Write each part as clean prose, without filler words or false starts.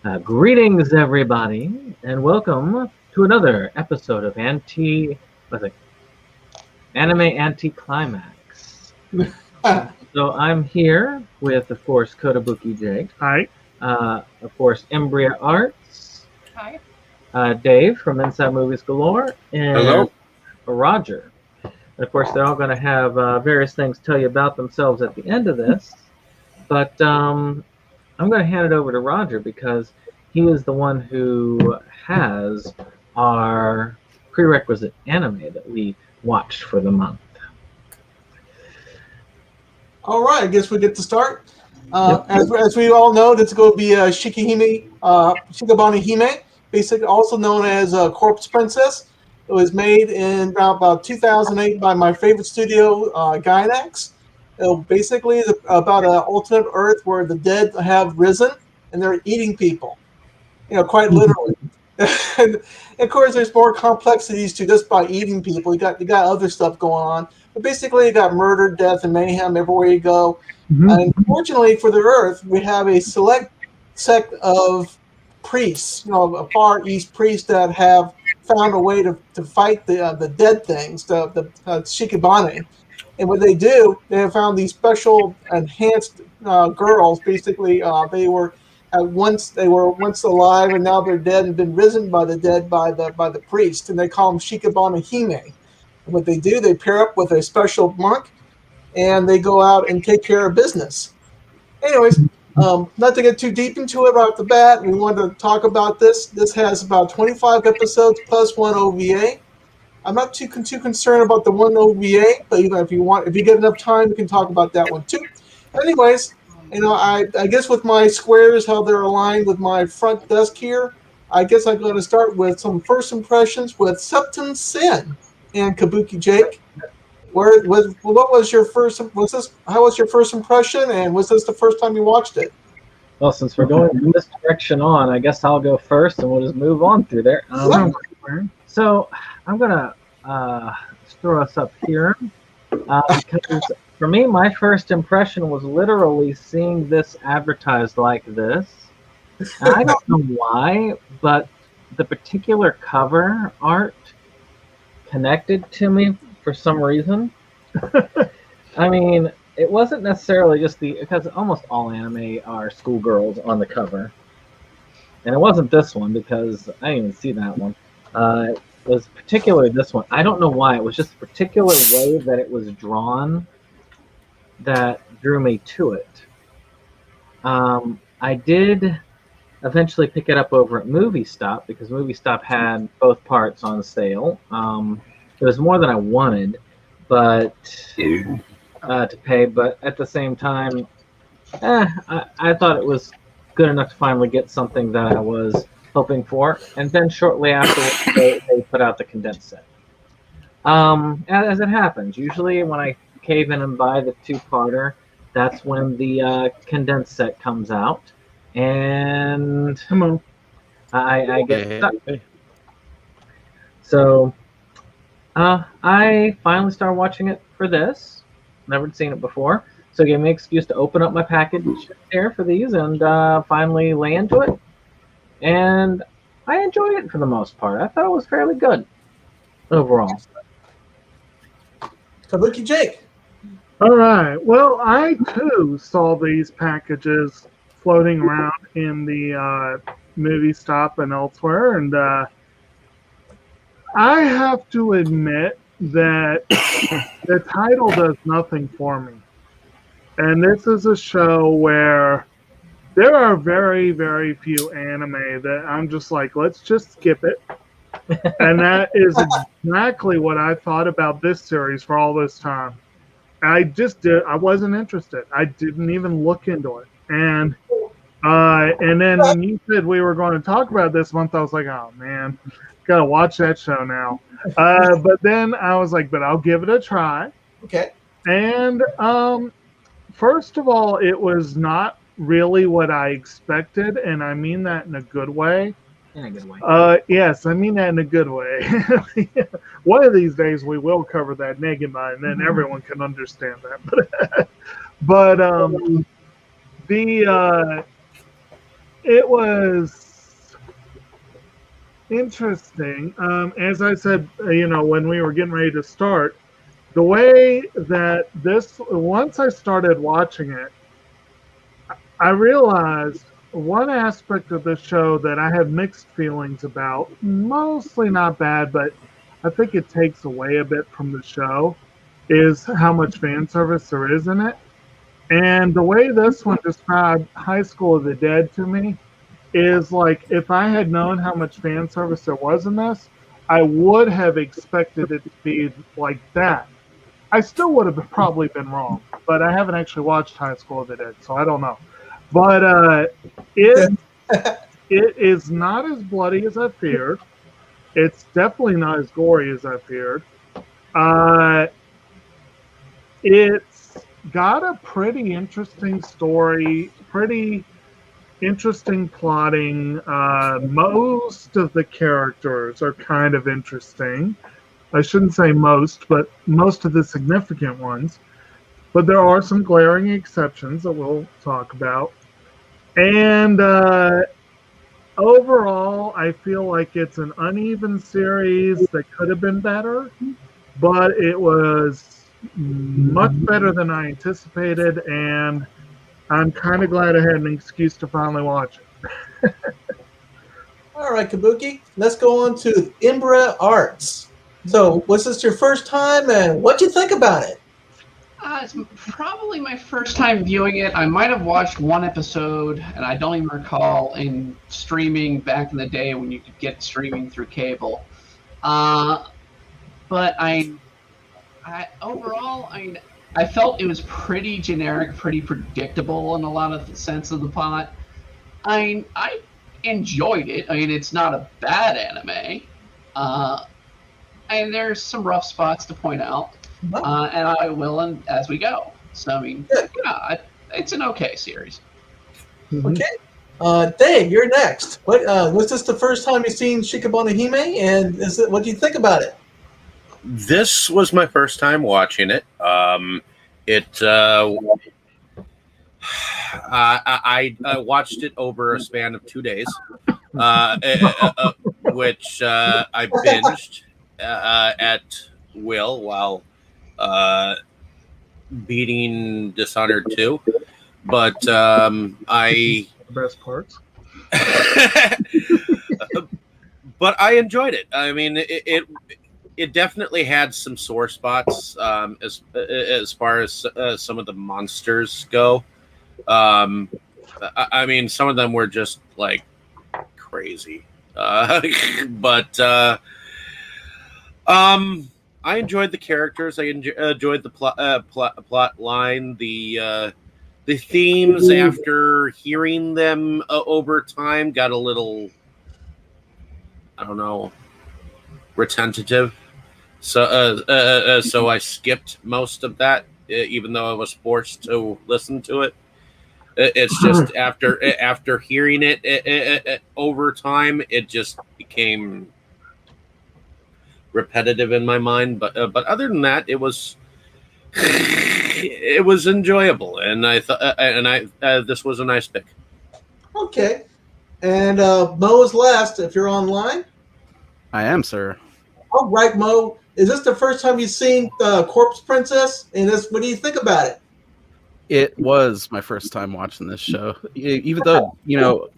Greetings, everybody, and welcome to another episode of Anime Anticlimax. So I'm here with, of course, Kotobukijake. Hi. Of course, Embria Arts. Hi. Dave from Inside Movies Galore. And Hello. Roger. And of course, they're all going to have various things to tell you about themselves at the end of this. But I'm going to hand it over to Roger because he is the one who has our prerequisite anime that we watched for the month. All right, I guess we get to start. As we all know, that's going to be Shikabane Hime, basically also known as Corpse Princess. It was made in about 2008 by my favorite studio, Gainax. It basically is about an alternate Earth where the dead have risen and they're eating people. Quite literally. And of course, there's more complexities to just by eating people. You got other stuff going on, but basically, you got murder, death, and mayhem everywhere you go. Mm-hmm. And fortunately for the Earth, we have a select sect of priests, a Far East priests that have found a way to fight the dead things, the Shikabane. And what they do, they have found these special enhanced girls. Basically, they were once alive, and now they're dead and been risen by the dead by the priest, and they call them Shikabane Hime. And what they do, they pair up with a special monk, and they go out and take care of business. Anyways, not to get too deep into it right off the bat, we wanted to talk about this. This has about 25 episodes plus one OVA. I'm not too concerned about the one OVA, but if you get enough time, we can talk about that one too. Anyways. I guess with my squares, how they're aligned with my front desk here, I guess I'm going to start with some first impressions with SeptumSin and Kotobukijake. What was your first? How was your first impression, and was this the first time you watched it? Well, since we're going in this direction I guess I'll go first, and we'll just move on through there. So I'm going to throw us up here because. For me, my first impression was literally seeing this advertised like this. I don't know why, but the particular cover art connected to me for some reason. I mean, it wasn't necessarily just because almost all anime are schoolgirls on the cover. And it wasn't this one because I didn't even see that one. It was particularly this one. I don't know why. It was just a particular way that it was drawn that drew me to it. I did eventually pick it up over at Movie Stop because Movie Stop had both parts on sale. It was more than I wanted, but to pay. But at the same time, I thought it was good enough to finally get something that I was hoping for. And then shortly after, they put out the condensed set. As it happens, usually when I cave in and buy the two-parter, that's when the condensed set comes out, and I get stuck. So I finally started watching it for this. Never seen it before, so it gave me an excuse to open up my package there for these and finally lay into it. And I enjoyed it for the most part. I thought it was fairly good overall. Kotobukijake. All right. Well, I too saw these packages floating around in the Movie Stop and elsewhere, and I have to admit that the title does nothing for me. And this is a show where there are very, very few anime that I'm just like, let's just skip it. And that is exactly what I thought about this series for all this time. I wasn't interested. I didn't even look into it. And then when you said we were going to talk about this month, I was like, oh man, gotta watch that show now. But then I was like, but I'll give it a try. Okay. And first of all, it was not really what I expected, and I mean that in a good way. In a good way. Yes, I mean that in a good way. One of these days we will cover that Negima, and then everyone can understand that. But It was interesting. As I said, when we were getting ready to start, the way that once I started watching it, I realized one aspect of the show that I had mixed feelings about, mostly not bad, but I think it takes away a bit from the show, is how much fan service there is in it. And the way this one described High School of the Dead to me is like, if I had known how much fan service there was in this, I would have expected it to be like that. I still would have probably been wrong, but I haven't actually watched High School of the Dead, so I don't know. But it is not as bloody as I feared. It's definitely not as gory as I feared. It's got a pretty interesting story, pretty interesting plotting. Most of the characters are kind of interesting. I shouldn't say most, but most of the significant ones. But there are some glaring exceptions that we'll talk about. And overall, I feel like it's an uneven series that could have been better, but it was much better than I anticipated, and I'm kind of glad I had an excuse to finally watch it. All right, Kabuki, let's go on to Imbra Arts. So, was this your first time, and what'd you think about it? It's probably my first time viewing it. I might have watched one episode, and I don't even recall in streaming back in the day when you could get streaming through cable. But overall, I felt it was pretty generic, pretty predictable in a lot of the sense of the plot. I enjoyed it. It's not a bad anime. And there's some rough spots to point out. And I will as we go. So, it's an okay series. Okay. Dave, you're next. Was this the first time you've seen Shikabane Hime? And what do you think about it? This was my first time watching it. I watched it over a span of 2 days, which I binged at will while beating Dishonored 2. But the best parts. But I enjoyed it. I mean, it definitely had some sore spots as far as some of the monsters go. I mean, some of them were just like crazy, but I enjoyed the characters. I enjoyed the plot line, the themes. After hearing them over time, got a little, I don't know, repetitive. So I skipped most of that, even though I was forced to listen to it. It's just after hearing it over time, it just became repetitive in my mind. But other than that, it was enjoyable, and I thought this was a nice pick. Okay, and Mo is last. If you're online, I am, sir. All right, Mo. Is this the first time you've seen Corpse Princess? And what do you think about it? It was my first time watching this show. Even though,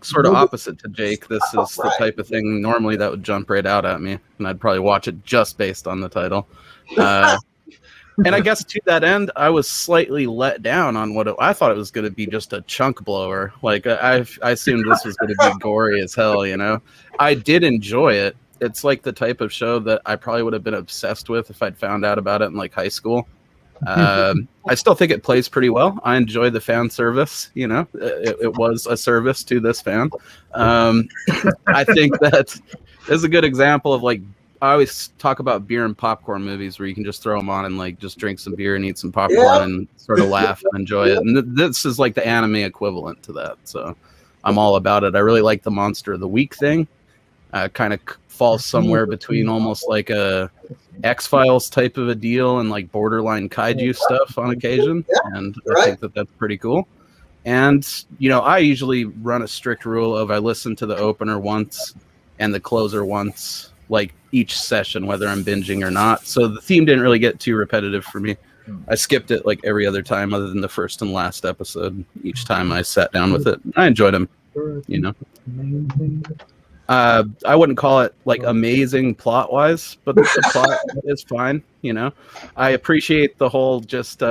sort of opposite to Jake, this is the type of thing normally that would jump right out at me, and I'd probably watch it just based on the title. And I guess to that end, I was slightly let down on I thought it was going to be just a chunk blower. Like, I assumed this was going to be gory as hell, I did enjoy it. It's like the type of show that I probably would have been obsessed with if I'd found out about it in like high school. I still think it plays pretty well. I enjoy the fan service. It was a service to this fan. I think that is a good example of, like, I always talk about beer and popcorn movies where you can just throw them on and like just drink some beer and eat some popcorn and sort of laugh and enjoy it. And this is like the anime equivalent to that. So I'm all about it. I really like the Monster of the Week thing. Kind of falls somewhere between almost like a X-Files type of a deal and like borderline kaiju stuff on occasion. And I think that that's pretty cool. And, I usually run a strict rule of I listen to the opener once and the closer once, like each session, whether I'm binging or not. So the theme didn't really get too repetitive for me. I skipped it like every other time other than the first and last episode. Each time I sat down with it. I enjoyed them, I wouldn't call it like amazing plot-wise, but the plot is fine, I appreciate the whole just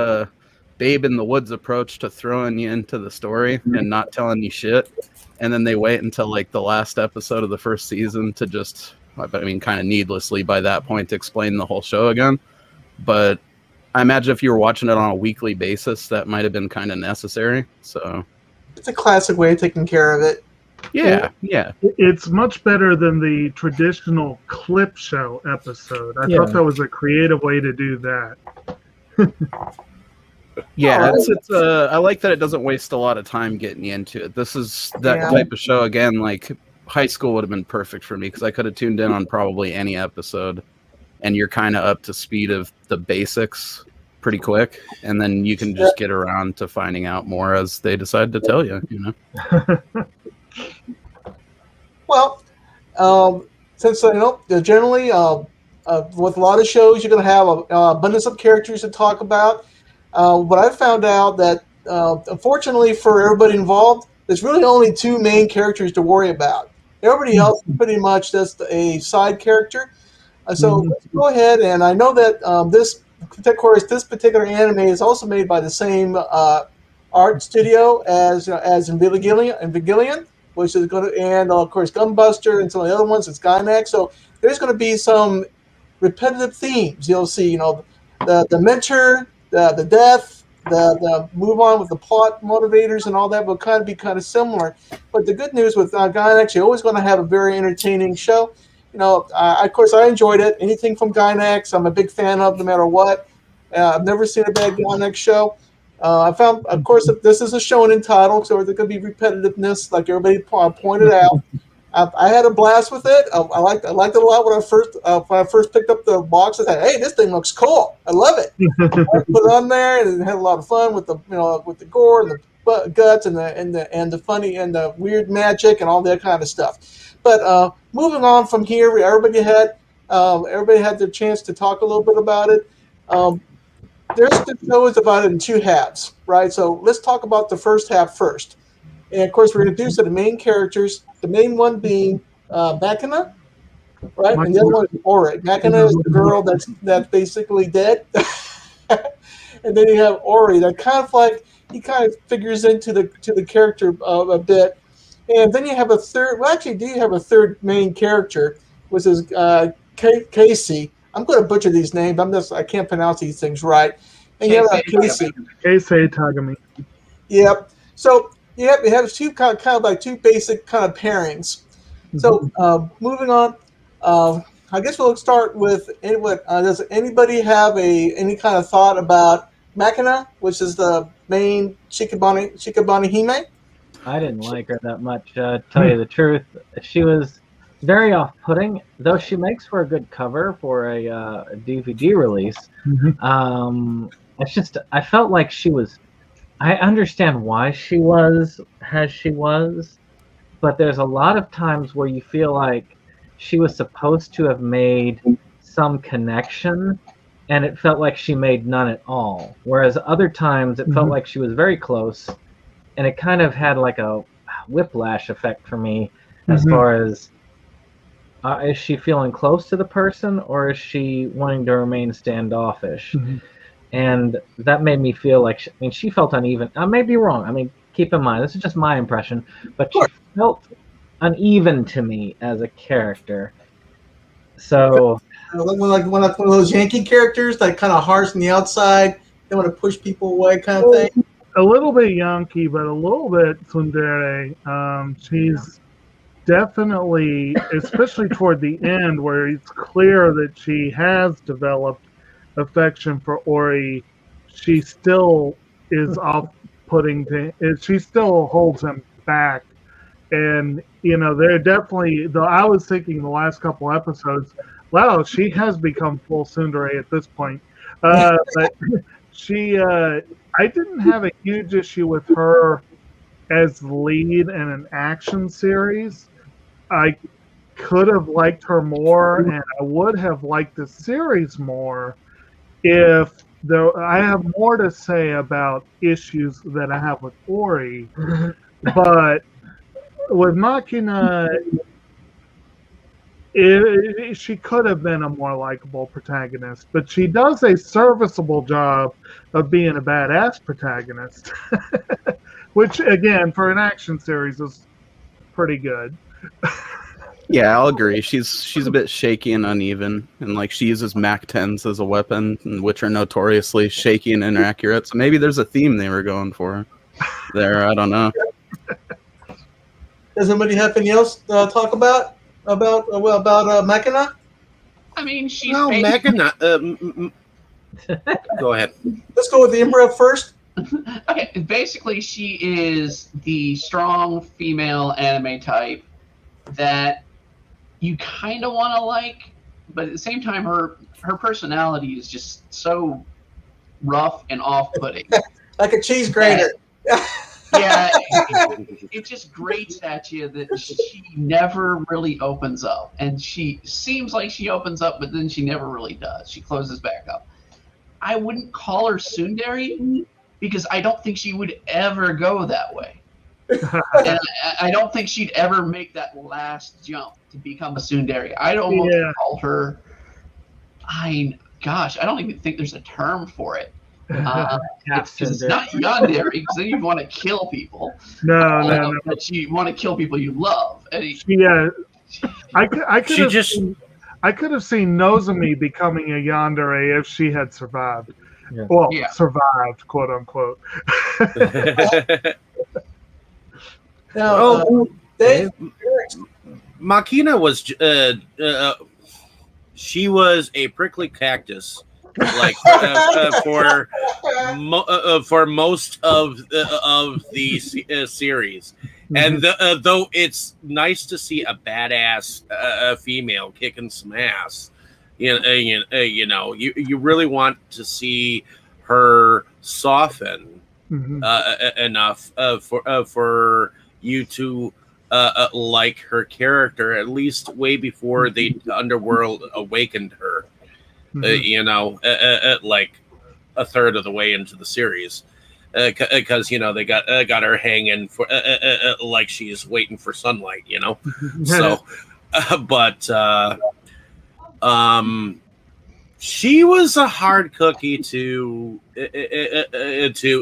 babe in the woods approach to throwing you into the story and not telling you shit, and then they wait until like the last episode of the first season to just, kind of needlessly by that point, to explain the whole show again. But I imagine if you were watching it on a weekly basis, that might have been kind of necessary. So it's a classic way of taking care of it. Yeah. It's much better than the traditional clip show episode. I thought that was a creative way to do that. Yeah, it's I like that it doesn't waste a lot of time getting you into it. This is that type of show, again, like high school would have been perfect for me because I could have tuned in on probably any episode, and you're kind of up to speed of the basics pretty quick, and then you can just get around to finding out more as they decide to tell you, Well, since, generally with a lot of shows, you're going to have an abundance of characters to talk about. But I found out that, unfortunately for everybody involved, there's really only two main characters to worry about. Everybody else is pretty much just a side character. So let's go ahead, and I know that this particular anime is also made by the same art studio as Evangelion, which is going to, and of course Gunbuster and some of the other ones. It's Gainax. So there's going to be some repetitive themes. You'll see, the mentor, the death, the move on with the plot motivators and all that will kind of be similar. But the good news with Gainax, you're always going to have a very entertaining show. Of course, I enjoyed it. Anything from Gainax, I'm a big fan of, no matter what. I've never seen a bad Gainax show. I found, of course, that this is a shonen title, so there's going to be repetitiveness, like everybody pointed out. I had a blast with it. I liked it a lot when I first picked up the box. I thought, hey, this thing looks cool. I love it. I put it on there and had a lot of fun with the with the gore and the guts and the funny and the weird magic and all that kind of stuff. But moving on from here, everybody had their chance to talk a little bit about it. The show is divided in two halves, right? So let's talk about the first half first. And of course, we're introduced to the main characters. The main one being Makina, right? And the other one is Ori. Makina is the girl that's basically dead. And then you have Ori that he kind of figures into the character a bit. And then you have a third. Well, actually, do you have a third main character, which is Casey? I'm going to butcher these names. I can't pronounce these things right. And you have Casey. Casey Tagami. Yep. So you have two kind of like two basic kind of pairings. So moving on, I guess we'll start with does anybody have any kind of thought about Makina, which is the main Shikabane Hime? I didn't like her that much, to tell you the truth. She was very off-putting, though she makes for a good cover for a DVD release. It's just, I felt like she was, I understand why she was as she was, but there's a lot of times where you feel like she was supposed to have made some connection, and it felt like she made none at all. Whereas other times it felt like she was very close, and it kind of had like a whiplash effect for me as far as is she feeling close to the person, or is she wanting to remain standoffish? And that made me feel like, she felt uneven. I may be wrong. Keep in mind, this is just my impression, but she felt uneven to me as a character. So, like one of those Yankee characters, like kind of harsh on the outside, they want to push people away, kind of thing. A little bit Yankee, but a little bit tsundere. She's definitely, especially toward the end, where it's clear that she has developed affection for Ori, she still is off-putting. She still holds him back. And, they're definitely, though I was thinking the last couple episodes, wow, she has become full tsundere at this point. But she, I didn't have a huge issue with her as lead in an action series. I could have liked her more, and I would have liked the series more if I have more to say about issues that I have with Ori, but with Machina, she could have been a more likable protagonist, but she does a serviceable job of being a badass protagonist, which, again, for an action series is pretty good. Yeah, I'll agree. She's a bit shaky and uneven, and like she uses Mac 10s as a weapon, which are notoriously shaky and inaccurate. So maybe there's a theme they were going for there. I don't know. Does anybody have anything else to talk about Machina? I mean, she's No, Machina. Go ahead. Let's go with the Emperor first. Okay, basically, she is the strong female anime type that you kind of want to like, but at the same time, her personality is just so rough and off-putting. Like a cheese grater. Yeah, it just grates at you that she never really opens up, and she seems like she opens up, but then she never really does. She closes back up. I wouldn't call her tsundere because I don't think she would ever go that way. And I don't think she'd ever make that last jump to become a tsundere. I'd almost call her. I don't even think there's a term for it. It's not yandere because then you want to kill people. No. But you want to kill people you love. I could have seen Nozomi becoming a yandere if she had survived. Yeah. Well, survived, quote unquote. Dave? Machina was she was a prickly cactus, like for most of the series. And though it's nice to see a badass female kicking some ass, you really want to see her soften enough for you to like her character, at least way before the underworld awakened her. Like a third of the way into the series, because they got her hanging for like she's waiting for sunlight, So, but she was a hard cookie to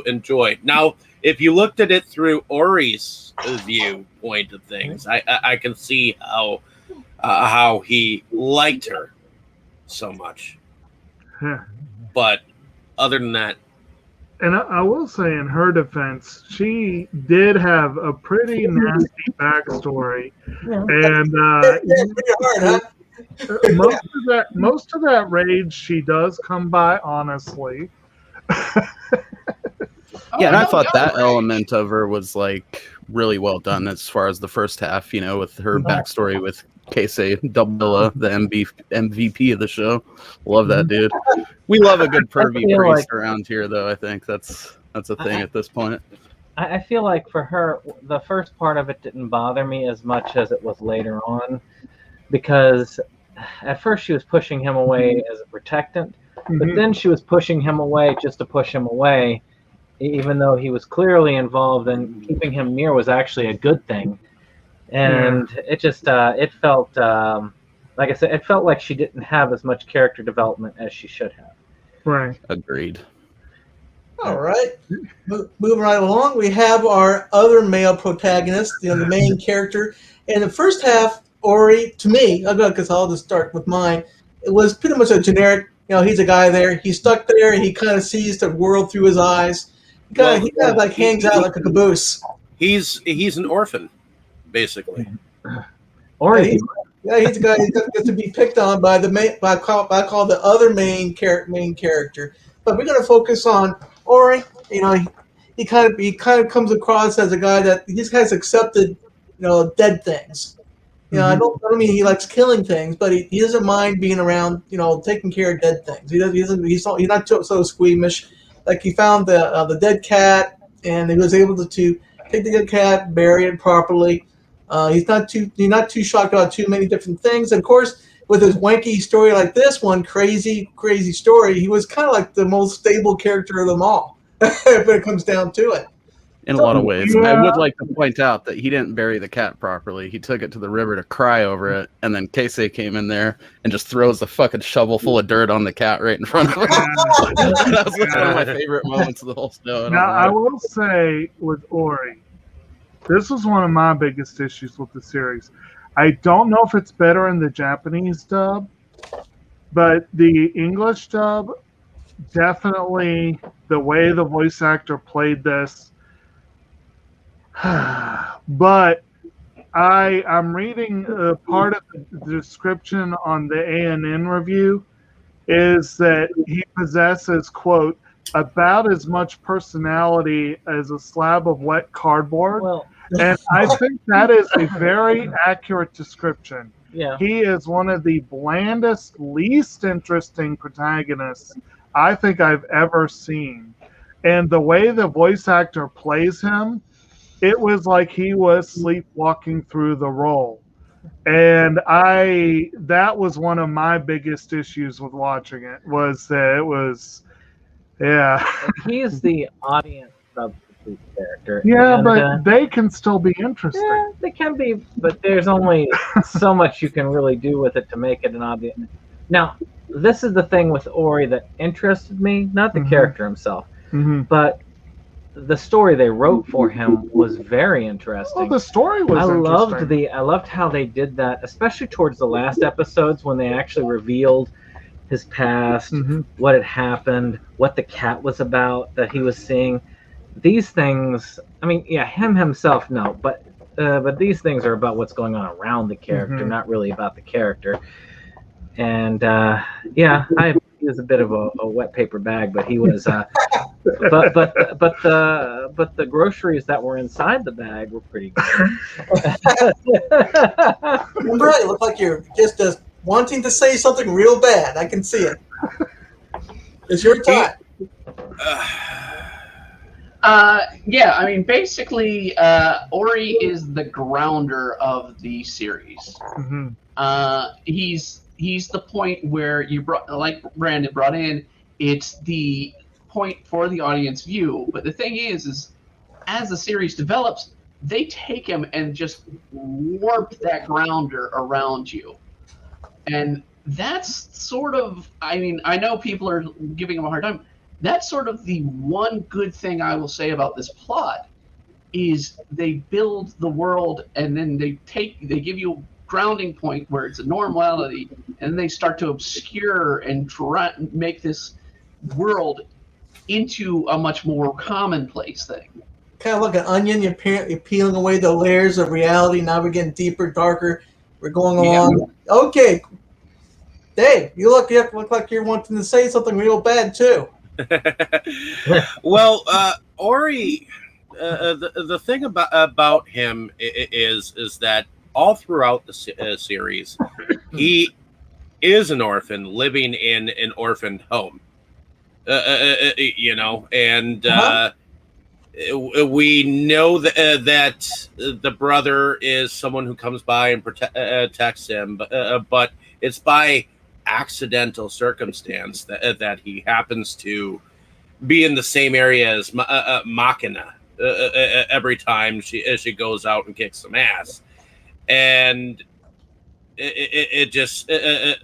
enjoy. Now, if you looked at it through Ori's viewpoint of things, I can see how he liked her so much. But other than that, and I will say, in her defense, she did have a pretty nasty backstory, and most of that rage she does come by honestly. Yeah, and I thought that element of her was like really well done as far as the first half, with her backstory with Keisei Double, the MVP of the show. Love that dude. We love a good pervy priest around here, though. I think that's a thing at this point. I feel like for her, the first part of it didn't bother me as much as it was later on, because at first she was pushing him away as a protectant, but then she was pushing him away just to push him away, even though he was clearly involved, and keeping him near was actually a good thing. And it just, it felt, like I said, it felt like she didn't have as much character development as she should have. Right. Agreed. All right. Moving right along, we have our other male protagonist, the main character. In the first half, Ori, to me, because I'll just start with mine, it was pretty much a generic, he's a guy there. He's stuck there, and he kind of sees the world through his eyes. He kind of hangs out like a caboose. He's an orphan, basically. Ori. He's a guy who gets to be picked on by I call the other main character. But we're going to focus on Ori. He kind of comes across as a guy that he has accepted, dead things. I don't mean he likes killing things, but he doesn't mind being around, taking care of dead things. He's not so squeamish. Like he found the dead cat, and he was able to take the cat, bury it properly. He's not too shocked about too many different things. And of course, with his wanky story like this one, crazy story, he was kind of like the most stable character of them all, if it comes down to it. In a lot of ways. Yeah. I would like to point out that he didn't bury the cat properly. He took it to the river to cry over it, and then Keisei came in there and just throws the fucking shovel full of dirt on the cat right in front of him. That was one of my favorite moments of the whole show. Now, I will say with Ori, this was one of my biggest issues with the series. I don't know if it's better in the Japanese dub, but the English dub, definitely the way the voice actor played this. But I'm reading part of the description on the ANN review is that he possesses, quote, about as much personality as a slab of wet cardboard. Well, And I think that is a very accurate description. yeah. He is one of the blandest, least interesting protagonists I think I've ever seen. And the way the voice actor plays him, it was like he was sleepwalking through the role. And that was one of my biggest issues with watching it, was that it was, yeah. He is the audience substitute character. Yeah, and, but they can still be interesting. yeah, they can be, but there's only so much you can really do with it to make it an audience. Now, this is the thing with Ori that interested me, not the character himself, but the story they wrote for him was very interesting. Well, the story was interesting. I loved how they did that, especially towards the last episodes when they actually revealed his past, what had happened, what the cat was about that he was seeing. These things, I mean, yeah, him himself, no, but these things are about what's going on around the character, not really about the character. And yeah, he was a bit of a wet paper bag, but he was. But the groceries that were inside the bag were pretty good. Remember, it looked like you're just wanting to say something real bad. I can see it. It's your time. Yeah, I mean, basically, Ori is the grounder of the series. He's the point where you brought, like Brandon brought in, it's the point for the audience view. But the thing is as the series develops, they take him and just warp that grounder around you. And that's sort of, I mean, I know people are giving him a hard time. That's sort of the one good thing I will say about this plot is they build the world and then they give you a grounding point where it's a normality, and they start to obscure and make this world into a much more commonplace thing. Kind of like an onion, you're peeling away the layers of reality. Now we're getting deeper, darker. We're going along. Yeah. Okay. Dave, you look like you're wanting to say something real bad, too. Well, Ori, the thing about him is that all throughout the series, he is an orphan living in an orphaned home. You know, and we know that the brother is someone who comes by and protects him, but it's by accidental circumstance that he happens to be in the same area as Machina every time she goes out and kicks some ass, and it just the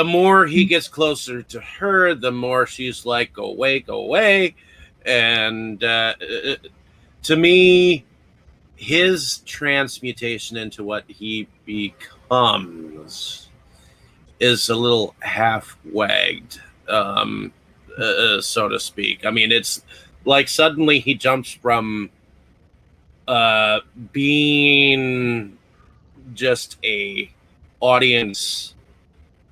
more he gets closer to her, the more she's like, go away. And to me, his transmutation into what he becomes is a little half-wagged, so to speak. I mean, it's like suddenly he jumps from being just a audience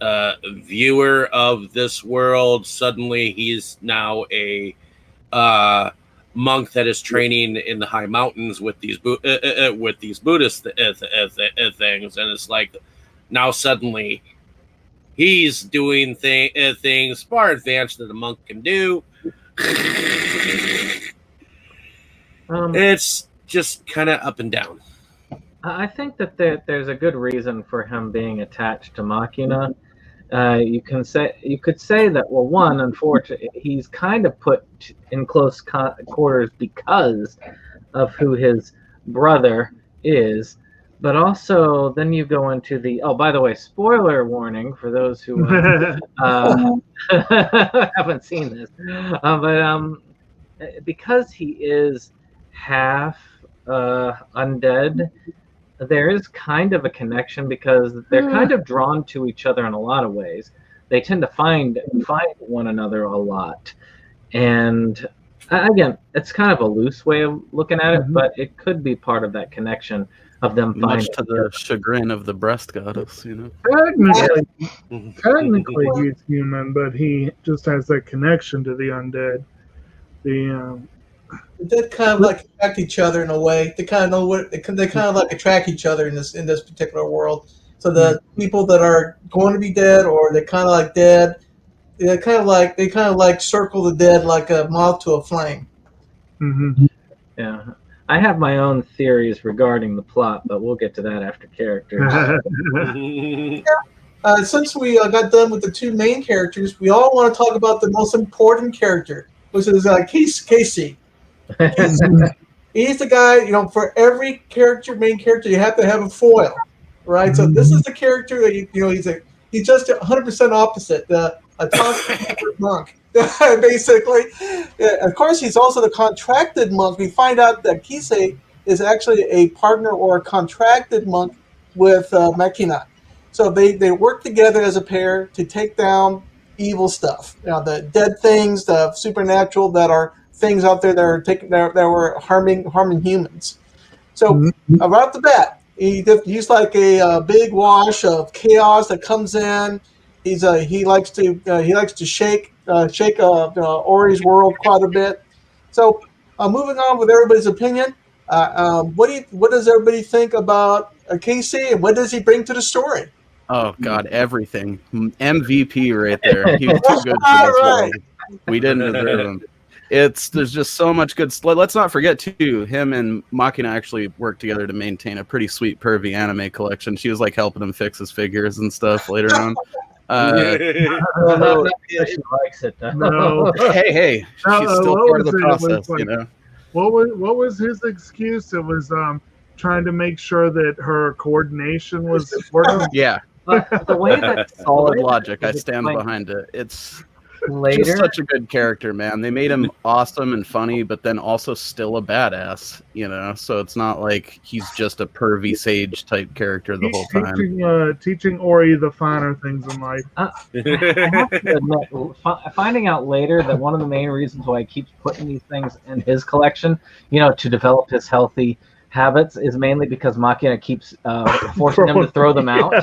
viewer of this world. Suddenly he's now a monk that is training in the high mountains with these Buddhist things, and it's like now suddenly he's doing things far advanced that a monk can do. It's just kind of up and down. I think that there's a good reason for him being attached to Machina. You could say that, well, one, unfortunately, he's kind of put in close quarters because of who his brother is, but also then you go into the, oh, by the way, spoiler warning for those who haven't seen this, but because he is half undead, there is kind of a connection because they're kind of drawn to each other in a lot of ways. They tend to find one another a lot. And again, it's kind of a loose way of looking at it, but it could be part of that connection of them finding. Much to the chagrin of the breast goddess, you know. Technically he's human, but he just has that connection to the undead. They kind of like attract each other in a way. They kind of know what they kind of like attract each other in this particular world. So the people that are going to be dead, or they're kind of like dead, they kind of like circle the dead like a moth to a flame. Mm-hmm. Yeah, I have my own theories regarding the plot, but we'll get to that after characters. Since we got done with the two main characters, we all want to talk about the most important character, which is Casey. He's the guy, for every main character, you have to have a foil, right? So this is the character that he's just 100% opposite, a toxic monk, basically. Of course, he's also the contracted monk. We find out that Kisei is actually a partner or a contracted monk with Machina. So they work together as a pair to take down evil stuff, the dead things, the supernatural that are things out there that were harming humans. So right the bat, he's like a big wash of chaos that comes in. He likes to shake Ori's world quite a bit. So moving on with everybody's opinion, what does everybody think about Casey, and what does he bring to the story? Oh God, everything. MVP right there. He was too good for this world. We didn't deserve him. There's just so much good. Let's not forget too, him and Machina actually worked together to maintain a pretty sweet pervy anime collection. She was like helping him fix his figures and stuff later on. She likes it though. No. Hey, she's still part of the process, What was his excuse? It was trying to make sure that her coordination was working. Yeah. The way that solid logic. I stand behind it. It's just such a good character, man. They made him awesome and funny, but then also still a badass, So it's not like he's just a pervy sage type character the whole time. Teaching Ori the finer things in life. I have to admit, finding out later that one of the main reasons why he keeps putting these things in his collection, to develop his healthy habits, is mainly because Machina keeps forcing him to throw them out.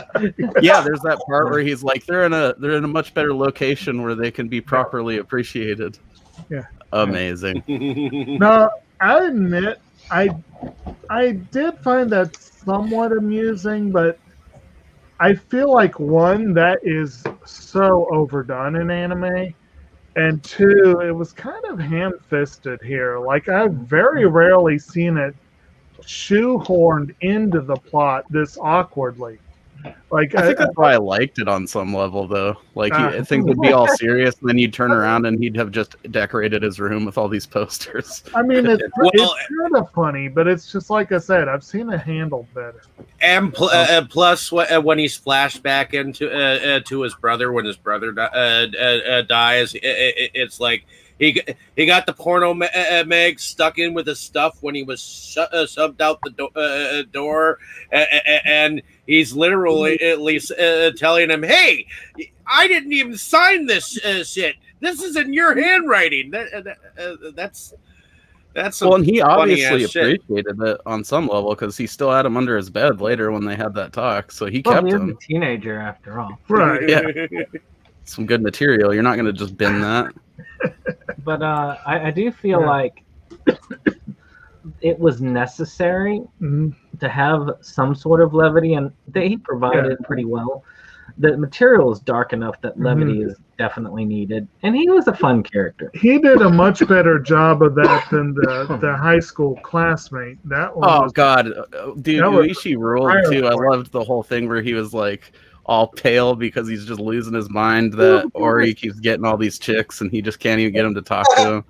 Yeah, there's that part where he's like, they're in a much better location where they can be properly appreciated. Yeah, amazing. No, I admit, I did find that somewhat amusing, but I feel like one, that is so overdone in anime, and two, it was kind of ham-fisted here. Like, I've very rarely seen it shoehorned into the plot this awkwardly. Like, I think that's why I liked it on some level, though. Like, things would be all serious, and then you'd turn around and he'd have just decorated his room with all these posters. I mean, it's kind of funny, but it's just like I said, I've seen it handled better. And plus, when he's flashed back into to his brother, when his brother dies, it's like he got the porno mag stuck in with his stuff when he was subbed out the door, and he's literally at least telling him, "Hey, I didn't even sign this shit. This is in your handwriting." That's well, and he obviously appreciated it on some level because he still had him under his bed later when they had that talk. So he kept him. He's a teenager after all, right? Yeah, some good material. You're not going to just bin that. But I do feel like it was necessary to have some sort of levity, and he provided pretty well. the material is dark enough that levity is definitely needed, and he was a fun character. He did a much better job of that than the high school classmate. That one. Oh was, God, dude, that was Uishi ruled too. I loved the whole thing where he was like all pale because he's just losing his mind that Ori keeps getting all these chicks and he just can't even get them to talk to him.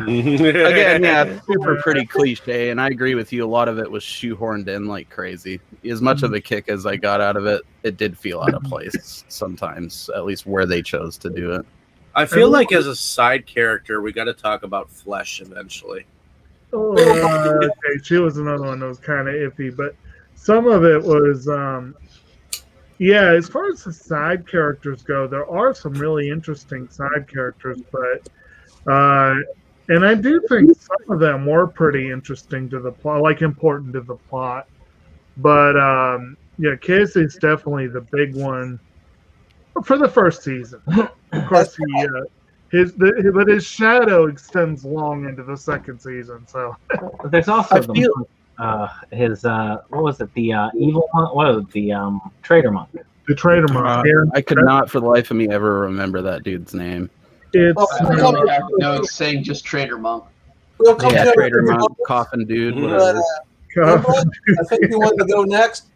Again, yeah, it's super pretty cliche, and I agree with you. A lot of it was shoehorned in like crazy. As much of a kick as I got out of it, it did feel out of place sometimes, at least where they chose to do it. I feel like as a side character, we got to talk about Flesh eventually. Okay, she was another one that was kind of iffy, but some of it was, yeah. As far as the side characters go, there are some really interesting side characters, but, and I do think some of them were pretty interesting to the plot, like important to the plot. But yeah, Casey's definitely the big one for the first season. Of course, but his shadow extends long into the second season. So there's also his what was it? The evil monk? What was it? The traitor monk. The traitor monk. I could not for the life of me ever remember that dude's name. No, it's saying just traitor monk. Yeah, traitor monk, coffin dude, whatever. I think you want to go next.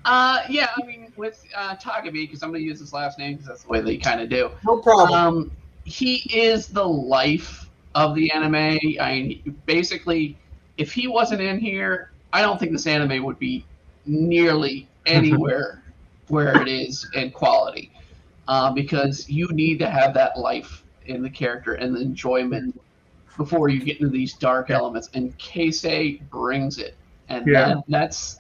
Yeah, I mean with Takagi, because I'm going to use his last name because that's the way they kind of do. No problem. He is the life of the anime. I mean, basically, if he wasn't in here, I don't think this anime would be nearly anywhere where it is in quality. Because you need to have that life in the character and the enjoyment before you get into these dark elements. And Keisei brings it. And that's,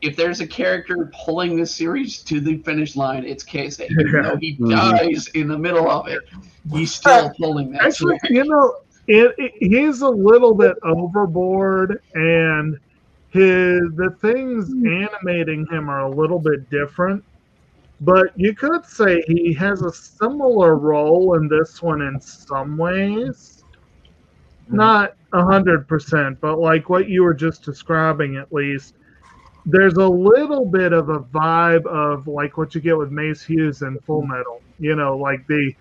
if there's a character pulling this series to the finish line, it's Keisei. Even though he dies in the middle of it, he's still pulling that. Actually, he's a little bit overboard, and the things animating him are a little bit different. But you could say he has a similar role in this one in some ways. Not 100%, but like what you were just describing, at least, there's a little bit of a vibe of like what you get with Mace Hughes in Full Metal. You know, like the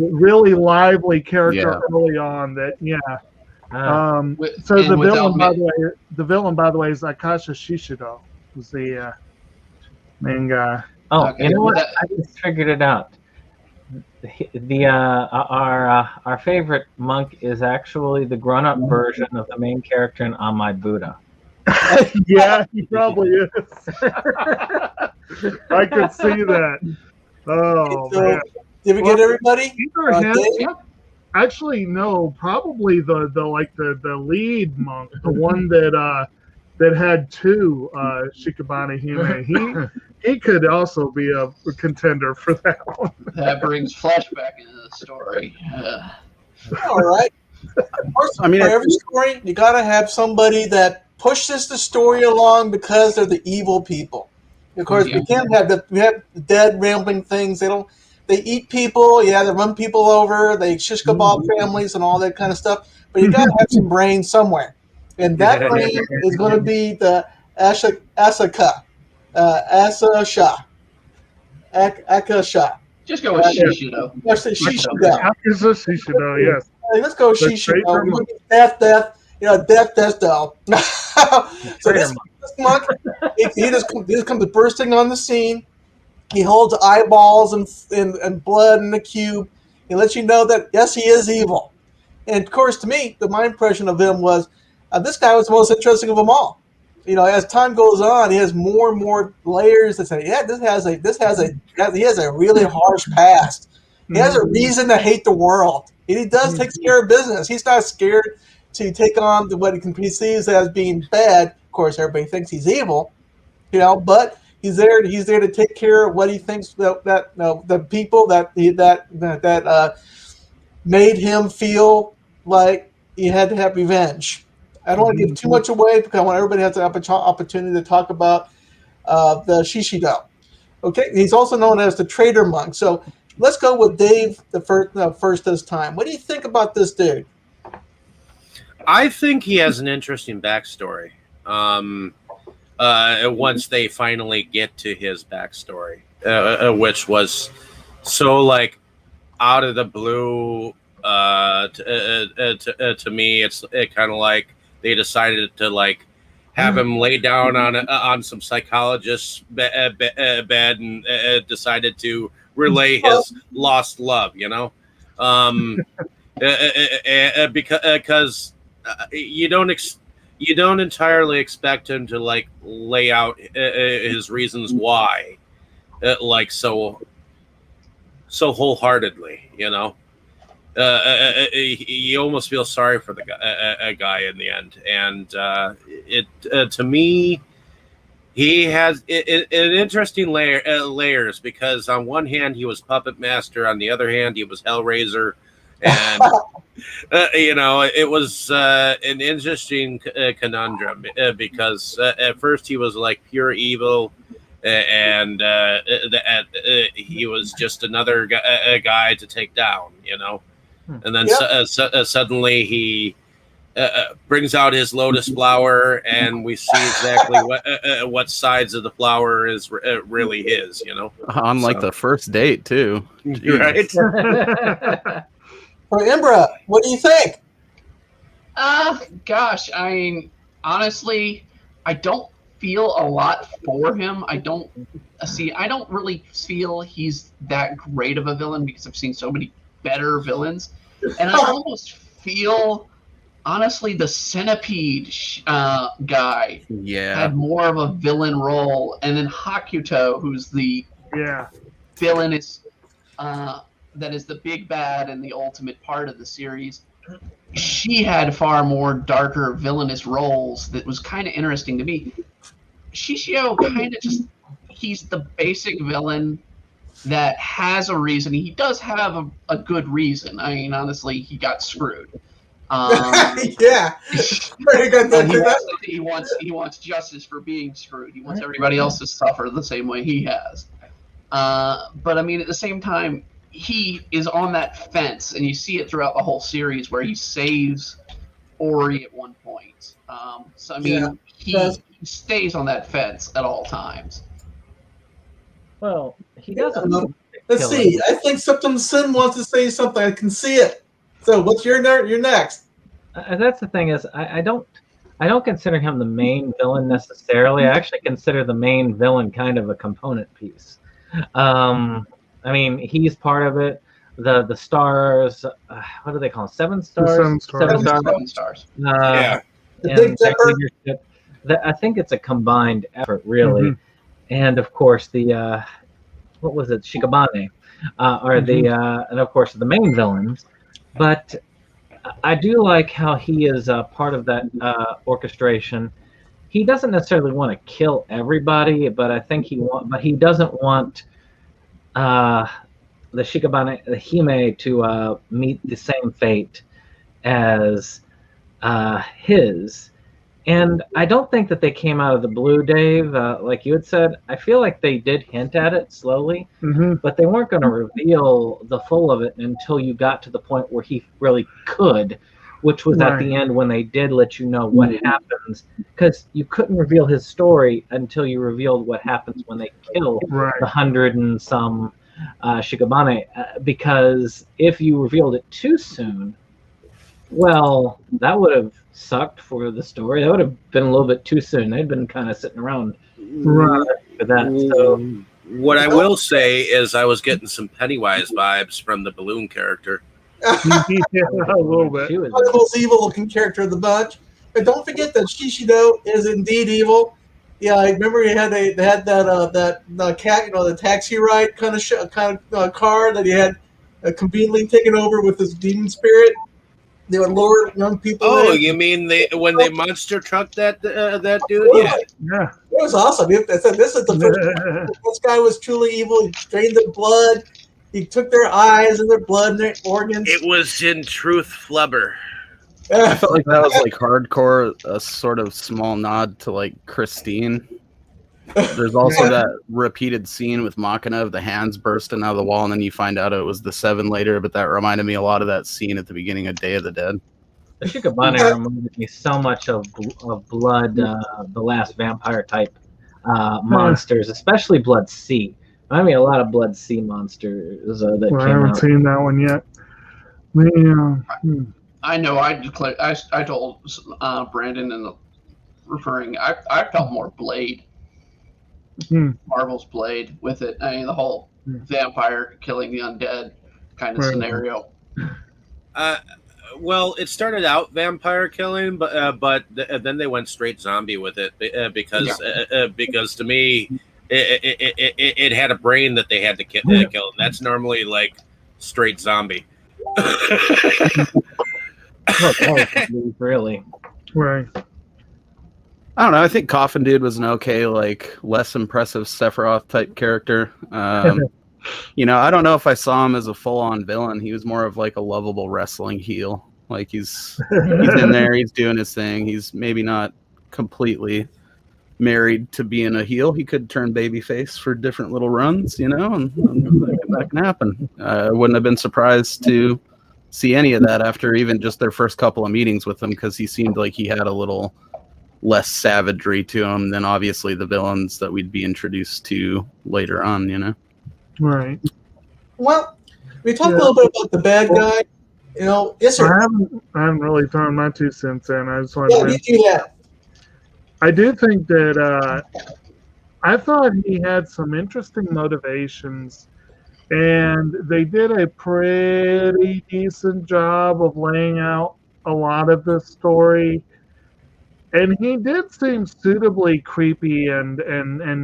really lively character early on. That so the villain, by the way, is Akasha Shishido, who's the main guy. Oh, okay. You know what? I just figured it out. Our favorite monk is actually the grown-up version of the main character in On My Buddha. Yeah, he probably is. I could see that. Oh man! Did we get everybody? Actually, no. Probably the lead monk, the one that had two Shikabane Hime. He could also be a contender for that one. That brings flashback into the story. All right. Of course, for every story, you got to have somebody that pushes the story along because they're the evil people. Of course, we can't have we have dead, rambling things. They eat people. Yeah, they run people over. They shish kebab families and all that kind of stuff. But you got to have some brain somewhere, and that brain is going to be the Asaka. Akasha. Just go with Shishido. Let's say Shishido. Yes. Hey, let's go Shishido. Death. Death, though. So this monk, he just comes bursting on the scene. He holds eyeballs and blood in the cube. He lets you know that, yes, he is evil. And, of course, to me, my impression of him was this guy was the most interesting of them all. You know, as time goes on, he has more and more layers that say, yeah, he has a really harsh past. He has a reason to hate the world. And he does take care of business. He's not scared to take on what he perceives as being bad. Of course, everybody thinks he's evil, you know, but he's there to take care of what he thinks the people that made him feel like he had to have revenge. I don't want to give too much away because I want everybody to have the opportunity to talk about the Shishido. Okay, he's also known as the Traitor Monk. So let's go with Dave first this time. What do you think about this dude? I think he has an interesting backstory. Once they finally get to his backstory, which was so like out of the blue. To me, it kind of like they decided to like have him lay down on some psychologist's bed and decided to relay his lost love, you know, because you don't entirely expect him to like lay out his reasons why, like so wholeheartedly, you know. You almost feel sorry for the guy in the end, and to me, he has an interesting layers because on one hand he was puppet master, on the other hand he was Hellraiser, and you know, it was an interesting conundrum because at first he was like pure evil. And he was just another guy to take down, you know. And then suddenly he brings out his lotus flower, and we see exactly what sides of the flower is really his, you know. On like the first date too, right? So, Imbra, what do you think? Gosh, I mean, honestly, I don't feel a lot for him. I don't really feel he's that great of a villain because I've seen so many better villains, and I almost feel, honestly, the Centipede guy had more of a villain role, and then Hakuto, who's the villain, is that is the big bad and the ultimate part of the series. She had far more darker villainous roles that was kind of interesting to me. Shishio kind of just, he's the basic villain that has a reason. He does have a good reason. I mean, honestly, he got screwed. Yeah. He wants justice for being screwed. He wants everybody else to suffer the same way he has. But I mean, at the same time, he is on that fence, and you see it throughout the whole series where he saves Ori at one point. So I mean, he stays on that fence at all times. Well, he doesn't. Let's see. I think SeptumSin wants to say something. I can see it. So, what's your next? That's the thing is, I don't consider him the main villain necessarily. I actually consider the main villain kind of a component piece. I mean, he's part of it. The stars, what do they call them? 7 stars? Seven stars. The Big Dipper. I think it's a combined effort, really. Mm-hmm. And of course, the what was it? Shikabane, and of course the main villains. But I do like how he is part of that orchestration. He doesn't necessarily want to kill everybody, but I think he doesn't want the Shikabane, the Hime, to meet the same fate as his. And I don't think that they came out of the blue, Dave. Like you had said, I feel like they did hint at it slowly, but they weren't going to reveal the full of it until you got to the point where he really could, which was at the end when they did let you know what happens. Because you couldn't reveal his story until you revealed what happens when they kill the 100 and some Shikabane. Because if you revealed it too soon, well, that would have sucked for the story. That would have been a little bit too soon. They'd been kind of sitting around for that. So, what I will say is, I was getting some Pennywise vibes from the balloon character. A little bit. She was the most evil-looking character of the bunch. But don't forget that Shishido is indeed evil. Yeah, I remember they had that cat, the taxi ride kind of car that he had conveniently taken over with his demon spirit. They would lure young people. Oh, in. You mean when they monster trucked that dude? Yeah, it was awesome. I said, this is the first. This guy was truly evil. He drained their blood. He took their eyes and their blood and their organs. It was in truth flubber. I felt like that was like hardcore, a sort of small nod to like Christine. There's also that repeated scene with Machina of the hands bursting out of the wall, and then you find out it was the 7 later, but that reminded me a lot of that scene at the beginning of Day of the Dead. The Shikabane reminded me so much of Blood, the last vampire type monsters, especially Blood Sea. I mean, a lot of blood sea monsters that Well, I came haven't out. seen that one yet. Yeah. I know. I told Brandon and referring. I felt more Blade, Marvel's Blade with it. I mean, the whole vampire killing the undead kind of scenario. Well, it started out vampire killing, but then they went straight zombie with it because to me it had a brain that they had to kill, and that's normally like straight zombie. Really? Right. I don't know. I think Coffin Dude was an okay, like less impressive Sephiroth type character. You know, I don't know if I saw him as a full-on villain. He was more of like a lovable wrestling heel. Like he's in there, he's doing his thing. He's maybe not completely married to being a heel. He could turn babyface for different little runs, you know, and that can happen. I wouldn't have been surprised to see any of that after even just their first couple of meetings with him, because he seemed like he had a little less savagery to him than obviously the villains that we'd be introduced to later on, you know. Right. Well, we talked a little bit about the bad guy. You know, yes, sir. I haven't really thrown my 2 cents in. I just wanted to mention. Yeah. I do think that I thought he had some interesting motivations, and they did a pretty decent job of laying out a lot of the story. And he did seem suitably creepy and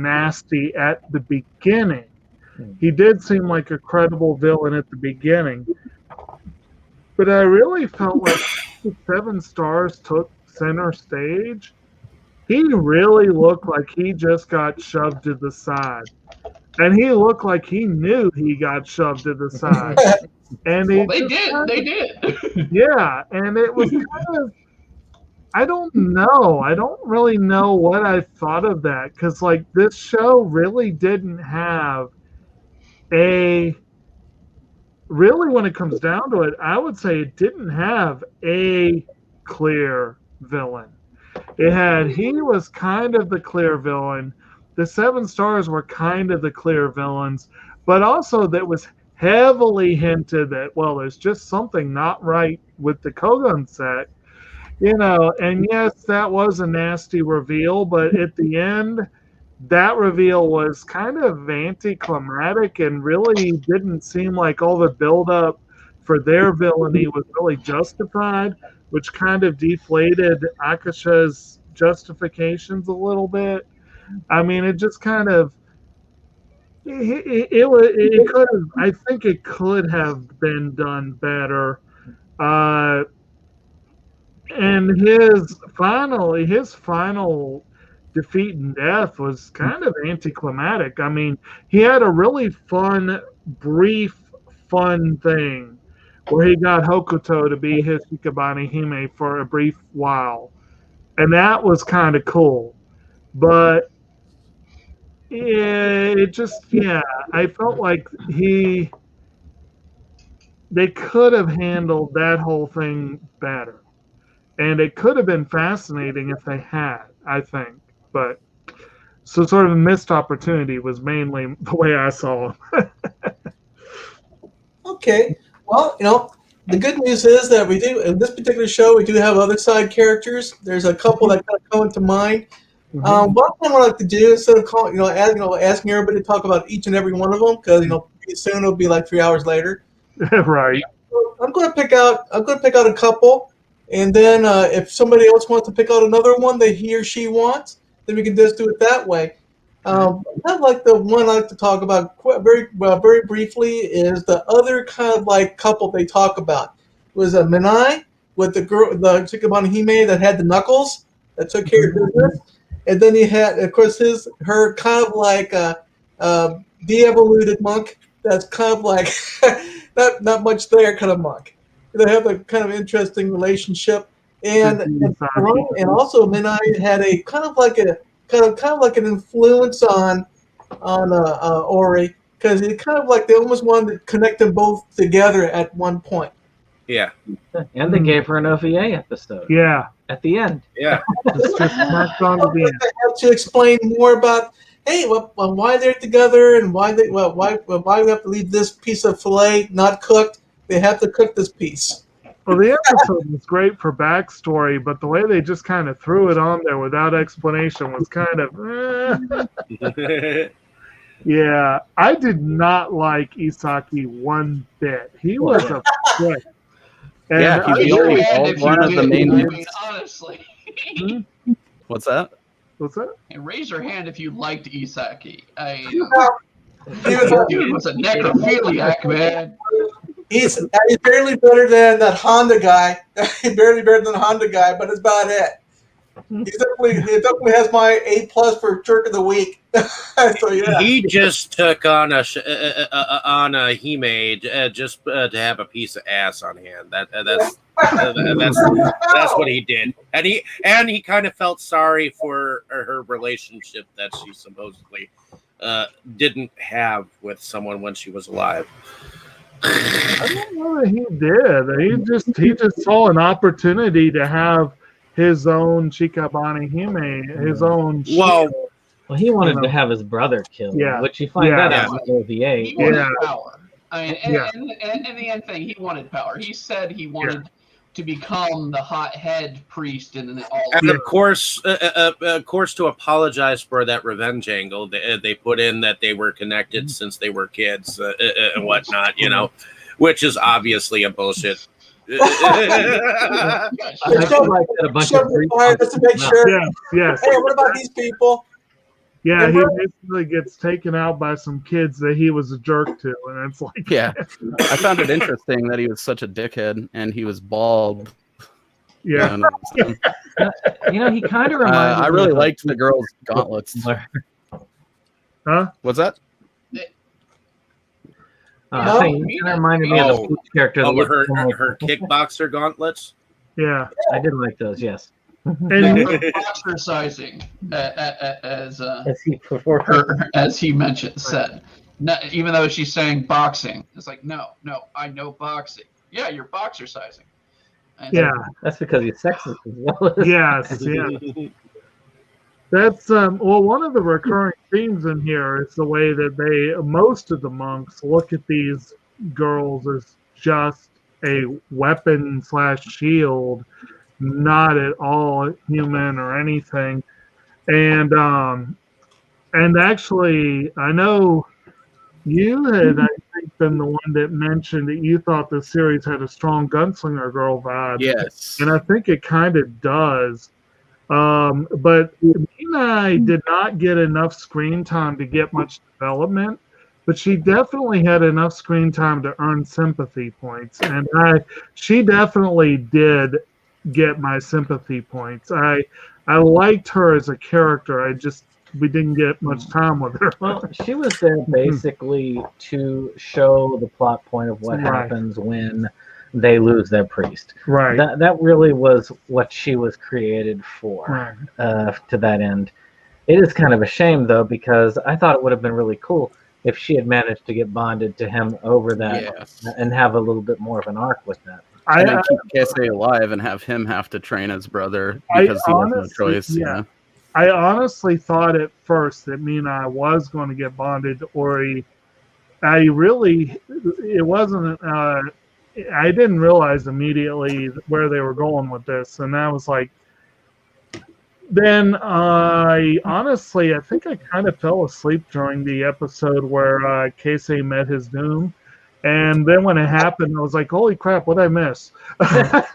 nasty at the beginning. He did seem like a credible villain at the beginning. But I really felt like the 7 stars took center stage. He really looked like he just got shoved to the side. And he looked like he knew he got shoved to the side. And They did. Yeah, and it was kind of, I don't know. I don't really know what I thought of that, because like this show really didn't have really, when it comes down to it, I would say it didn't have a clear villain. He was kind of the clear villain. The 7 stars were kind of the clear villains, but also that was heavily hinted that, well, there's just something not right with the Kogan set. You know, and yes, that was a nasty reveal, but at the end, that reveal was kind of anticlimactic and really didn't seem like all the buildup for their villainy was really justified, which kind of deflated Akasha's justifications a little bit. I mean, it just kind of it could have. I think it could have been done better. And his final defeat and death was kind of anticlimactic. I mean, he had a really brief thing where he got Hokuto to be his Shikabane Hime for a brief while. And that was kind of cool. But I felt like they could have handled that whole thing better. And it could have been fascinating if they had, I think. But so sort of a missed opportunity was mainly the way I saw it. Okay. Well, you know, the good news is that we do, in this particular show, we do have other side characters. There's a couple that kind of come into mind. Mm-hmm. One thing I like to do, instead of asking everybody to talk about each and every one of them, because pretty soon it'll be like 3 hours later. Right. I'm going to pick out a couple, and then if somebody else wants to pick out another one that he or she wants, then we can just do it that way. Kind of like the one I like to talk about very briefly is the other kind of like couple they talk about. It was a Minai with the girl, the Shikabane Hime that had the knuckles that took care of business, and then he had, of course, her kind of like de-evoluted monk that's kind of like not much there kind of monk. They have a kind of interesting relationship, and also Minai had a kind of like an influence on Ori, because it kind of like they almost wanted to connect them both together at one point. Yeah. And they gave her an OVA episode. Yeah. At the end. Yeah. It's just smacked on to the end. I have to explain more about, hey, well, why they're together and why we have to leave this piece of fillet not cooked? They have to cook this piece. Well, the episode was great for backstory, but the way they just kind of threw it on there without explanation was kind of. Yeah, I did not like Isaki one bit. He was a prick. And Yeah, he's the only bald one of the main dudes. Honestly. What's that? What's that? And raise your hand if you liked Isaki. He was a necrophiliac, man. He's barely better than that Honda guy. He's barely better than the Honda guy, but that's about it. He definitely has my A+ for jerk of the week. So yeah, He just took on a Hime just to have a piece of ass on hand. That's what he did, and he kind of felt sorry for her relationship that she supposedly didn't have with someone when she was alive. I don't know that he did. He just saw an opportunity to have his own Chikabane Hime, his own. Well, he wanted to have his brother killed, which you find that out in the OVA. He wanted power. I mean, and the end thing, he wanted power. He said he wanted to become the hot head priest in all. And of course, to apologize for that revenge angle, they put in that they were connected since they were kids and whatnot, which is obviously a bullshit. I feel like that a bunch of just to make sure. Yes. Hey, what about these people? Yeah, he basically gets taken out by some kids that he was a jerk to, and it's like, yeah. I found it interesting that he was such a dickhead and he was bald. Yeah, he kind of reminded. I really liked the girl's gauntlets. Huh? What's that? I think he kind of reminded me of the Filmz character. Her kickboxer gauntlets. Yeah, I did like those. Yes. And exercising as he said. No, even though she's saying boxing, it's like no, I know boxing. Yeah, you're boxercising. Yeah, that's because he's sexist as well. Yes, yeah. That's one of the recurring themes in here is the way that most of the monks look at these girls as just a weapon / shield, not at all human or anything. And actually, I know you had, I think, been the one that mentioned that you thought the series had a strong gunslinger girl vibe. Yes. And I think it kind of does. But Mina did not get enough screen time to get much development, but she definitely had enough screen time to earn sympathy points. And she definitely did get my sympathy points. I liked her as a character. We didn't get much time with her. Well, she was there basically to show the plot point of what happens when they lose their priest. Right. That really was what she was created for, to that end. It is kind of a shame, though, because I thought it would have been really cool if she had managed to get bonded to him over that and have a little bit more of an arc with that. I keep Kese alive and have him have to train his brother because he has no choice. Yeah. I honestly thought at first that Mina was going to get bonded to Ori. It wasn't. I didn't realize immediately where they were going with this, and I was like. Then I think I kind of fell asleep during the episode where Kese met his doom. And then when it happened, I was like, holy crap, what did I miss? That's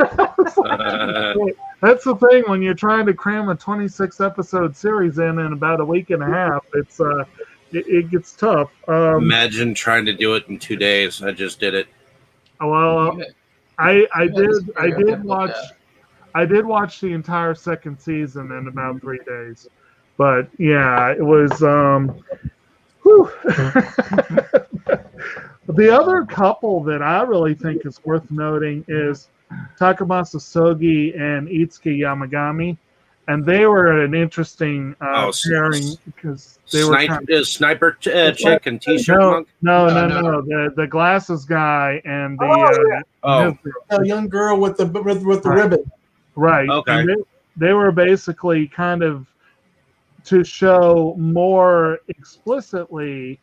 the thing when you're trying to cram a 26-episode series in about a week and a half. It gets tough. Imagine trying to do it in 2 days. I just did it. Well, I did watch the entire second season in about 3 days. But yeah, it was The other couple that I really think is worth noting is Takamasa Sogi and Itsuki Yamagami. And they were an interesting pairing because they were sniper chick and t-shirt monk. No. The glasses guy and the young girl with the ribbon. Right. Okay. And they were basically kind of to show more explicitly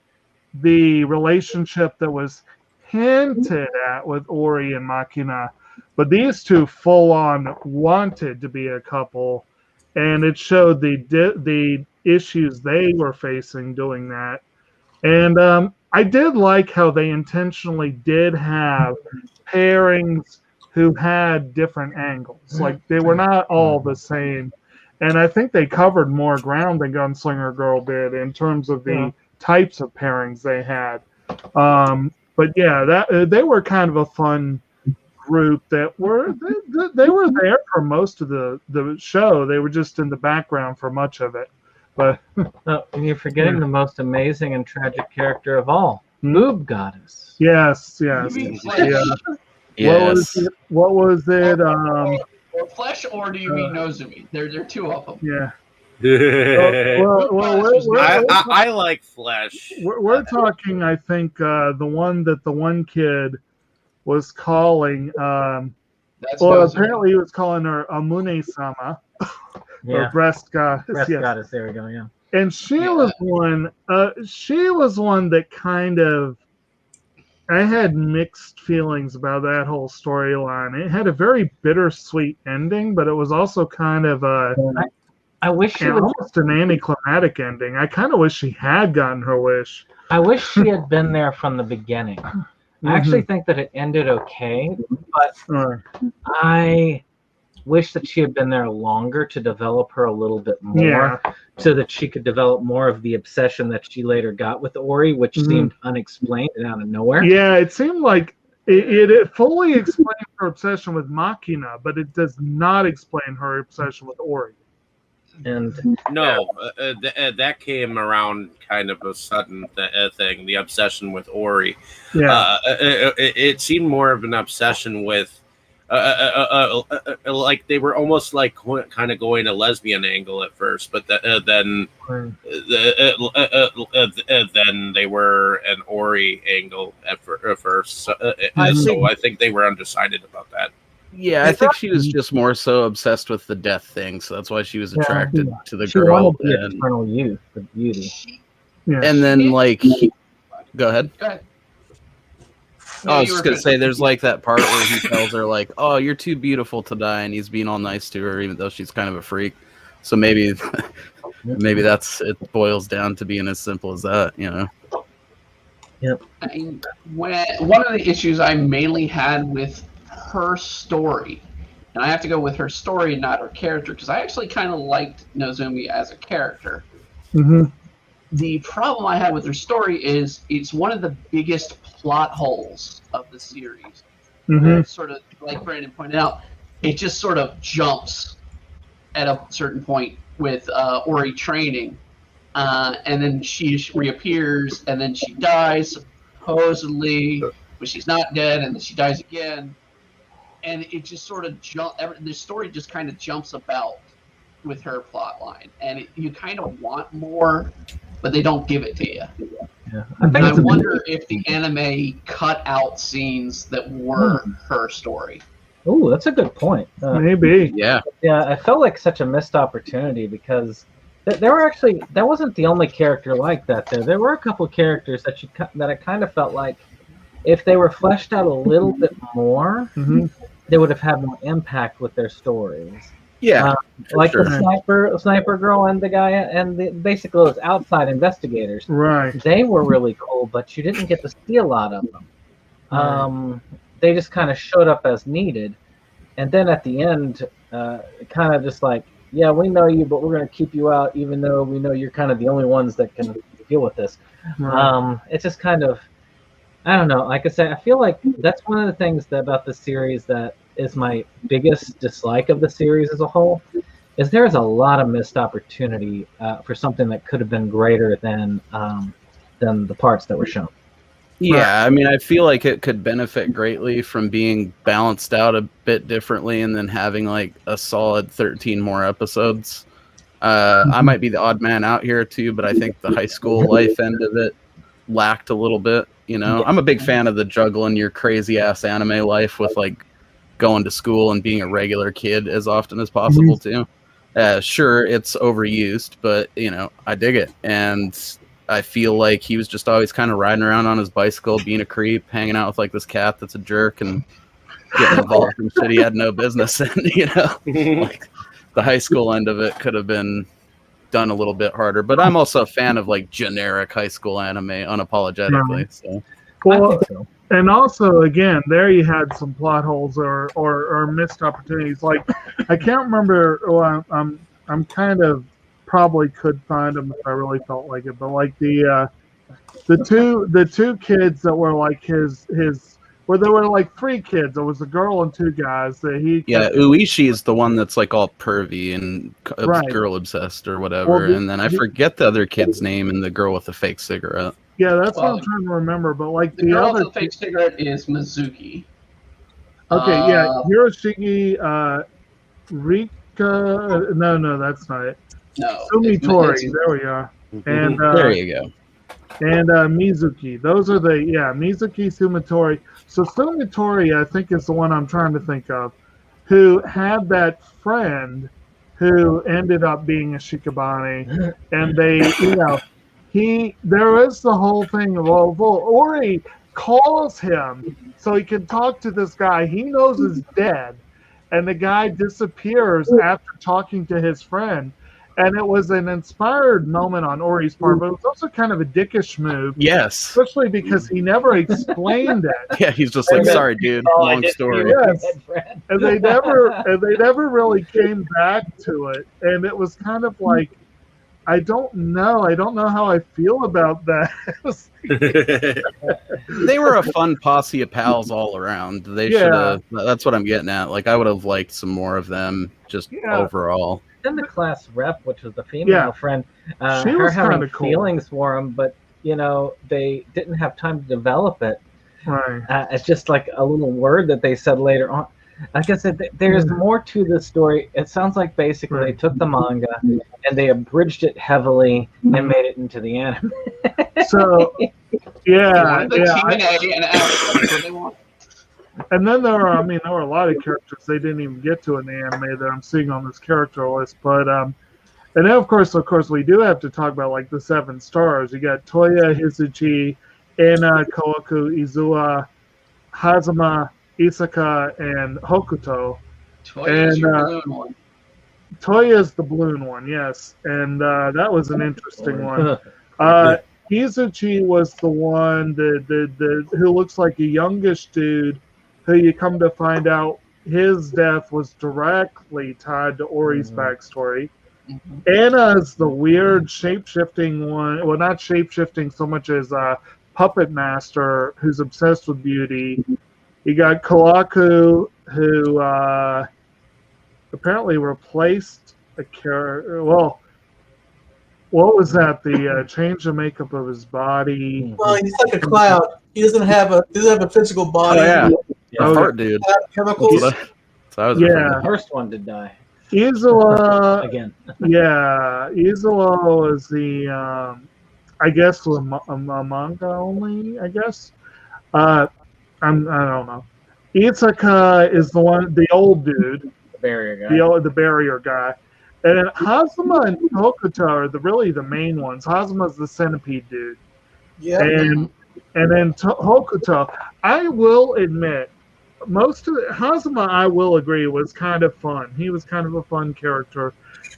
the relationship that was hinted at with Ori and Machina, but these two full on wanted to be a couple, and it showed the issues they were facing doing that. And I did like how they intentionally did have pairings who had different angles. Like, they were not all the same. And I think they covered more ground than Gunslinger Girl did in terms of the types of pairings they had. But yeah, they were kind of a fun group that they were there for most of the show. They were just in the background for much of it. But and you're forgetting the most amazing and tragic character of all, Boob Goddess. Yes. You mean Yeah. Yes. What was it? Or Flesh, or do you mean Nozumi? There are two of them. Yeah. I like Flesh. We're talking, I think, the one that the one kid was calling. Apparently he was calling her Amune-sama. Or breast goddess. Breast goddess. There we go. Yeah. And she was one. She was one that kind of. I had mixed feelings about that whole storyline. It had a very bittersweet ending, but it was also kind of I wish she would, almost an anticlimactic ending. I kind of wish she had gotten her wish. I wish she had been there from the beginning. I actually think that it ended okay, but I wish that she had been there longer to develop her a little bit more, so that she could develop more of the obsession that she later got with Ori, which seemed unexplained and out of nowhere. Yeah, it seemed like it fully explained her obsession with Machina, but it does not explain her obsession with Ori. And no, that came around kind of a sudden thing. The obsession with Ori. Yeah, it seemed more of an obsession with. Like they were almost like kind of going a lesbian angle at first, but then they were an Ori angle at first. So I think they were undecided about that. Yeah, I think she was just more so obsessed with the death thing, so that's why she was attracted to the girl. She wanted the eternal youth, the beauty. And then, like, go ahead. Go ahead. I was just going to say, there's like that part where he tells her, like, oh, you're too beautiful to die, and he's being all nice to her, even though she's kind of a freak. So maybe that's, it boils down to being as simple as that, you know? Yep. I mean, one of the issues I mainly had with her story, and I have to go with her story and not her character, because I actually kind of liked Nozumi as a character. The problem I had with her story is it's one of the biggest plot holes of the series. Sort of, like Brandon pointed out, it just sort of jumps at a certain point with Ori training, and then she reappears, and then she dies, supposedly, but she's not dead, and then she dies again. And it just sort of the story just kind of jumps about with her plot line, and you kind of want more, but they don't give it to you. Yeah. I wonder if the anime cut out scenes that were her story. Oh, that's a good point. Maybe. Yeah. Yeah, I felt like such a missed opportunity because there were actually, that wasn't the only character like that there. There were a couple of characters that I kind of felt like if they were fleshed out a little bit more, they would have had more impact with their stories. Yeah, like the sniper girl and the guy and basically those outside investigators. Right. They were really cool, but you didn't get to see a lot of them. They just kind of showed up as needed, and then at the end, kind of just like, yeah, we know you, but we're going to keep you out, even though we know you're kind of the only ones that can deal with this. It's just kind of, I don't know. Like I said, I feel like that's one of the things about the series that is my biggest dislike of the series as a whole, is there's a lot of missed opportunity for something that could have been greater than the parts that were shown. Yeah, I mean, I feel like it could benefit greatly from being balanced out a bit differently and then having like a solid 13 more episodes. I might be the odd man out here too, but I think the high school life end of it lacked a little bit, you know? I'm a big fan of the juggling your crazy ass anime life with like going to school and being a regular kid as often as possible too. Sure, it's overused, but I dig it, and I feel like he was just always kind of riding around on his bicycle, being a creep, hanging out with like this cat that's a jerk, and getting involved in shit he had no business in. Like the high school end of it could have been done a little bit harder, but I'm also a fan of like generic high school anime unapologetically. So, well, and also again, there you had some plot holes or missed opportunities. Like I can't remember. Well, I'm kind of probably could find them if I really felt like it, but like the two kids that were like his. Well, there were like 3 kids. There was a girl and 2 guys that he. Uishi is the one that's like all pervy and girl obsessed or whatever. And then I forget the other kid's name and the girl with the fake cigarette. Yeah, that's what I'm trying to remember. But like the girl with the fake cigarette is Mizuki. Okay, Hiroshige, Rika. No, that's not it. No, Sumitori. There we are. And there you go. And Mizuki. Those are Mizuki, Sumitori. So Sumitori, I think, is the one I'm trying to think of, who had that friend who ended up being a Shikabane, and they, there is the whole thing of, Ori calls him so he can talk to this guy he knows is dead, and the guy disappears after talking to his friend. And it was an inspired moment on Ori's part, but it was also kind of a dickish move. Yes. Especially because he never explained it. Yeah, he's just like, sorry, dude, long story. Yes. And they never really came back to it. And it was kind of like, I don't know how I feel about that. They were a fun posse of pals all around. They should have. That's what I'm getting at. Like, I would have liked some more of them just overall. Then the class rep, which was the female friend, her having feelings for him, but they didn't have time to develop it. Right. It's just like a little word that they said later on. Like I said, there's more to this story. It sounds like basically they took the manga and they abridged it heavily and made it into the anime. So, and then there were a lot of characters they didn't even get to in the anime that I'm seeing on this character list. But and then of course we do have to talk about like the 7 stars. You got Toya, Hizuchi, Anna, Koaku, Izuwa, Hazama, Isaka, and Hokuto. Toya's your balloon one. Toya's the balloon one, yes, and that was an interesting one. Hizuchi was the one that who looks like a youngish dude, who you come to find out his death was directly tied to Ori's backstory. Anna's the weird shape-shifting one. Well, not shape-shifting so much as puppet master who's obsessed with beauty. You got Kawaku, who apparently replaced a character. Well, what was that? The change the makeup of his body. Well, he's like a cloud. He doesn't have a physical body. Fart dude. Chemicals. The first one to die. Izuwa again. Izuwa was the I guess was a manga only. I guess. I don't know. Isaka is the old dude. The barrier guy. The barrier guy. And then Hazama and Hokuto are really the main ones. Hazama's the centipede dude. Yeah. And then Hokuto, I will admit, most of Hazama, I will agree, was kind of fun. He was kind of a fun character.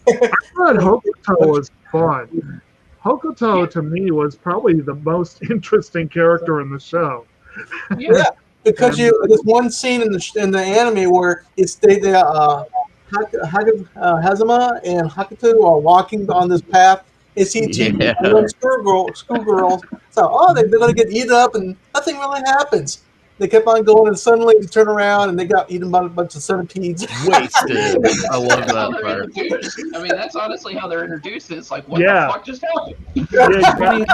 I thought Hokuto was fun. Hokuto, to me, was probably the most interesting character in the show. Yeah, because there's one scene in the anime where Hazama and Hakuto are walking on this path. And see two schoolgirls. So, they're going to get eaten up, and nothing really happens. They kept on going, and suddenly they turn around, and they got eaten by a bunch of centipedes. Wasted. I love that part. I mean, that's honestly how they're introduced. It's like, what the fuck just happened?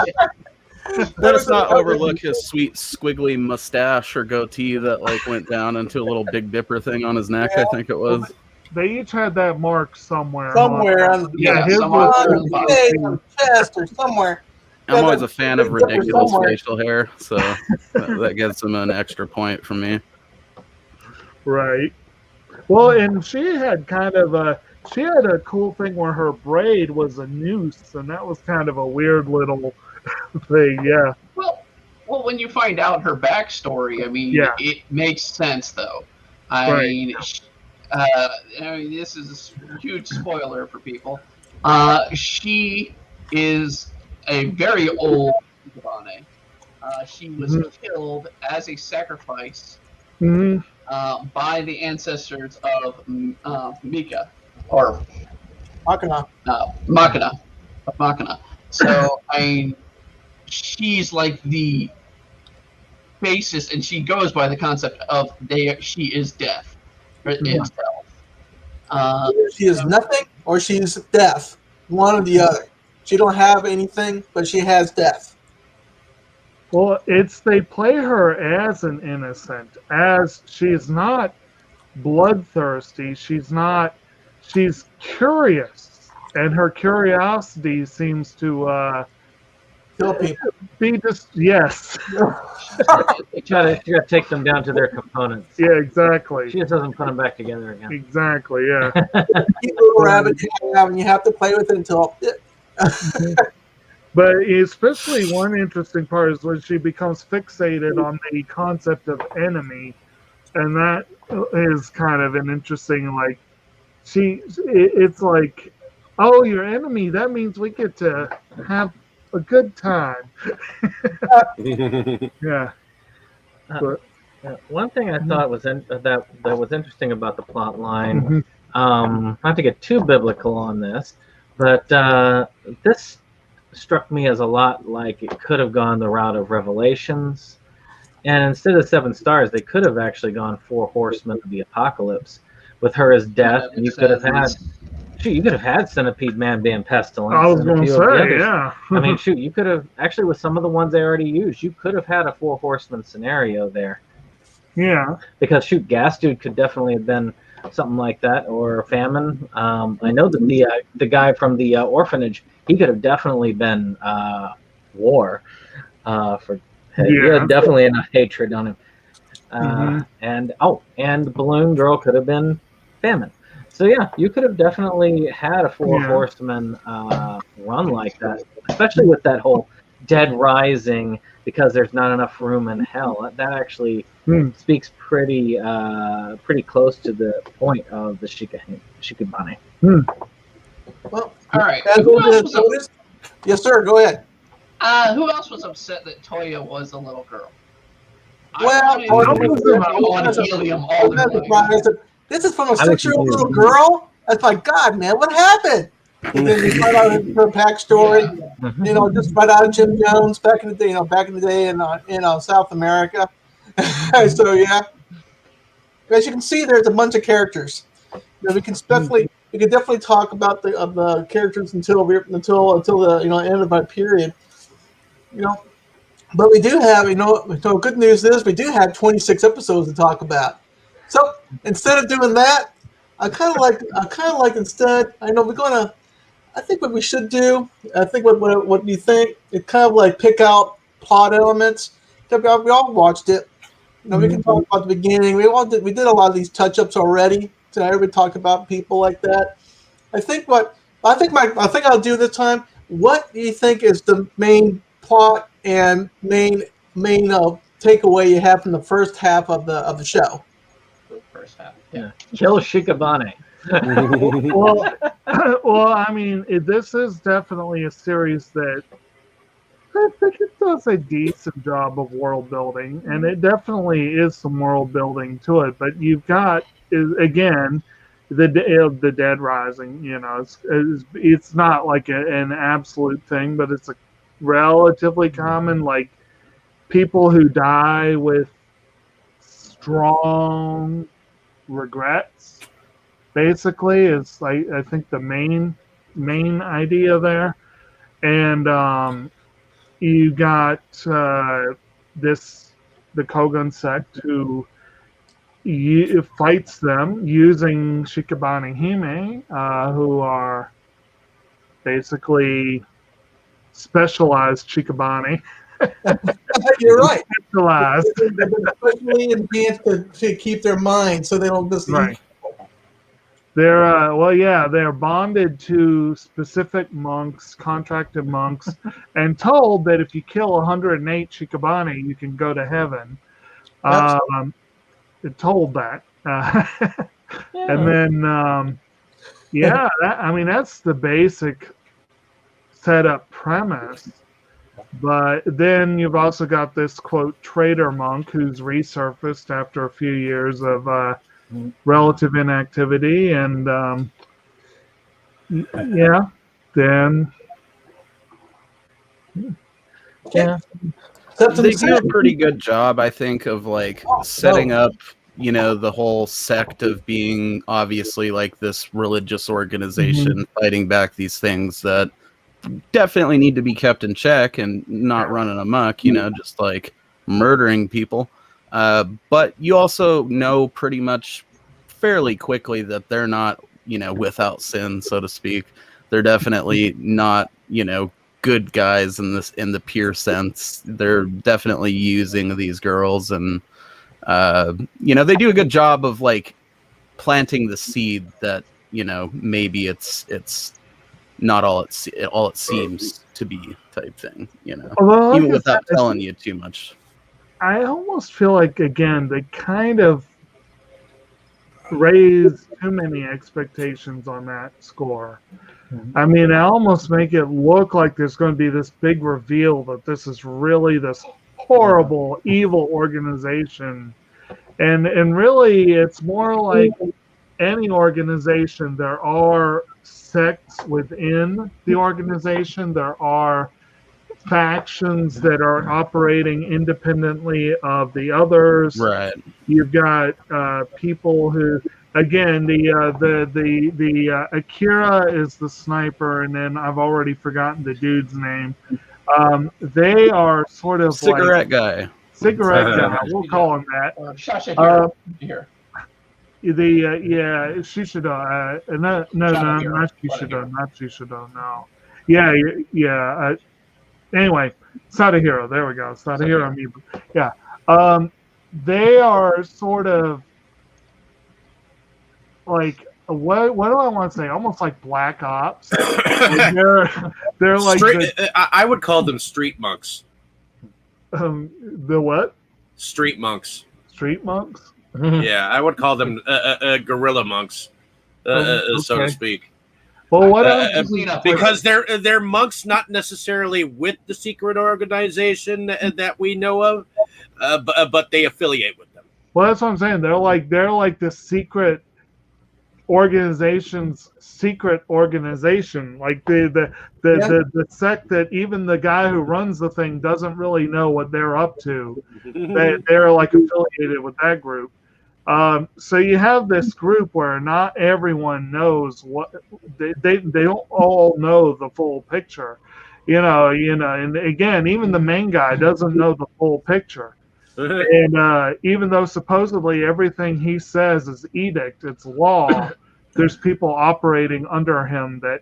Let us not overlook his sweet squiggly mustache or goatee that went down into a little Big Dipper thing on his neck. I think it was. They each had that mark somewhere. Somewhere on the chest or somewhere. I'm always a fan of ridiculous facial hair, so that gets him an extra point from me. Right. Well, and she had kind of she had a cool thing where her braid was a noose, and that was kind of a weird little thing. Yeah. Well, when you find out her backstory, I mean, Yeah. it makes sense, though. Right. I mean, this is a huge spoiler for people. She is a very old Shikabane. She was killed as a sacrifice Hmm. by the ancestors of Mika, or Akana. Machina. So, I mean, she's like the basis, and she goes by the concept of she is death itself. She is nothing or she's death. One or the other. She don't have anything, but she has death. Well, they play her as an innocent, as she's not bloodthirsty. She's curious, and her curiosity seems to Kill people. be just, yes. You gotta take them down to their components. Yeah, exactly. She just doesn't put them back together again. Exactly, yeah. Cute little rabbit you have, and you have to play with it until. But especially one interesting part is when she becomes fixated on the concept of enemy, and that is kind of an interesting, like, it's like, oh, your enemy, that means we get to have a good time. Yeah. But, one thing I thought was that was interesting about the plot line, mhm. not to get too biblical on this, but this struck me as a lot like it could have gone the route of Revelations, and instead of 7 stars, they could have actually gone 4 horsemen of the apocalypse with her as death, and you could have had Centipede Man being Pestilence. I was going to say, yeah. I mean, shoot, you could have actually, with some of the ones they already used, you could have had a 4 horseman scenario there. Yeah. Because shoot, Gas Dude could definitely have been something like that, or Famine. I know that the guy from the orphanage, he could have definitely been War. He had definitely enough hatred on him. And Balloon Girl could have been Famine. So yeah, you could have definitely had a 4 horsemen run like that, especially with that whole Dead Rising, because there's not enough room in hell. That actually speaks pretty close to the point of the Shikabane. Well, all right. Yes, sir. Go ahead. Who else was upset that Toya was a little girl? Well, this is from a 6-year-old little girl. That's like, God, man, what happened? And then you find out her backstory. Just right out of Jim Jones back in the day, in South America. So yeah, as you can see, there's a bunch of characters. We can definitely talk about the characters until the end of my period. But we do have good news is we do have 26 episodes to talk about. So instead of doing that, I kind of like instead. I think what we should do. I think what you think. It kind of like pick out plot elements. We all watched it. We can talk about the beginning. We did a lot of these touch-ups already. So everybody talked about people like that. I think I'll do this time. What do you think is the main plot and main takeaway you have from the first half of the show? First half, yeah. Kill Shikabane. well, I mean, this is definitely a series that I think it does a decent job of world building, and it definitely is some world building to it. But you've got again the Dead Rising. It's not like an absolute thing, but it's a relatively common, like, people who die with strong regrets. Basically, it's like, I think the main idea there, and you got the Kogan sect who fights them using Shikabane Hime, who are basically specialized Shikabane. You're right. Specialized. Especially enhanced to keep their mind so they don't just right. they're bonded to specific monks, contracted monks, and told that if you kill 108 Shikabane, you can go to heaven. They're told that. And then, that's the basic setup premise. But then you've also got this, quote, traitor monk who's resurfaced after a few years of relative inactivity. And, then... Yeah. They do a pretty good job, I think, of like setting up, the whole sect of being obviously like this religious organization fighting back these things that definitely need to be kept in check and not running amok, just like murdering people. But you also know pretty much fairly quickly that they're not, without sin, so to speak. They're definitely not, good guys in the pure sense. They're definitely using these girls, and they do a good job of like planting the seed that maybe it's not all it seems to be type thing. Although, even without telling you too much. I almost feel like again they kind of raise too many expectations on that score. I mean, I almost make it look like there's going to be this big reveal that this is really this horrible, evil organization. And really, it's more like any organization. There are sects within the organization. There are factions that are operating independently of the others. Right. You've got people who... Again, the Akira is the sniper, and then I've already forgotten the dude's name. They are sort of cigarette guy. Cigarette guy. We'll call him that. Here. Shishido. No, not Shishido. No. Yeah. Anyway, Sadahiro. There we go. Sadahiro. Yeah. They are sort of like what do I want to say? Almost like Black Ops. they're like I would call them street monks. The what? Street monks. Street monks? Yeah, I would call them guerrilla monks, so to speak. Well, what because they're monks, not necessarily with the secret organization that we know of, but they affiliate with them. Well, that's what I'm saying. They're like the secret organization's secret organization, like the sect that even the guy who runs the thing doesn't really know what they're up to. They're like affiliated with that group. So you have this group where not everyone knows what they don't all know the full picture, and again, even the main guy doesn't know the full picture. And even though supposedly everything he says is edict, it's law, there's people operating under him that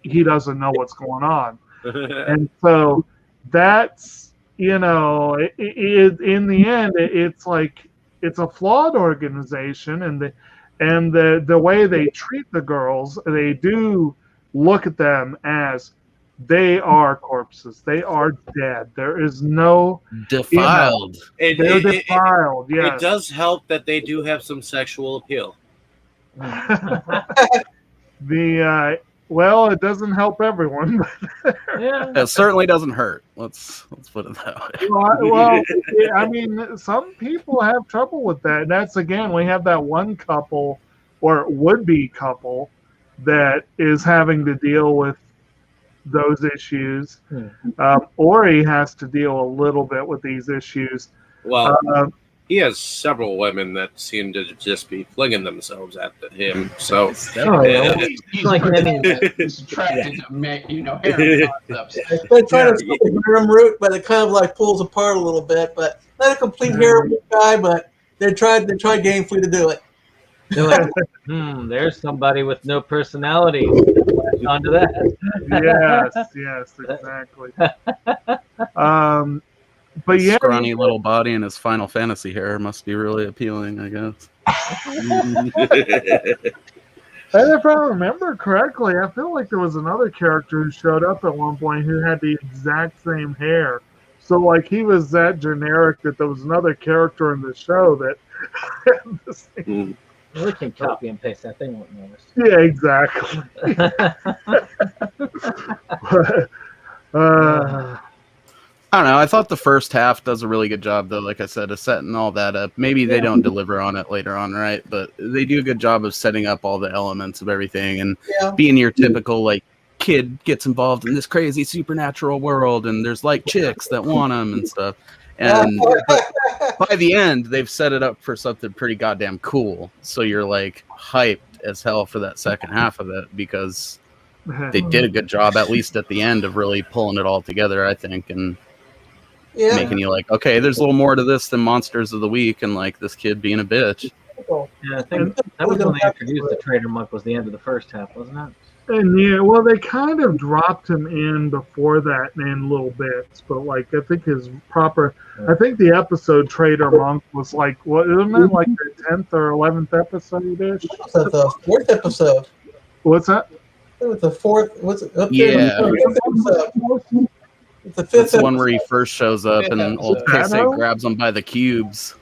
he doesn't know what's going on. And so that's, in the end, it's like, it's a flawed organization, and the way they treat the girls, they do look at them as they are corpses. They are dead. There is no defiled. They're defiled. Yes. It does help that they do have some sexual appeal. Well, it doesn't help everyone. It certainly doesn't hurt. Let's put it that way. Well, I mean, some people have trouble with that. And that's, again, we have that one couple or would-be couple that is having to deal with those issues. Ori has to deal a little bit with these issues. Well, he has several women that seem to just be flinging themselves at him. So he's like he's attracted to harem concepts. They're trying to stop the harem route, but it kind of like pulls apart a little bit. But not a complete harem guy, but they tried gamefully to do it. They're like, there's somebody with no personality. Onto that. Yes, exactly. But his scrawny little body and his Final Fantasy hair must be really appealing, I guess. And if I remember correctly, I feel like there was another character who showed up at one point who had the exact same hair. So, like, he was that generic that there was another character in the show that had the same. We can copy and paste that. They won't notice. Yeah, exactly. I don't know. I thought the first half does a really good job, though. Like I said, of setting all that up. Maybe they don't deliver on it later on, right? But they do a good job of setting up all the elements of everything and being your typical like kid gets involved in this crazy supernatural world, and there's like chicks that want them and stuff. And by the end, they've set it up for something pretty goddamn cool. So you're like hyped as hell for that second half of it because they did a good job, at least at the end, of really pulling it all together, I think, and making you like, okay, there's a little more to this than Monsters of the Week and like this kid being a bitch. Yeah, I think that was when they introduced the Trader Monk. Was the end of the first half, wasn't it? And yeah, well, they kind of dropped him in before that in little bits, but like I think I think the episode Trader Monk was like, what isn't it like the 10th or 11th episode ish? The 4th episode. What's that? It was the 4th. What's it? Yeah. It's the 5th. That's the one where he first shows up and old Pisse Shadow? grabs him by the cubes.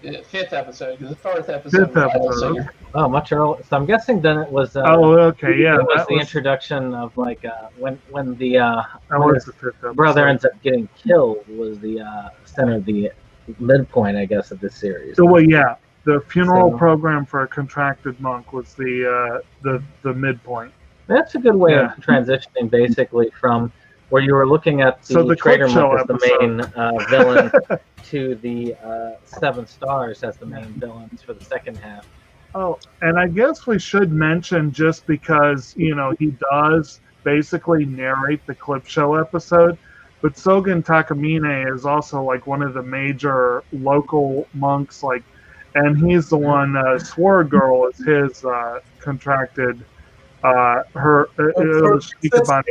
Yeah, 5th episode, because the 4th episode. Fifth episode. Oh, much earlier. So I'm guessing then it was. Okay, yeah. It was that the introduction of like when the that was the 5th episode. brother ends up getting killed was the center of the midpoint, I guess, of this series. So, well, yeah, the funeral So- program for a contracted monk was the midpoint. That's a good way Yeah. of transitioning, basically, from where you were looking at the, So the Trader clip show Monk as the main villain to the Seven Stars as the main villains for the second half. Oh, and I guess we should mention, just because, you know, he does basically narrate the clip show episode, but Sogen Takamine is also like one of the major local monks, like, and he's the one, Sword Girl is his contracted, Shikabane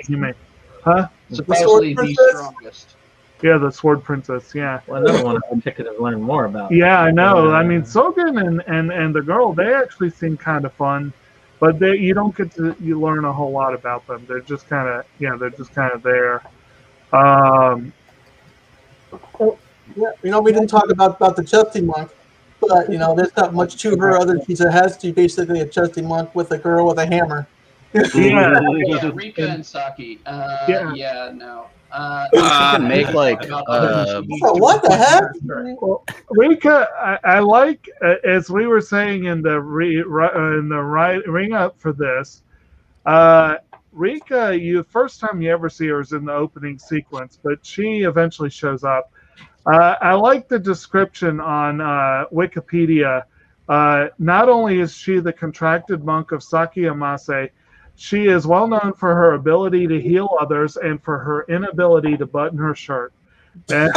Hime. Huh? Supposedly the Princess? strongest. Yeah, the Sword Princess, yeah. Well, another one I could have learned more about. Yeah, I know. I mean, Sogen and the girl, they actually seem kind of fun, but you don't get to learn a whole lot about them. They're just kind of there. Yeah, you know, we didn't talk about the Chesty Monk, but you know, there's not much to her other than she has to basically a Chesty Monk with a girl with a hammer. Yeah. Yeah, Rika and Saki. Yeah. No. You can make like So what the heck? Well, Rika, I like, as we were saying in the ring up for this, Rika, first time you ever see her is in the opening sequence, but she eventually shows up. I like the description on Wikipedia. Not only is she the contracted monk of Sakiyamase, she is well known for her ability to heal others and for her inability to button her shirt. And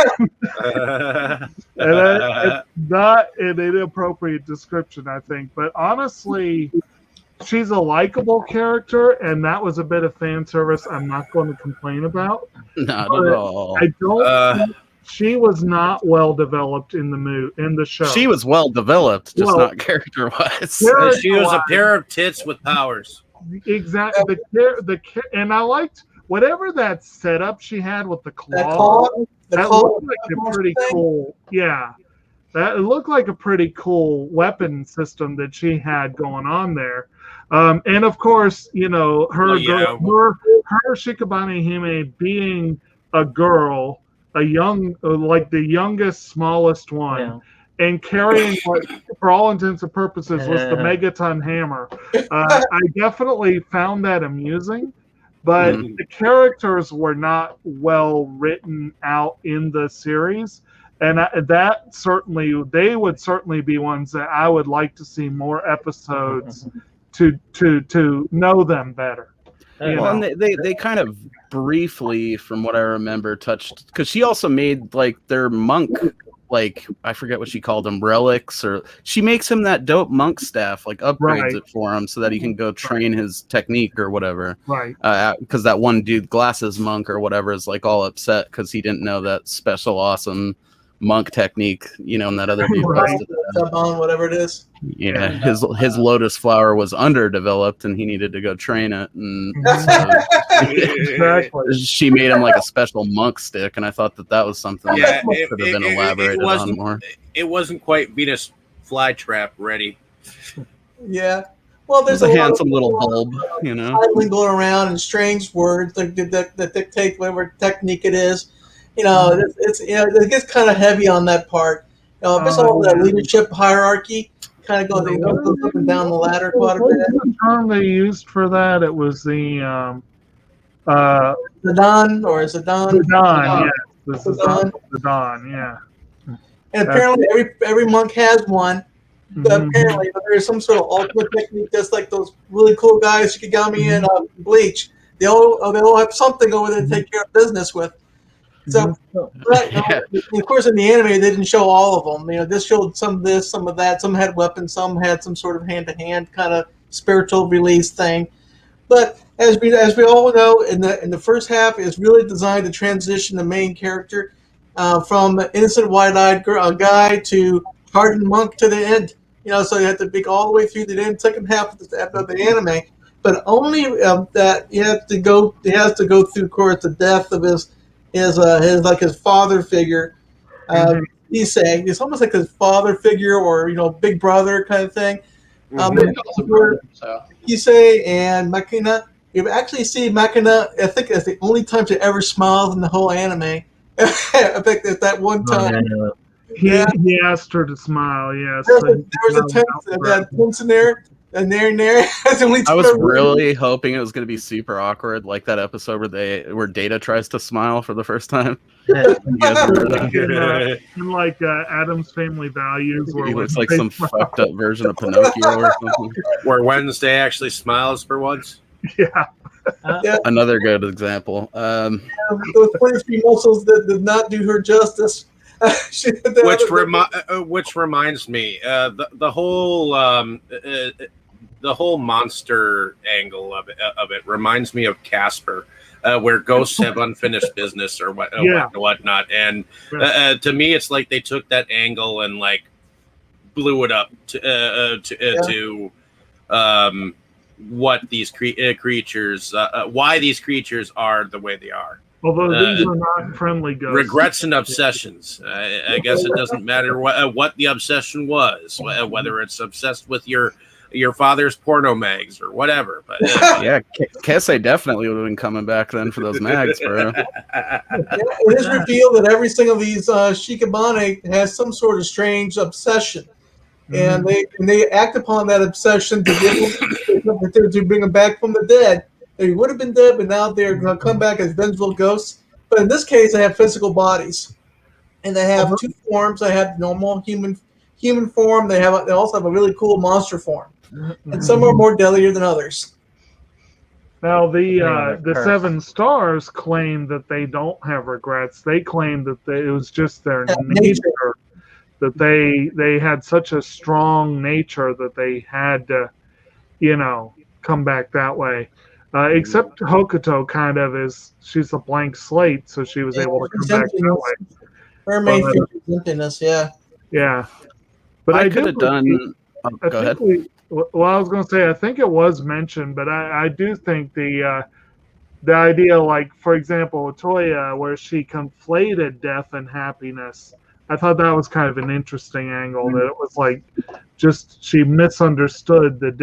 it's not an inappropriate description, I think. But honestly, she's a likable character, and that was a bit of fan service I'm not going to complain about. not But at all. I don't think she was not well developed in the show. She was well developed, just Well, not character wise. Yeah. She was a pair of tits with powers. Exactly. And I liked whatever that setup she had with the That claw. claw, That looked like a pretty cool. Yeah, that looked like a pretty cool weapon system that she had going on there. And of course, you know, her Shikabane Hime being a girl, a young, like the youngest, smallest one. Yeah. And carrying what, for all intents and purposes, was the megaton hammer. I definitely found that amusing, but the characters were not well written out in the series, and they would certainly be ones that I would like to see more episodes to know them better. Well, and they kind of briefly, from what I remember, touched, because she also made like their monk, like I forget what she called them, relics, or she makes him that dope monk staff, like upgrades it for him so that he can go train his technique or whatever. Right. Because that one dude, Glasses Monk or whatever, is like all upset because he didn't know that special awesome monk technique, and that other dude Right. busted it out. on whatever it is. Yeah, his lotus flower was underdeveloped, and he needed to go train it. And Exactly. she made him like a special monk stick, and I thought that was something Yeah, that could have been elaborated on more. It wasn't quite Venus flytrap ready. Yeah. Well, there's It's a lot handsome of little bulb, idling going around and strange words that dictate whatever technique it is. It gets kind of heavy on that part. There's all that leadership hierarchy kind of goes up and down the ladder quite a What bit. was the term they used for that? It was the Zidane or Zidane. Zidane, yes. The Zidane. Zidane, yeah. And apparently every monk has one. But Mhm. apparently there's some sort of ultimate technique, just like those really cool guys, Shikigami and Bleach. They all have something over there to take care of business with. So, but, of course, in the anime, they didn't show all of them. This showed some of this, some of that. Some had weapons, some had some sort of hand-to-hand kind of spiritual release thing. But as we all know, in the first half, is really designed to transition the main character from innocent, wide-eyed guy to hardened monk to the end. So you have to be all the way through the end, second half of the anime. But only that he has to go through, of course, the death of his father figure. It's almost like his father figure or big brother kind of thing. Issei and Makina. You actually see Makina. I think it's the only time she ever smiled in the whole anime. I think at that one time. He asked her to smile. Yes, there was a tense in there. And there. I was really hoping it was going to be super awkward, like that episode where Data tries to smile for the first time. You guys remember that? In like Adam's Family Values, where He looks like some fucked up version of Pinocchio or something. Where Wednesday actually smiles for once. Yeah. Another good example. Those 23 muscles that did not do her justice. Which reminds me, the whole monster angle of it reminds me of Casper, where ghosts have unfinished business or whatnot. And to me, it's like they took that angle and like blew it up to what these creatures, why these creatures are the way they are. Although these are not friendly ghosts. Regrets and obsessions. I guess it doesn't matter what the obsession was, whether it's obsessed with your father's porno mags or whatever. But yeah, Kese definitely would have been coming back then for those mags, bro. It is revealed that every single of these Shikabane has some sort of strange obsession. And they act upon that obsession to bring them back from the dead. They would have been dead, but now they're going to come back as vengeful ghosts. But in this case, they have physical bodies, and they have two forms. They have normal human form. They also have a really cool monster form, and some are more deadlier than others. Now the 7 stars claim that they don't have regrets. They claim that it was just their nature. That they had such a strong nature that they had to, come back that way. Except Hokuto she's a blank slate, so she was able to come back that way. Her main feature is emptiness, yeah. But I could have done. Go ahead. I was going to say I think it was mentioned, but I do think the idea, like for example, Toya, where she conflated death and happiness. I thought that was kind of an interesting angle. That it was like just she misunderstood that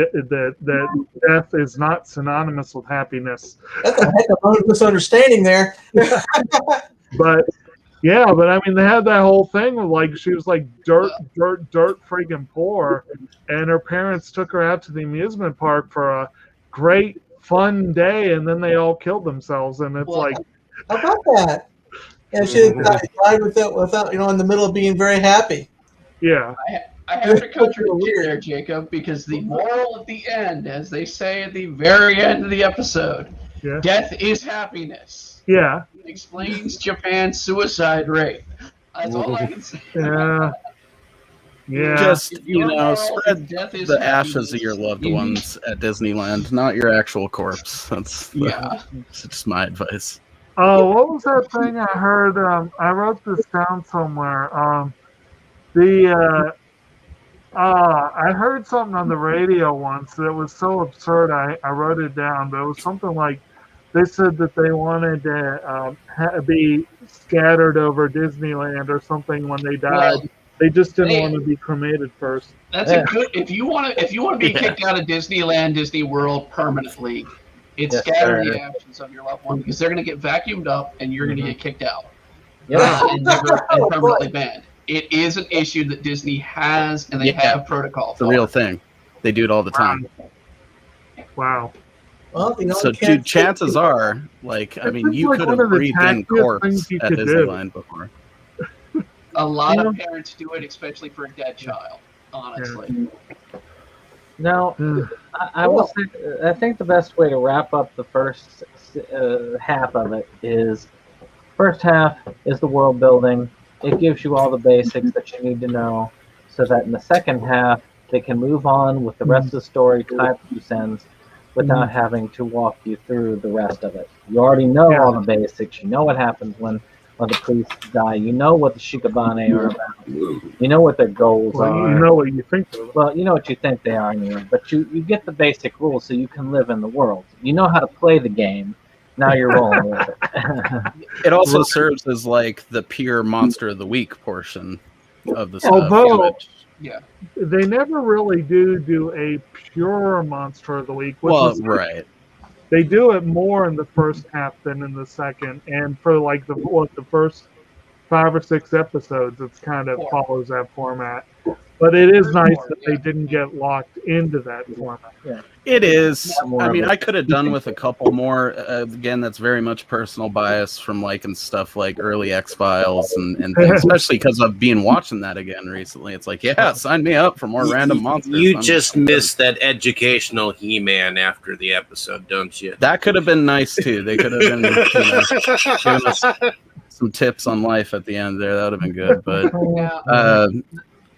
death is not synonymous with happiness. That's a heck of a misunderstanding there. But I mean, they had that whole thing of like she was like dirt freaking poor, and her parents took her out to the amusement park for a great fun day, and then they all killed themselves, and it's like, how about that? And she died without in the middle of being very happy. Yeah. I have to contradict you there, Jacob, because the moral at the end, as they say at the very end of the episode, death is happiness. Yeah. It explains Japan's suicide rate. That's all I can say. Yeah. Just, spread the ashes of your loved ones at Disneyland, not your actual corpse. That's just my advice. Oh, what was that thing I heard? I wrote this down somewhere. I heard something on the radio once that was so absurd. I wrote it down, but it was something like they said that they wanted to be scattered over Disneyland or something when they died. Well, They just didn't hey. want to be cremated first. That's a good. If you want to be kicked out of Disneyland, Disney World permanently, it's scatter the ashes of your loved one because they're going to get vacuumed up and you're going to get kicked out. And permanently banned. It is an issue that Disney has, and they have protocol. It's a real thing. They do it all the time. Wow. Well, so, dude, chances are, you could have breathed in corpse at Disneyland before. A lot of parents do it, especially for a dead child. Honestly. Now, I will say, I think the best way to wrap up the first half of it is, first half is the world building. It gives you all the basics that you need to know, so that in the second half they can move on with the rest of the story, type loose ends, without having to walk you through the rest of it. You already know all the basics. You know what happens when the priests die. You know what the Shikabane are about. You know what their goals are. You know what you think of them. Well, you know what you think they are anyway, but you get the basic rules so you can live in the world. You know how to play the game. Now you're rolling with it. It also serves as like the pure monster of the week portion of the stuff. Although, they never really do a pure monster of the week. Right. They do it more in the first half than in the second, and for like the first 5 or 6 episodes, it's kind of follows that format. But it is nice that they didn't get locked into that format. Yeah. It is. I mean, I could have done with a couple more. Again, that's very much personal bias from liking stuff like early X-Files and things, especially because I've been watching that again recently. It's like, sign me up for more random monsters. You just missed that educational He-Man after the episode, don't you? That could have been nice, too. They could have been giving us some tips on life at the end there. That would have been good. But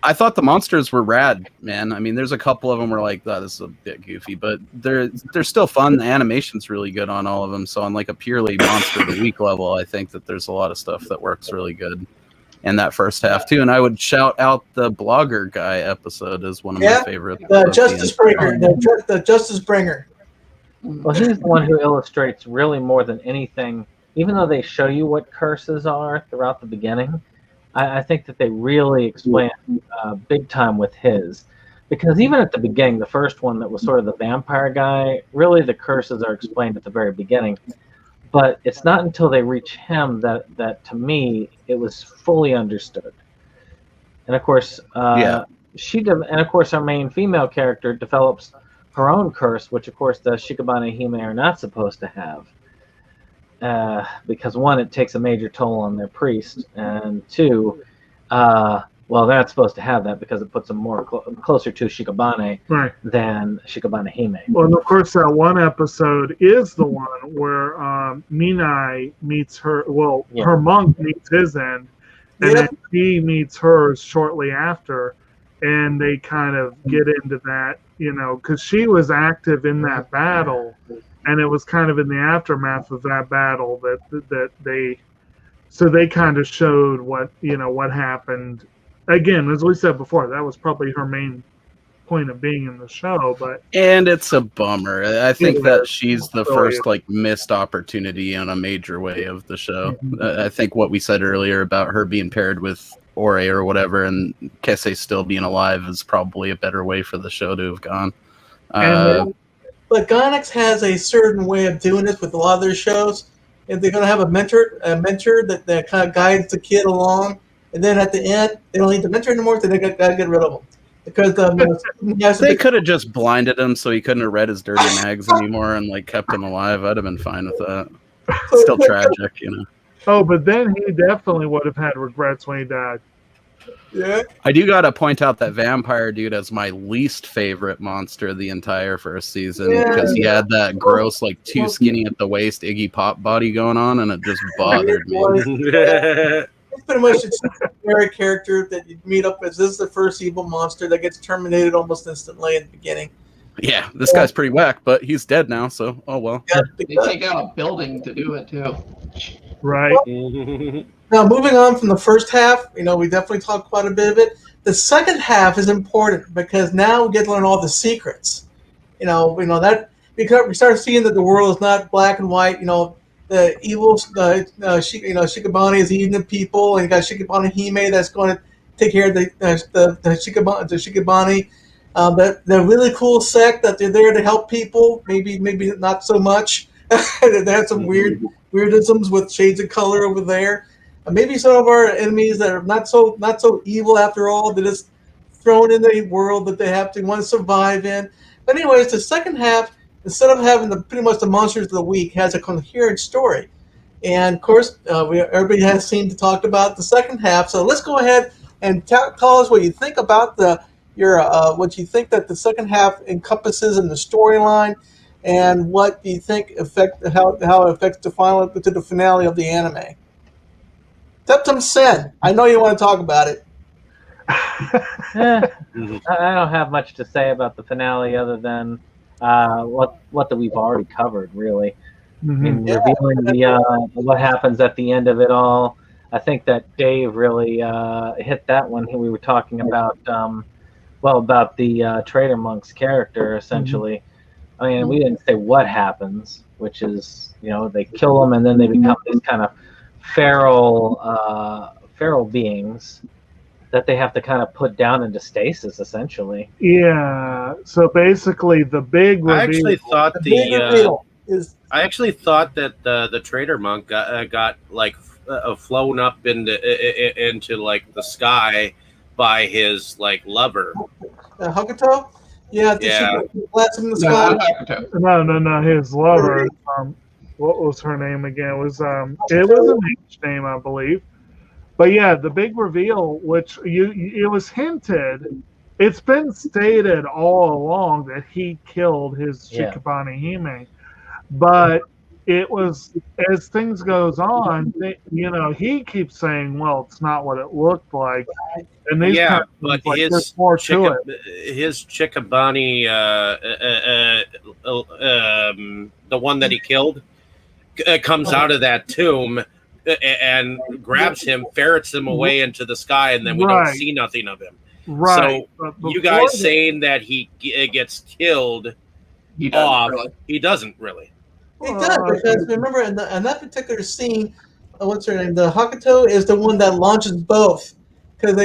I thought the monsters were rad, man. I mean, there's a couple of them where like, this is a bit goofy, but they're still fun. The animation's really good on all of them. So on like a purely monster of the week level, I think that there's a lot of stuff that works really good in that first half too. And I would shout out the blogger guy episode as one of my favorite. The Justice Bringer. The Justice Bringer. Well, he's the one who illustrates really more than anything. Even though they show you what curses are throughout the beginning, I think that they really explain big time with his. Because even at the beginning, the first one that was sort of the vampire guy, really the curses are explained at the very beginning. But it's not until they reach him that to me, it was fully understood. And of course, and of course our main female character develops her own curse, which of course the Shikabane Hime are not supposed to have. Because one, it takes a major toll on their priest, and two, they're not supposed to have that because it puts them more closer to Shikabane than Shikabane Hime. Well, and of course, that one episode is the one where Minai meets her. Well, her monk meets his end, and then he meets hers shortly after, and they kind of get into that, because she was active in that battle. And it was kind of in the aftermath of that battle that they kind of showed what happened. Again, as we said before, that was probably her main point of being in the show. And it's a bummer. I think that she's the first missed opportunity in a major way of the show. I think what we said earlier about her being paired with Ore or whatever, and Kese still being alive is probably a better way for the show to have gone. But Gainax has a certain way of doing this with a lot of their shows. If they're going to have a mentor that kind of guides the kid along, and then at the end, they don't need the mentor anymore, so they got to get rid of them. Because they could have just blinded him so he couldn't have read his dirty mags anymore and kept him alive. I'd have been fine with that. Still tragic, Oh, but then he definitely would have had regrets when he died. Yeah. I do got to point out that vampire dude as my least favorite monster of the entire first season because he had that gross, too skinny at the waist Iggy Pop body going on, and it just bothered me. It's pretty much a generic character that you meet up with. This is the first evil monster that gets terminated almost instantly at the beginning. Yeah, this guy's pretty whack, but he's dead now, so oh well. Yeah, They take out a building to do it too. Right. Now, moving on from the first half, we definitely talked quite a bit of it. The second half is important because now we get to learn all the secrets. That because we start seeing that the world is not black and white. The evil, Shikabane is eating the people, and you got Shikabane Hime that's going to take care of the Shikabane. The really cool sect that they're there to help people. Maybe not so much. They have some weirdisms with shades of color over there. Maybe some of our enemies that are not so evil after all. They're just thrown in the world that they want to survive in. But anyways, the second half, instead of having pretty much the monsters of the week, has a coherent story. And of course, everybody has seemed to talk about the second half. So let's go ahead and tell us what you think about what you think that the second half encompasses in the storyline, and what do you think how it affects the finale of the anime. SeptumSin, I know you want to talk about it. I don't have much to say about the finale other than what we've already covered, really. I mean, revealing what happens at the end of it all. I think that Dave really hit that one. We were talking about about the Trader Monk's character, essentially. I mean, we didn't say what happens, which is, they kill them and then they become these kind of feral beings that they have to kind of put down into stasis, essentially. Yeah. So basically, the big reveal. I actually thought that the Trader Monk got like flown up into like the sky by his like lover. Hakuto? Yeah. She blast him in the sky. No. His lover. What was her name again? It was an H name, I believe. But yeah, the big reveal, which it was hinted, it's been stated all along that he killed his Shikabane Hime. But it was, as things goes on, he keeps saying, well, it's not what it looked like. And these but there's more to it. His Shikabane, the one that he killed, comes out of that tomb and grabs him, ferrets him away into the sky, and then we don't see nothing of him. Right. So you guys saying that he gets killed he doesn't really. He does, because remember in that particular scene, what's her name? The Hakuto is the one that launches both, because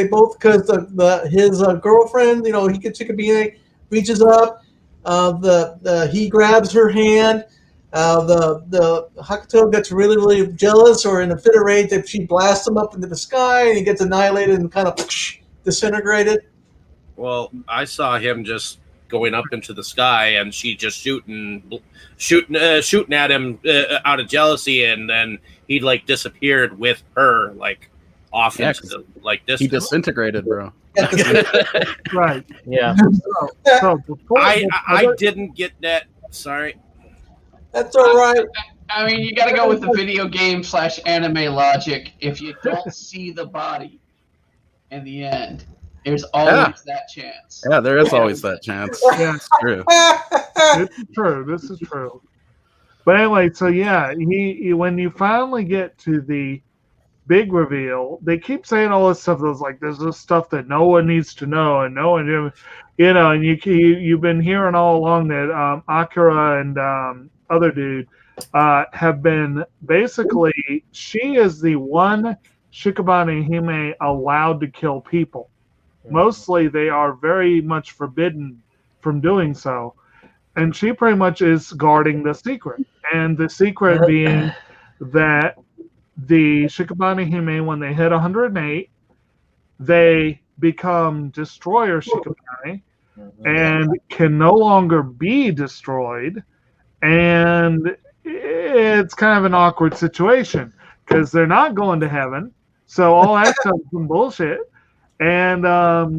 his girlfriend, Shikabane reaches up, he grabs her hand. The Hakuto gets really, really jealous, or in a fit of rage, if she blasts him up into the sky and he gets annihilated and kind of disintegrated. Well, I saw him just going up into the sky, and she just shooting at him out of jealousy, and then he like disappeared with her like off into the like distance. He disintegrated, bro. Right. Yeah. So I didn't get that. Sorry. That's all right. I mean, you got to go with the video game / anime logic. If you don't see the body in the end, there's always that chance. Yeah, there is always that chance. Yeah, it's true. This is true. But anyway, so yeah, he when you finally get to the big reveal, they keep saying all this stuff. That's like, there's this stuff that no one needs to know, and no one, and you've been hearing all along that Akira and other dude have been basically, she is the one Shikabane Hime allowed to kill people. Mostly they are very much forbidden from doing so, and she pretty much is guarding the secret, and the secret being that the Shikabane Hime, when they hit 108, they become destroyer Shikabane and can no longer be destroyed. And it's kind of an awkward situation because they're not going to heaven. So all that stuff is some bullshit. And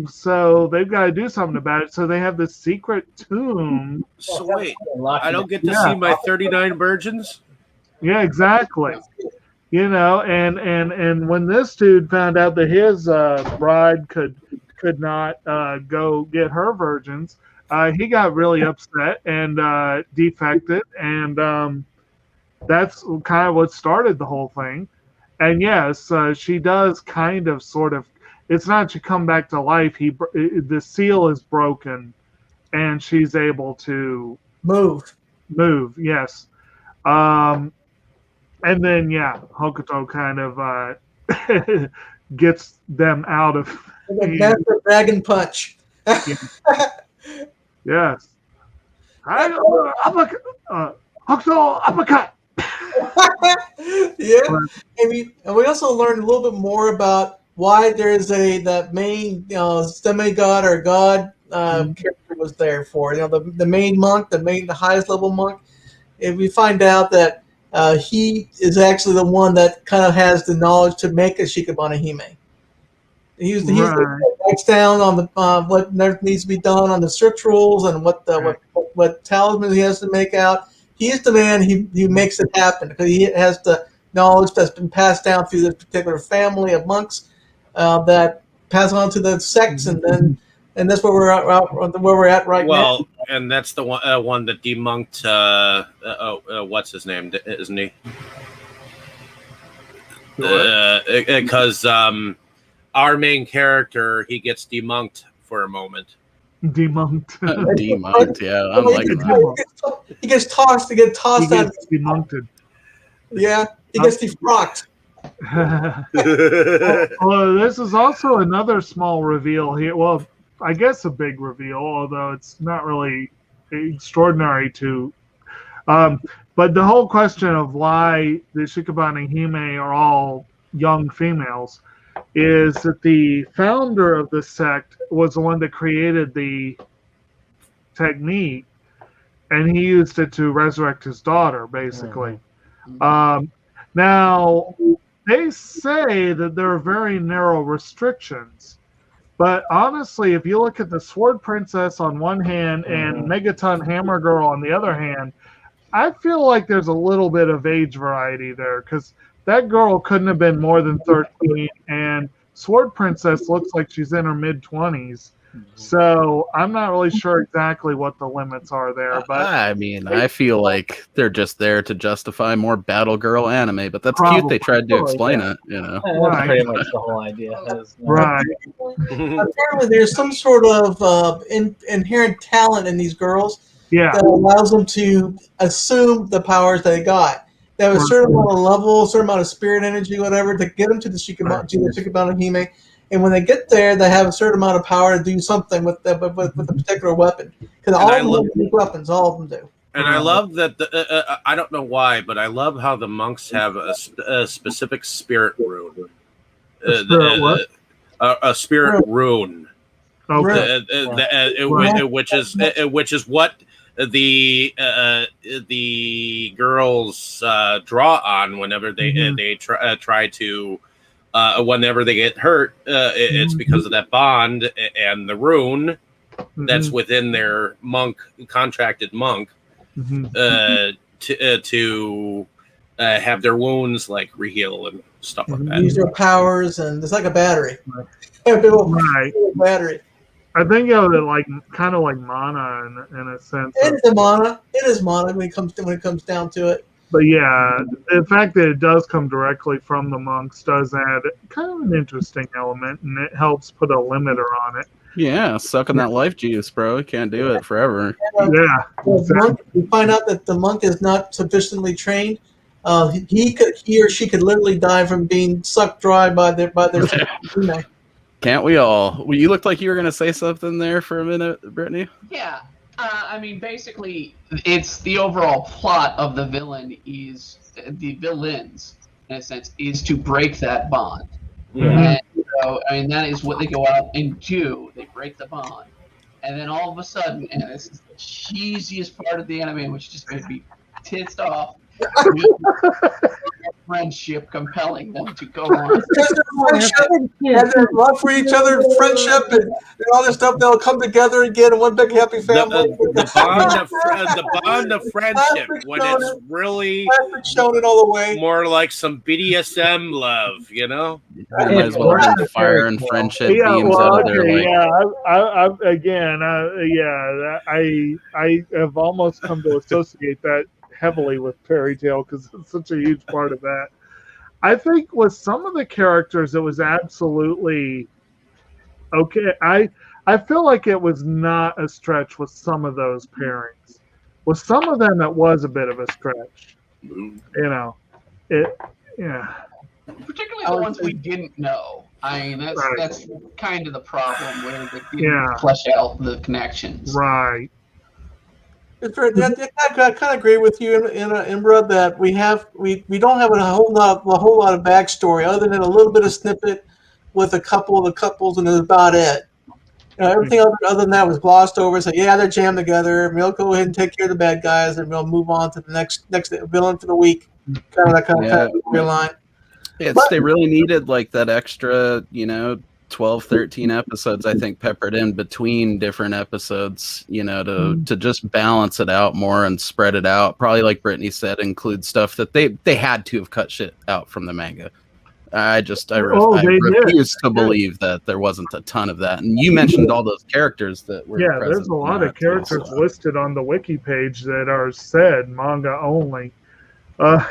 so they've got to do something about it. So they have this secret tomb. So wait, I don't get to see my 39 virgins? Yeah, exactly. And when this dude found out that his bride could not go get her virgins, he got really upset and defected, and that's kind of what started the whole thing. And yes, she does kind of, sort of. It's not she come back to life. The seal is broken, and she's able to Move. Yes, and then Hokuto kind of gets them out of. The master dragon punch. Yes. Hokuto uppercut. Yeah, and we also learned a little bit more about why there's the main demigod or god character was there for. The main monk, the highest level monk. And we find out that he is actually the one that kind of has the knowledge to make a Shikabane Hime. He's the one that writes down on the what needs to be done on the rituals and what talisman he has to make out. He's the man who makes it happen because he has the knowledge that's been passed down through this particular family of monks that pass on to the sects, and that's where we're at right now. Well, and that's the one that demonked. What's his name? Isn't he? Because our main character, he gets demonked for a moment. Demonked. Demonked, yeah. I'm liking that. He gets tossed. He gets tossed out. Demonked. Yeah, he gets defrocked. Well, this is also another small reveal here. Well, I guess a big reveal, although it's not really extraordinary to. But the whole question of why the Shikabane Hime are all young females is that the founder of the sect was the one that created the technique, and he used it to resurrect his daughter, basically. Now, they say that there are very narrow restrictions, but honestly, if you look at the Sword Princess on one hand and Megaton Hammer Girl on the other hand, I feel like there's a little bit of age variety there, because that girl couldn't have been more than 13, and Sword Princess looks like she's in her mid-20s. So I'm not really sure exactly what the limits are there. But I mean, I feel like they're just there to justify more Battle Girl anime, but that's cute. They tried to explain it, That's pretty much the whole idea. Right. Apparently, there's some sort of inherent talent in these girls that allows them to assume the powers they got. They have a certain amount of level, a certain amount of spirit energy, whatever, to get them to the Shikabane Hime. And when they get there, they have a certain amount of power to do something with a particular weapon. Because all of them use weapons, all of them do. And I love that, I don't know why, but I love how the monks have a specific spirit rune. A spirit rune. Okay. Which is what the girls draw on whenever they try to whenever they get hurt. It's because of that bond and the rune that's within their contracted monk to have their wounds like heal and stuff like that. Use their powers, and it's like a battery. Right. Battery. I think of it like kind of like mana in a sense. It is mana. It is mana when it comes down to it. But yeah, the fact that it does come directly from the monks does add kind of an interesting element, and it helps put a limiter on it. Yeah, sucking that life juice, bro. You can't do it forever. Exactly. You find out that the monk is not sufficiently trained. He or she could literally die from being sucked dry by their. Can't we all? Well, you looked like you were going to say something there for a minute, Brittany. Yeah. I mean, basically, it's the overall plot of the villains, in a sense, is to break that bond. And so, I mean, that is what they go out and do. They break the bond. And then all of a sudden, and this is the cheesiest part of the anime, which just made me pissed off. friendship compelling them to go on. Because their friendship and their love for each other, friendship, and all this stuff, they'll come together again in one big happy family. The bond of friendship when it's really shown it all the way. more like some BDSM love, you know? They might as well bring fire and friendship beams out of their like. I have almost come to associate that heavily with Fairy Tail because it's such a huge part of that. I think with some of the characters, it was absolutely okay. I feel like it was not a stretch with some of those pairings. With some of them, it was a bit of a stretch. You know, Particularly the ones we didn't know. I mean, that's kind of the problem where they didn't flesh out the connections. Right. I kind of agree with you, Imbra, that we don't have a whole lot of backstory other than a little bit of snippet with a couple of the couples, and that's about it. Everything other than that was glossed over. So they're jammed together. We'll go ahead and take care of the bad guys, and we'll move on to the next villain for the week. Kind of storyline. They really needed like that extra, 12, 13 episodes, I think, peppered in between different episodes, to just balance it out more and spread it out. Probably, like Brittany said, include stuff that they had to have cut shit out from the manga. I refuse to believe that there wasn't a ton of that. And you mentioned all those characters that were present. There's a lot of characters listed on the wiki page that are said manga only. But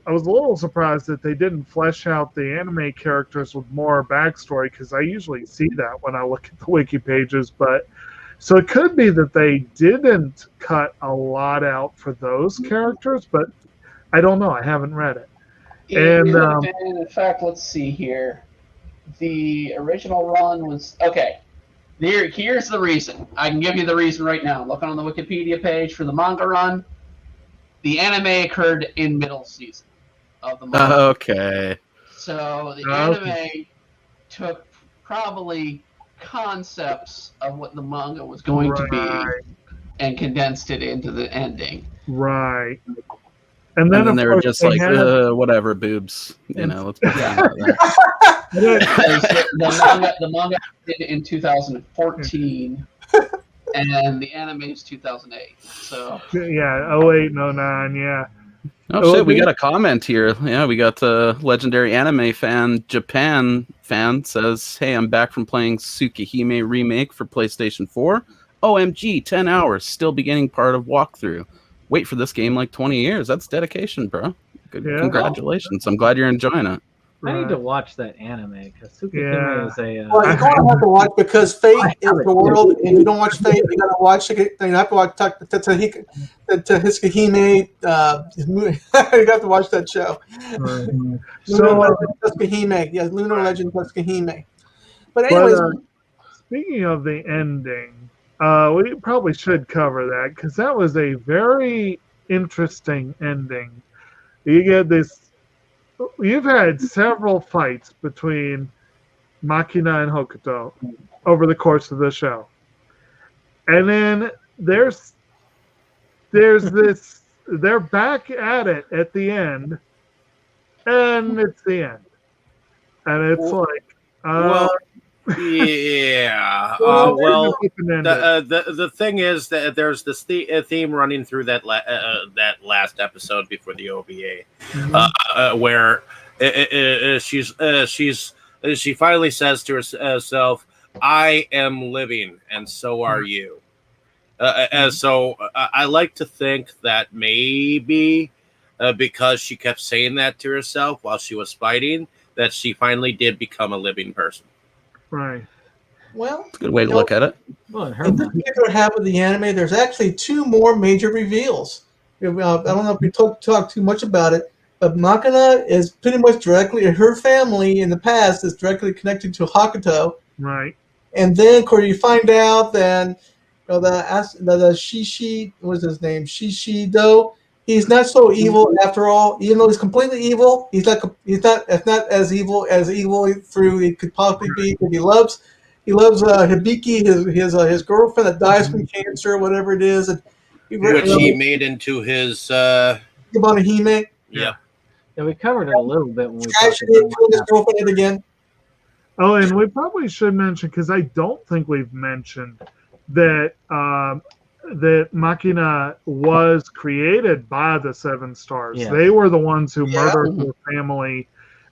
I was a little surprised that they didn't flesh out the anime characters with more backstory, because I usually see that when I look at the wiki pages. But so it could be that they didn't cut a lot out for those characters, but I don't know. I haven't read it. In fact, let's see here. The original run was okay. Here's the reason. I can give you the reason right now. Looking on the Wikipedia page for the manga run, the anime occurred in middle season of the manga. Okay. So the anime took probably concepts of what the manga was going to be and condensed it into the ending. Right. And then they were just like, whatever, boobs. Let's put that. The manga did it in 2014, and the anime is 2008. So 08 and 09, yeah. Oh shit, we got a comment here. Yeah, we got legendary anime fan, Japan fan says, "Hey, I'm back from playing Tsukihime Remake for PlayStation 4. OMG, 10 hours, still beginning part of walkthrough. Wait for this game like 20 years. That's dedication, bro. Congratulations. I'm glad you're enjoying it." I need to watch that anime because Tsukihime is a. Well, you're going to have to watch because Fate is the world. And if you don't watch Fate, you got to watch it. You have to watch Hitsukihime. You have to watch that show. Tsukihime, Lunar Legend Tsukihime. But anyways, speaking of the ending. We probably should cover that because that was a very interesting ending. You get this. You've had several fights between Makina and Hokuto over the course of the show, and then there's this. They're back at it at the end, and it's the end, and it's yeah. The thing is that there's this theme running through that last episode before the OVA, where she finally says to herself, "I am living, and so are you." And so I like to think that maybe because she kept saying that to herself while she was fighting, that she finally did become a living person. Right. Well, it's a good way to look at it. In this particular half of the anime, there's actually two more major reveals. I don't know if we talk too much about it, but Makina is pretty much directly, her family in the past is directly connected to Hokuto. Right. And then, of course, you find out that the Shishi, what is his name? Shishido. He's not so evil after all. Even though he's completely evil, he's not as evil through he could possibly be. Because he loves Hibiki, his girlfriend that dies from cancer, whatever it is, and which he made into his Hime. Yep. Yeah, we covered it a little bit when we Guy talked should be killing his about girlfriend again. Oh, and we probably should mention, because I don't think we've mentioned that that Machina was created by the Seven Stars. Yes. They were the ones who Yeah. murdered their family,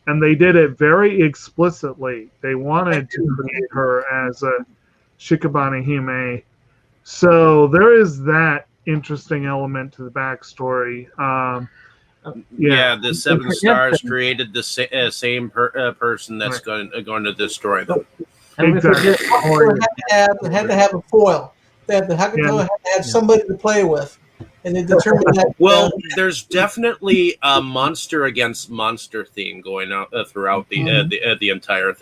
and they did it very explicitly. They wanted to create her as a Shikabane Hime. So there is that interesting element to the backstory. Yeah, the Seven forget Stars that- created the same person that's going to destroy them. And we Exactly. forget Ori- Had to have a foil. They had to have somebody to play with, and they determined that. Well, there's definitely a monster against monster theme going on throughout the entire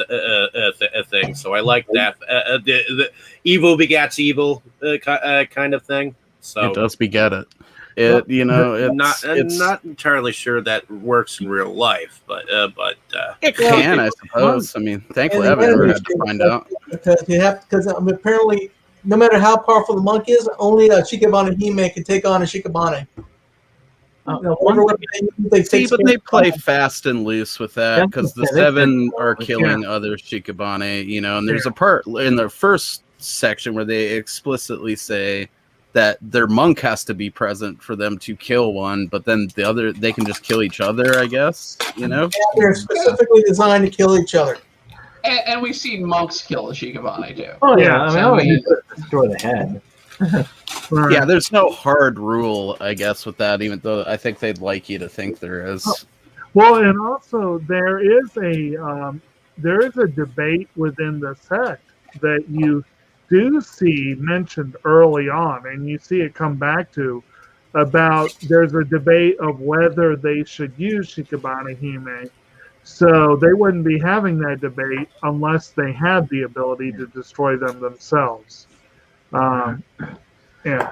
thing. So I like that the evil begats evil kind of thing. So It does beget it. It it's not entirely sure that works in real life, but it can, I suppose. I mean, thankfully, I've never had to find out. Because apparently, no matter how powerful the monk is, only a Shikabane Hime can take on a Shikabane. See, but they play fast and loose with that because the Seven are killing other Shikabane, and there's a part in the first section where they explicitly say that their monk has to be present for them to kill one, but then the other, they can just kill each other, I guess, Yeah, they're specifically designed to kill each other. And we've seen monks kill a Shikabane too. Oh yeah, I mean, all I mean- you do is destroy the head. Yeah, there's no hard rule, I guess, with that, even though I think they'd like you to think there is. Well, and also there is a debate within the sect that you do see mentioned early on, and you see it come back to about there's a debate of whether they should use Shikabane Hime. So they wouldn't be having that debate unless they had the ability to destroy them themselves. Yeah.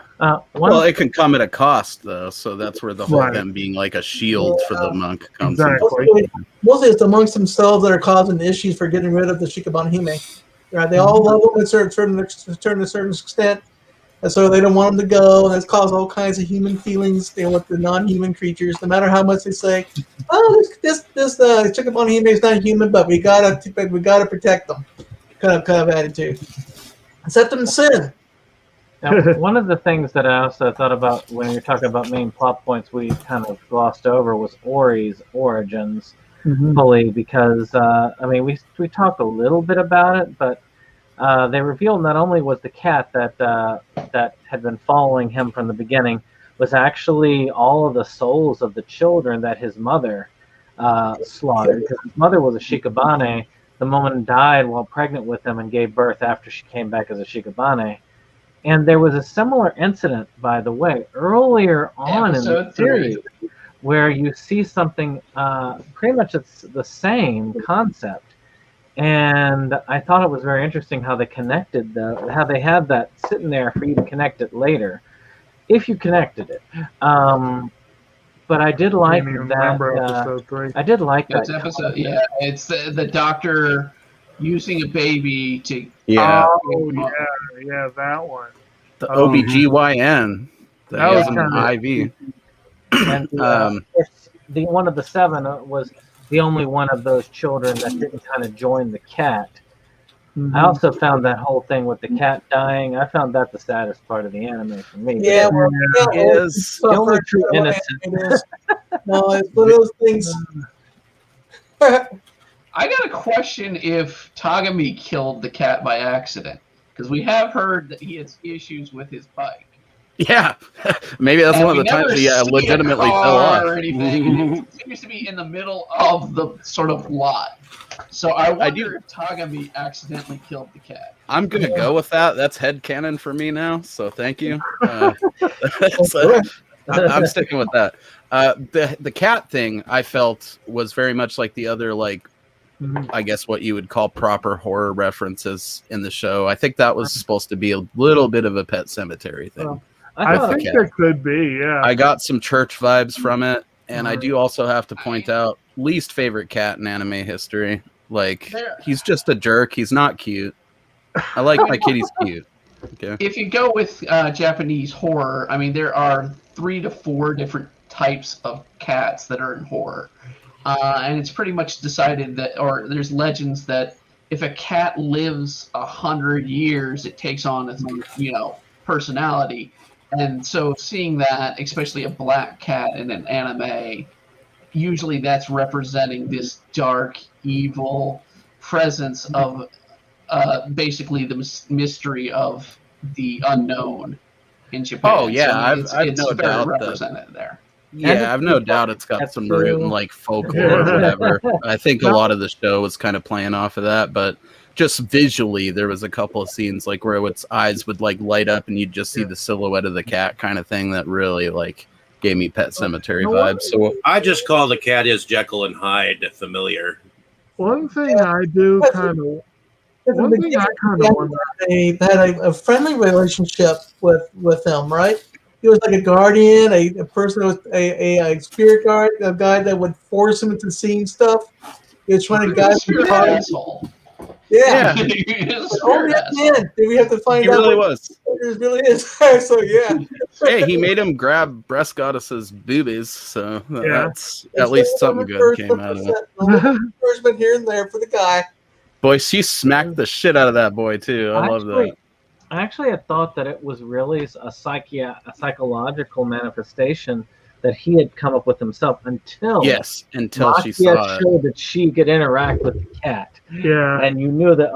Well, it can come at a cost, though, so that's where the whole them being like a shield for the monk comes Exactly. Mostly it's the monks themselves that are causing the issues for getting rid of the Shikabane Hime. Right? They all love them to a certain extent, and so they don't want them to go, and that's caused all kinds of human feelings with the non-human creatures. No matter how much they say, "Oh, this Shikabane Hime is not human, but we gotta protect them," kind of attitude. SeptumSin. Now, one of the things that I also thought about when you're talking about main plot points we kind of glossed over was Ori's origins fully, because I mean we talked a little bit about it, but they revealed not only was the cat that had been following him from the beginning was actually all of the souls of the children that his mother slaughtered, because his mother was a Shikabane. The woman died while pregnant with him and gave birth after she came back as a Shikabane. And there was a similar incident, by the way, earlier on in the series, where you see something pretty much it's the same concept. And I thought it was very interesting how they connected how they had that sitting there for you to connect it later, if you connected it. But I did like that. I did like that. Episode, yeah, it's the doctor using a baby to. Yeah. Oh, yeah, that one. The OBGYN. That was an IV. And the one of the seven was the only one of those children that didn't kind of join the cat. I also found that whole thing with the cat dying. I found that the saddest part of the anime for me. Yeah, well, it is the only true innocent. No, it's one of those things. I got a question if Tagami killed the cat by accident, because we have heard that he has issues with his bike. Yeah, maybe that's one of the times he legitimately fell off. Or anything. It seems to be in the middle of the sort of lot. So I wonder if Tagami accidentally killed the cat. I'm going to go with that. That's headcanon for me now, so thank you. I'm sticking with that. The cat thing I felt was very much like the other, I guess what you would call proper horror references in the show. I think that was supposed to be a little bit of a Pet Cemetery thing. I think there could be, yeah. I got some church vibes from it, and I do also have to point out least favorite cat in anime history. He's just a jerk. He's not cute. I like my kitty's cute. Okay. If you go with Japanese horror, I mean, there are 3 to 4 different types of cats that are in horror. And it's pretty much decided that, or there's legends that if a cat lives 100 years, it takes on its, personality. And so seeing that, especially a black cat in an anime, usually that's representing this dark, evil presence of basically the mystery of the unknown in Japan. Oh yeah, So, I've it's no very doubt represented there. Yeah, I've no doubt it's got some root in like folklore or whatever. I think a lot of the show was kind of playing off of that, but just visually, there was a couple of scenes like where its eyes would like light up, and you'd just see the silhouette of the cat, kind of thing that really like gave me Pet Cemetery vibes. So I just call the cat as Jekyll and Hyde familiar. One thing I do kind of. One thing I kind of wonder. They had a friendly relationship with him, right? He was like a guardian, a person with a spirit guard, a guy that would force him into seeing stuff. He was trying to guide him. Asshole. Yeah. Oh, yeah. Did we have to find he out? really was. It really is. So yeah. Hey, he made him grab breast goddess's boobies, so that's at least something good came out of it. Encouragement here and there for the guy. Boy, she smacked the shit out of that boy too. I love that. I actually had thought that it was really a psychological manifestation that he had come up with himself until she saw it. showed that she could interact with the cat. Yeah. And you knew that,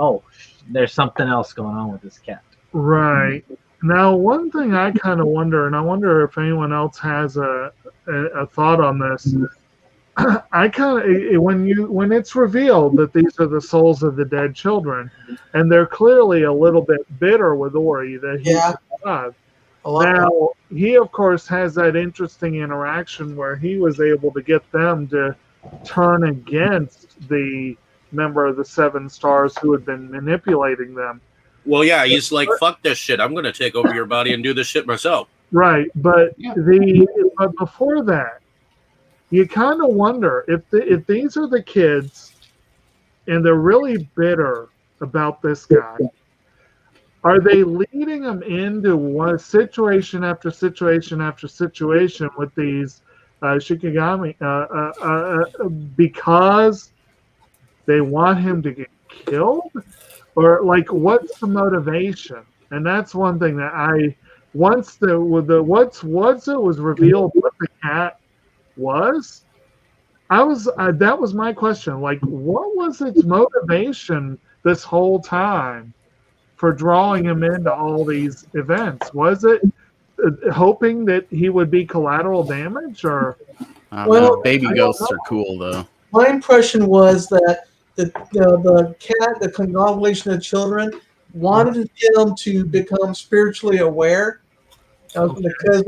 there's something else going on with this cat. Right. Now, one thing I kind of wonder, and I wonder if anyone else has a thought on this. I kind of when it's revealed that these are the souls of the dead children, and they're clearly a little bit bitter with Ori that he's alive. Now he of course has that interesting interaction where he was able to get them to turn against the member of the Seven Stars who had been manipulating them. Well, yeah, he's like, fuck this shit. I'm going to take over your body and do this shit myself. Right, but but before that, you kind of wonder if these are the kids and they're really bitter about this guy, are they leading them into one situation after situation after situation with these Shikigami because they want him to get killed? Or like, what's the motivation? And that's one thing that once it was revealed what the cat was, that was my question. Like, what was its motivation this whole time for drawing him into all these events? Was it hoping that he would be collateral damage, or? Baby ghosts are cool though. My impression was that the cat, the conglomeration of children, wanted him to become spiritually aware, because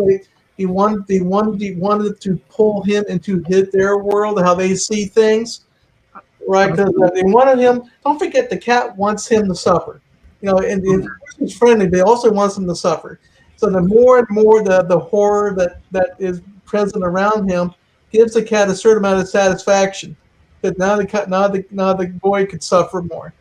he wanted to pull him into their world, how they see things, right? Because they wanted him. Don't forget, the cat wants him to suffer. And he's friendly, but he also wants him to suffer. So the more and more the horror that is present around him gives the cat a certain amount of satisfaction. But now the boy could suffer more.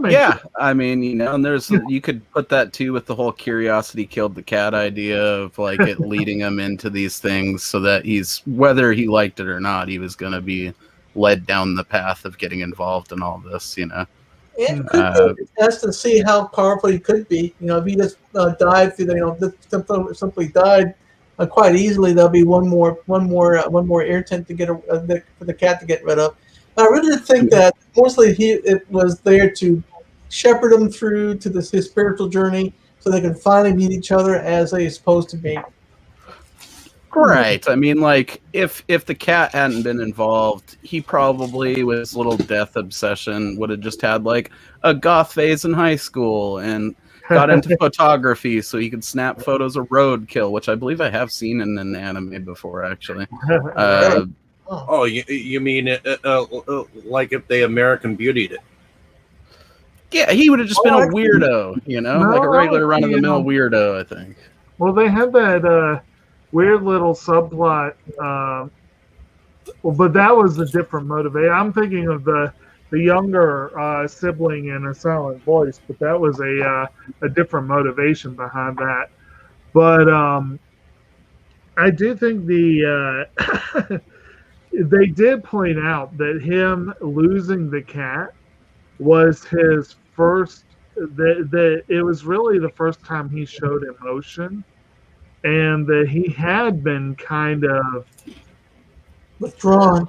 Yeah, I mean, and you could put that too with the whole curiosity killed the cat idea of like it leading him into these things so that whether he liked it or not, he was going to be led down the path of getting involved in all this, It could be a test to see how powerful he could be. If he just died through, simply died quite easily, there'll be one more irritant to get for the cat to get rid of. I really think that mostly it was there to shepherd them through to his spiritual journey so they can finally meet each other as they're supposed to be. Right. I mean, like, if the cat hadn't been involved, he probably, with his little death obsession, would have just had, like, a goth phase in high school and got into photography so he could snap photos of roadkill, which I believe I have seen in an anime before, actually. You mean like if they American Beautied it? Yeah, he would have just been a weirdo, like a regular run-of-the-mill weirdo, I think. Well, they had that weird little subplot, but that was a different motivation. I'm thinking of the younger sibling in a silent voice, but that was a different motivation behind that. But I do think they did point out that him losing the cat was his first. It was really the first time he showed emotion, and that he had been kind of Withdrawn.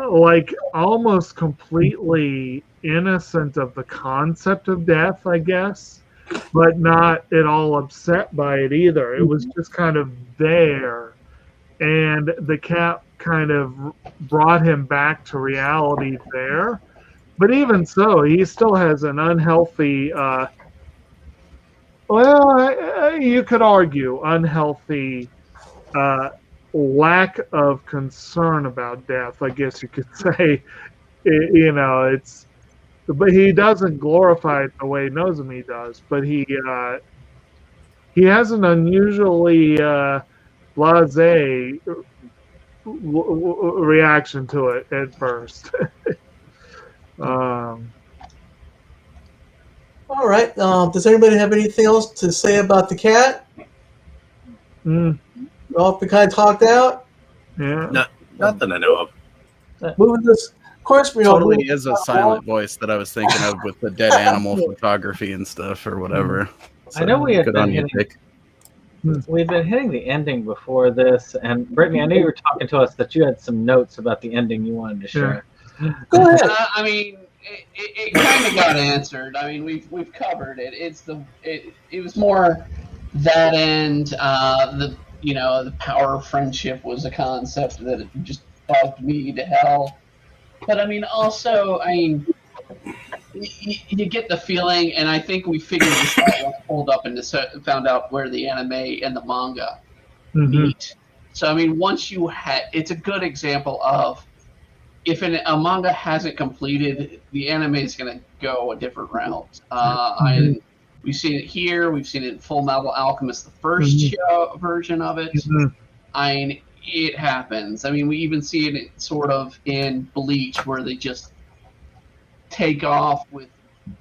like almost completely innocent of the concept of death, I guess, but not at all upset by it either. It was just kind of there. And the cat kind of brought him back to reality there. But even so, he still has an unhealthy, you could argue, unhealthy lack of concern about death, I guess you could say. But he doesn't glorify it the way Nozomi does. But he has an unusually blasé reaction to it at first. All right. Does anybody have anything else to say about the cat? All the kind talked out. Yeah. Not that I know of. Moving this, of course, we Totally is a silent voice that I was thinking of with the dead animal photography and stuff or whatever. So, I know we had good been on you, hitting, Dick. we've been hitting the ending before this, and Brittany, I know you were talking to us that you had some notes about the ending you wanted to share. Go ahead. I mean, it kind of got answered. I mean, we've covered it. It was more that end. The power of friendship was a concept that just bugged me to hell. But I mean, also, you get the feeling, and I think we figured this out when we pulled up and found out where the anime and the manga meet. So I mean, once you it's a good example of if a manga hasn't completed, the anime is going to go a different route. We've seen it here. We've seen it in Full Metal Alchemist, the first version of it. I mean, it happens. I mean, we even see it sort of in Bleach, where they just take off with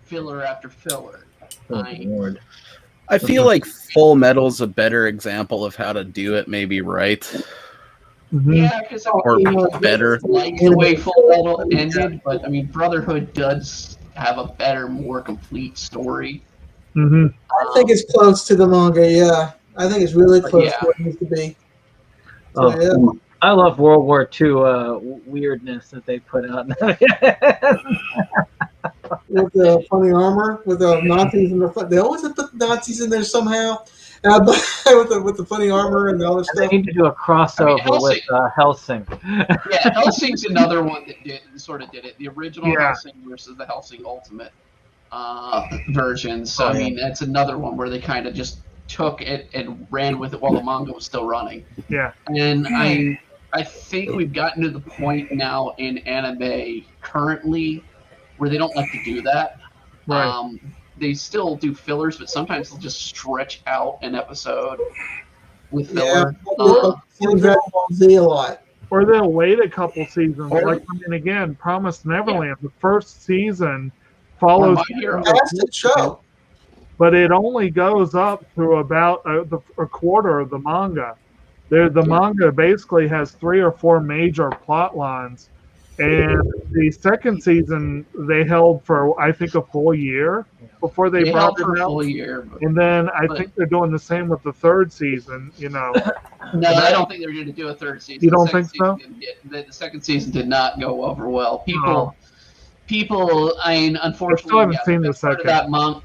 filler after filler. Lord. I feel like Full Metal's a better example of how to do it maybe right. Yeah, because Or better. Like the way Full Metal ended, but I mean, Brotherhood does have a better, more complete story. I think it's close to the manga. Yeah, I think it's really close to what it needs to be. So, I love World War II weirdness that they put out. With the funny armor, with the Nazis in they always put the Nazis in there somehow. With the funny armor and all this They stuff. need to do a crossover with Hellsing. Yeah, Hellsing's another one that did it. The original Hellsing versus the Hellsing Ultimate version. So I mean, that's another one where they kind of just took it and ran with it while the manga was still running. Yeah. And I think we've gotten to the point now in anime currently where they don't like to do that. Right. They still do fillers, but sometimes they'll just stretch out an episode with filler. In Dragon Ball Z a lot. Or they'll wait a couple seasons. Again, Promised Neverland, the first season follows Fantastic show. but it only goes up to about a quarter of the manga. The manga basically has 3 or 4 major plot lines, and the second season they held for I think a full year before they brought it out. Full year, and then I think they're doing the same with the third season. No, I don't think they're going to do a third season. You don't think so? The second season did not go over well. People, I mean, unfortunately, I still haven't seen the second.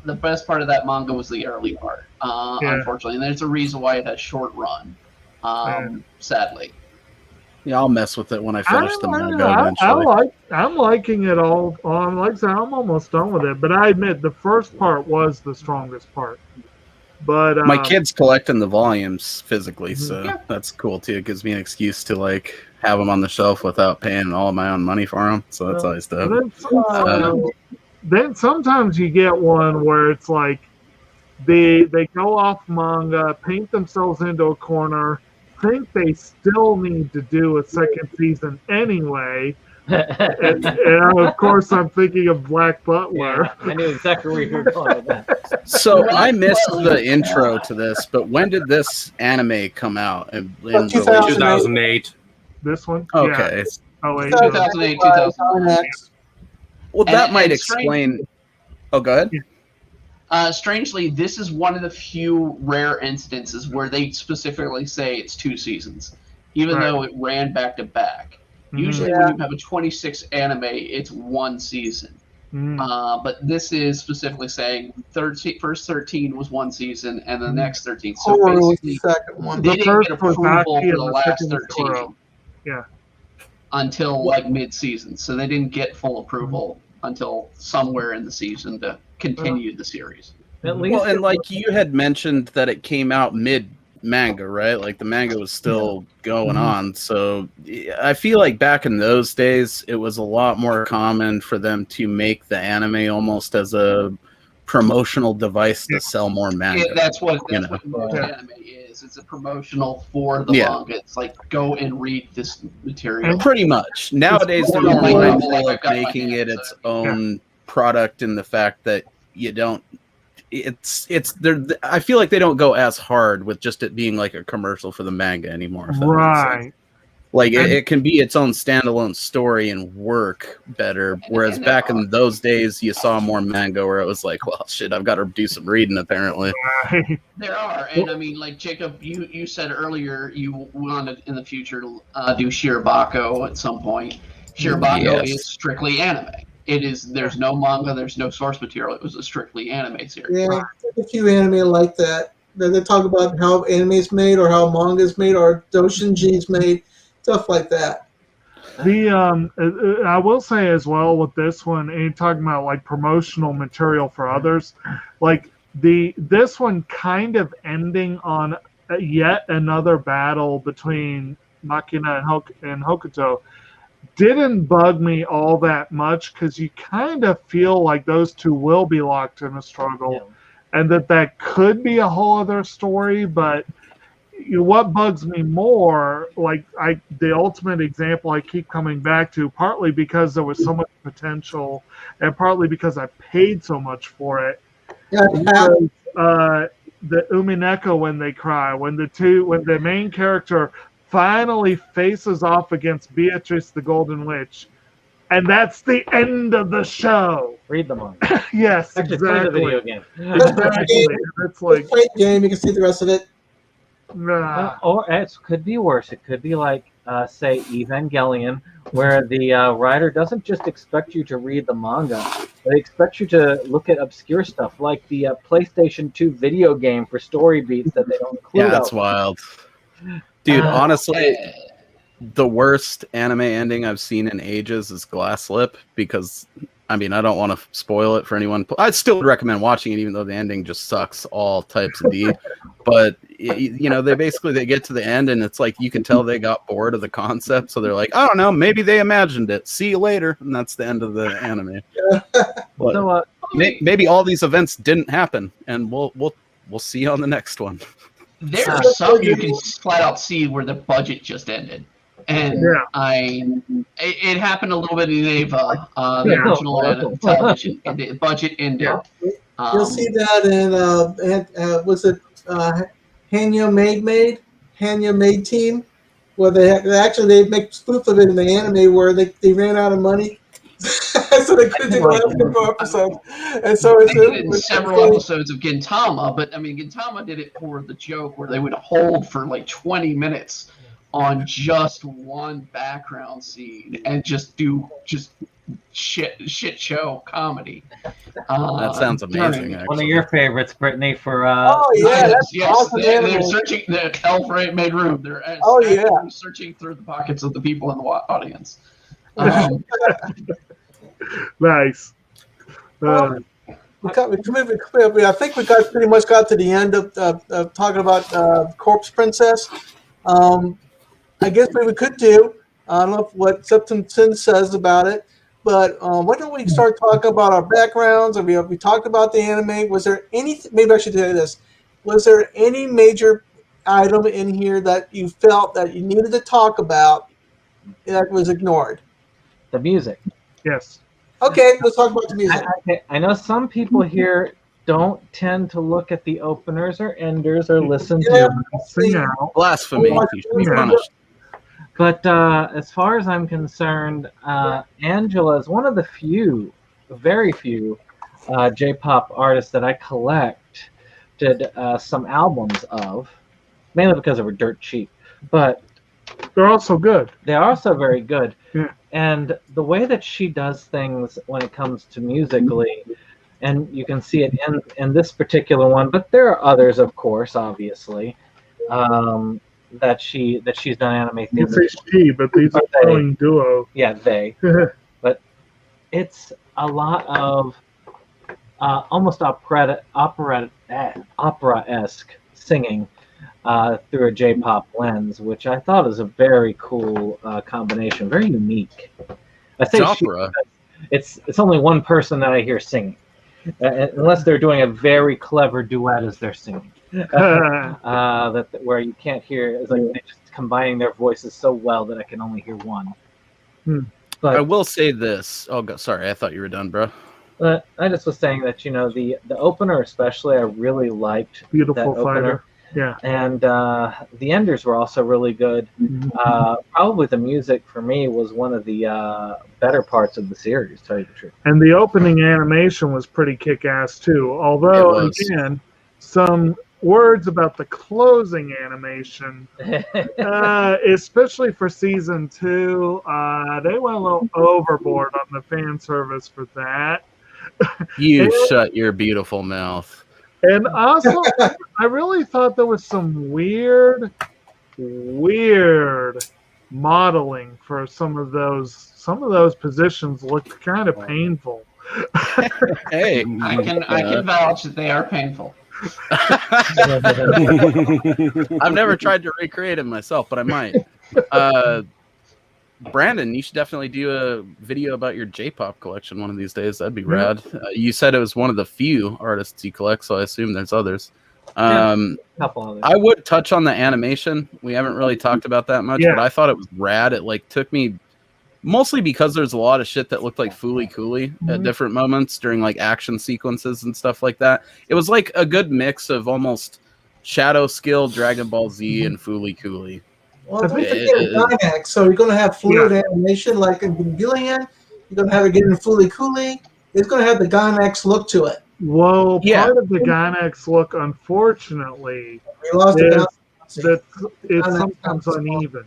The best part of that manga was the early part, unfortunately, and there's a reason why it has short run. Sadly. Yeah, I'll mess with it when I finish the manga eventually. I'm liking it all. Like I said, I'm almost done with it. But I admit the first part was the strongest part. But my kid's collecting the volumes physically, so that's cool too. It gives me an excuse to have them on the shelf without paying all my own money for them. So that's always dope. Then sometimes you get one where it's like they go off manga, paint themselves into a corner, think they still need to do a second season anyway, And of course, I'm thinking of Black Butler. Yeah, I knew exactly where you were going with that. So I missed the intro to this, but when did this anime come out? In 2008. This one? Okay. Yeah. Oh, wait. 2008, 2009. Well, that And- might and explain. Oh, go ahead. Strangely, this is one of the few rare instances where they specifically say it's 2 seasons, even Right. though it ran back to back. Mhm. Usually, when you have a 26 anime, it's 1 season. But this is specifically saying first 13 was 1 season, and the next 13. So Horror was the basically, second one. they The didn't get first was approval Baki for the and the last second was 13 Koro. Yeah. until like mid-season. So they didn't get full approval until somewhere in the season to continue the series. At least Well, and like you had mentioned that it came out mid manga, right? Like the manga was still going on. So I feel like back in those days, it was a lot more common for them to make the anime almost as a promotional device to sell more manga. That's what you know. most Yeah. anime is. It's a promotional for the Yeah. manga. It's like go and read this material. Pretty much. Nowadays, they're more more like mindful like of I've got my making hands it on its it. own product in the fact that you don't. It's they're. I feel like they don't go as hard with just it being like a commercial for the manga anymore. If that makes sense. Right. Like And- it can be its own standalone story and work better. Whereas and back in those days, you saw more manga where it was like, well, shit, I've got to do some reading apparently. Right. There are, and I mean, like Jacob, you said earlier you wanted in the future to do Shirobako at some point. Shirobako Yes. is strictly anime. It is. There's no manga. There's no source material. It was a strictly anime series. Yeah, there's a few anime like that. They talk about how anime is made or how manga is made or doujinshi is made, stuff like that. The I will say as well with this one, and you're talking about like promotional material for others, like this one kind of ending on yet another battle between Makina and Hokuto didn't bug me all that much because you kind of feel like those two will be locked in a struggle, and that could be a whole other story, but. What bugs me more, like the ultimate example I keep coming back to, partly because there was so much potential, and partly because I paid so much for it. Yeah, Was, the Umineko when they cry, when the main character finally faces off against Beatrice the Golden Witch, and that's the end of the show. read them on. Yes, Actually, play the exactly. video game. Exactly. It's like, great game. You can see the rest of it. nah. Or it could be worse. It could be like, say, Evangelion, where the writer doesn't just expect you to read the manga, they expect you to look at obscure stuff, like the PlayStation 2 video game for story beats that they don't include. Yeah, that's wild. Dude, honestly, the worst anime ending I've seen in ages is Glass Lip because, I mean, I don't want to spoil it for anyone. I still would recommend watching it, even though the ending just sucks all types of D. But, you know, they get to the end and it's like you can tell they got bored of the concept. So they're like, I don't know, maybe they imagined it. See you later. And that's the end of the anime. But So, maybe all these events didn't happen. And we'll see you on the next one. There are some you can flat out see where the budget just ended. And it happened a little bit in Ava, the original television. The budget ended. You'll see that in was it Hanya Maid Team, where they make spoof of it in the anime where they ran out of money, so they couldn't do the last couple episodes. And so They did it in several episodes of Gintama, but I mean Gintama did it for the joke where they would hold for like 20 minutes on just one background scene and just do shit show comedy. That sounds amazing. one of your favorites, Brittany, for oh yeah, that's awesome. They're searching the Elf made room. They're searching through the pockets of the people in the audience. Nice. I think we pretty much got to the end of talking about Corpse Princess. I guess what we could do, I don't know what SeptumSin says about it, but why don't we start talking about our backgrounds? Or we talked about the anime. Was there maybe I should say this, was there any major item in here that you felt that you needed to talk about that was ignored? the music. Yes. Okay, let's talk about the music. I know some people here don't tend to look at the openers or enders or listen Yeah. to, Sing out. Blasphemy. Oh, You should be yeah. punished. but as far as I'm concerned, Angela is one of the few, very few, J-pop artists that I collected some albums of, mainly because they were dirt cheap, but They're also good. they are also very good. Yeah. And the way that she does things when it comes to musically, and you can see it in this particular one, but there are others, of course, obviously, that she's done anime You themes. say she, but these are They. playing duo. Yeah, they. But it's a lot of almost opera-esque singing through a J-pop lens, which I thought is a very cool combination, very unique. I say she Opera. because it's only one person that I hear singing, unless they're doing a very clever duet as they're singing. Where you can't hear, it's like they're just combining their voices so well that I can only hear one. But I will say this. Oh, sorry. I thought you were done, bro. I just was saying that the opener especially I really liked. Beautiful that opener. fighter. Yeah. And the enders were also really good. Probably the music for me was one of the better parts of the series, to tell you the truth. And the opening animation was pretty kick-ass too. Although, It was. again, some words about the closing animation, especially for season 2, they went a little overboard on the fan service for that. You shut your beautiful mouth. And also, I really thought there was some weird modeling for some of those. Some of those positions looked kind of painful. Hey, I can vouch that they are painful. I've never tried to recreate it myself, but I might. Brandon, you should definitely do a video about your J-pop collection one of these days. That'd be rad. You said it was one of the few artists you collect, so I assume there's others. Couple others. I would touch on the animation. We haven't really talked about that much, but I thought it was rad. It took me mostly because there's a lot of shit that looked like Fooly Cooly at different moments during action sequences and stuff like that. It was like a good mix of almost Shadow Skill, Dragon Ball Z, and Fooly Cooly. Well, don't forget Gainax, so you're going to have fluid animation like in Gillian. You're going to have it getting Fooly Cooly. It's going to have the Gainax look to it. Well, part of the Gainax look, unfortunately, We lost that it's sometimes uneven.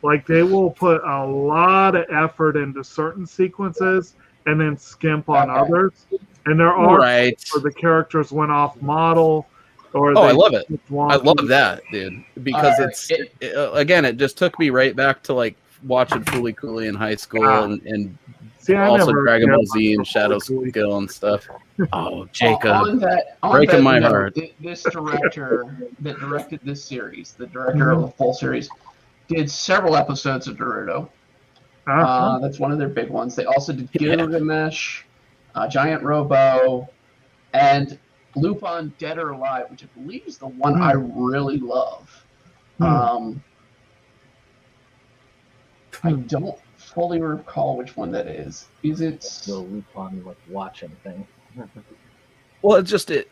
Like, they will put a lot of effort into certain sequences and then skimp on others. And there are where the characters went off model. Or I love it. I love that, dude. Because it just took me right back to watching Fooly Cooly in high school and also Dragon Ball Z and Shadow Skill and stuff. Oh, Jacob. Breaking my heart. This director that directed this series, the director of the full series, did several episodes of Naruto. That's one of their big ones. They also did Gilgamesh, Giant Robo, and Lupin Dead or Alive, which I believe is the one I really love. I don't fully recall which one that is. Is it the Lupin watching thing? Well, it's just to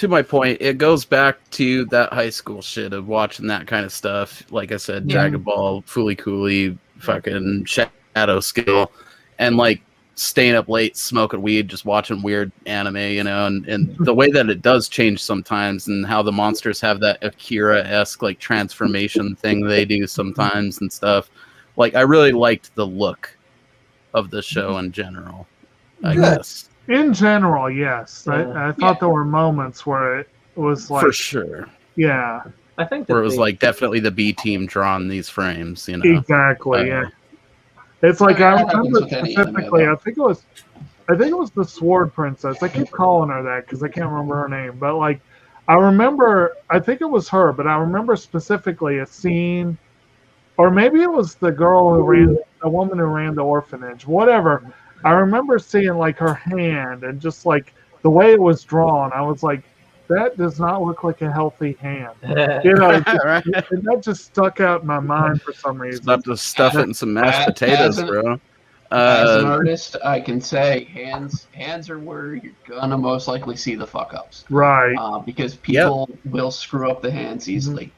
my point, it goes back to that high school shit of watching that kind of stuff. Like I said, Dragon Ball, Fooly Cooly, fucking Shadow Skill, and staying up late, smoking weed, just watching weird anime, and the way that it does change sometimes, and how the monsters have that Akira-esque transformation thing they do sometimes and stuff. I really liked the look of the show in general, I guess. In general, yes. I thought there were moments where it was for sure. Yeah. I think where it was definitely the B team drawing these frames, Exactly, yeah. It's I remember specifically. I think it was the Sword Princess. I keep calling her that because I can't remember her name. But I remember. I think it was her. But I remember specifically a scene, or maybe it was the woman who ran the orphanage. Whatever. I remember seeing her hand and just the way it was drawn. I was like, that does not look like a healthy hand. You know, Right. and that just stuck out in my mind for some reason. About to stuff it in some mashed potatoes, bro. As an artist, I can say hands are where you're gonna most likely see the fuck ups, Right. because people will screw up the hands easily.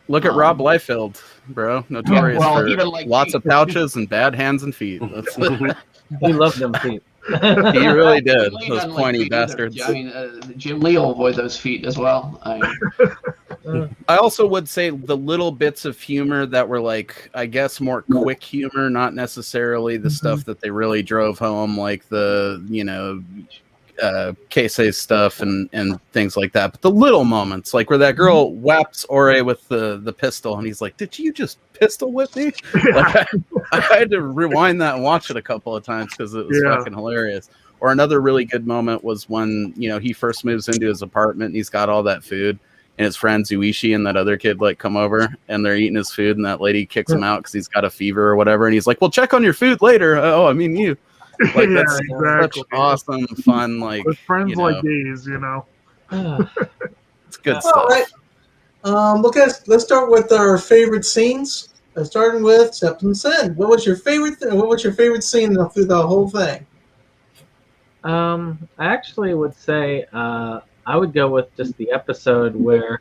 Look at Rob Liefeld, bro. Notorious well, for even like lots me. of pouches and bad hands and feet. That's He loved them feet. he really did. Jim Lee Those doesn't like pointy feet either. bastards. I mean, Jim Lee will avoid those feet as well. I also would say the little bits of humor that were like, I guess, more quick humor, not necessarily the stuff that they really drove home, like the, Keisei stuff and things like that. But the little moments, like where that girl whaps Ore with the pistol, and he's like, "Did you just pistol whip me?" Like, I had to rewind that and watch it a couple of times because it was fucking hilarious. Or another really good moment was when he first moves into his apartment and he's got all that food, and his friends Uishi and that other kid come over and they're eating his food, and that lady kicks him out because he's got a fever or whatever, and he's like, "Well, check on your food later." Oh, I mean you. Like that's such awesome, fun, with friends like these, It's good stuff. All right. Let's start with our favorite scenes. Starting with SeptumSin. What was your favorite scene through the whole thing? I actually would say I would go with just the episode where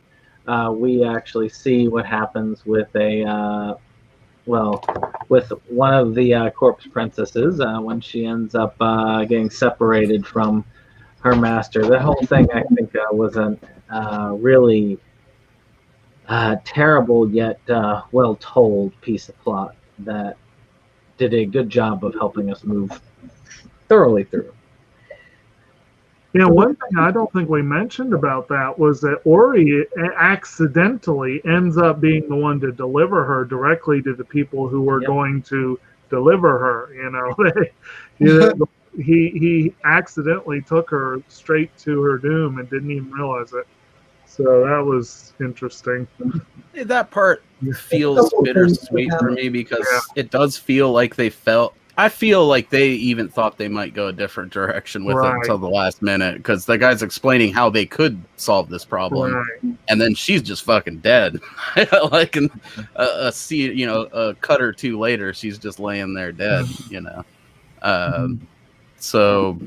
we actually see what happens with with one of the corpse princesses when she ends up getting separated from her master. The whole thing, I think, was a really terrible yet well-told piece of plot that did a good job of helping us move thoroughly through. Yeah, one thing I don't think we mentioned about that was that Ori accidentally ends up being the one to deliver her directly to the people who were going to deliver her. He accidentally took her straight to her doom and didn't even realize it. So that was interesting. That part feels bittersweet for me because it does feel like I feel like they even thought they might go a different direction with it until the last minute, because the guy's explaining how they could solve this problem, and then she's just fucking dead. Like a cut or two later, she's just laying there dead. So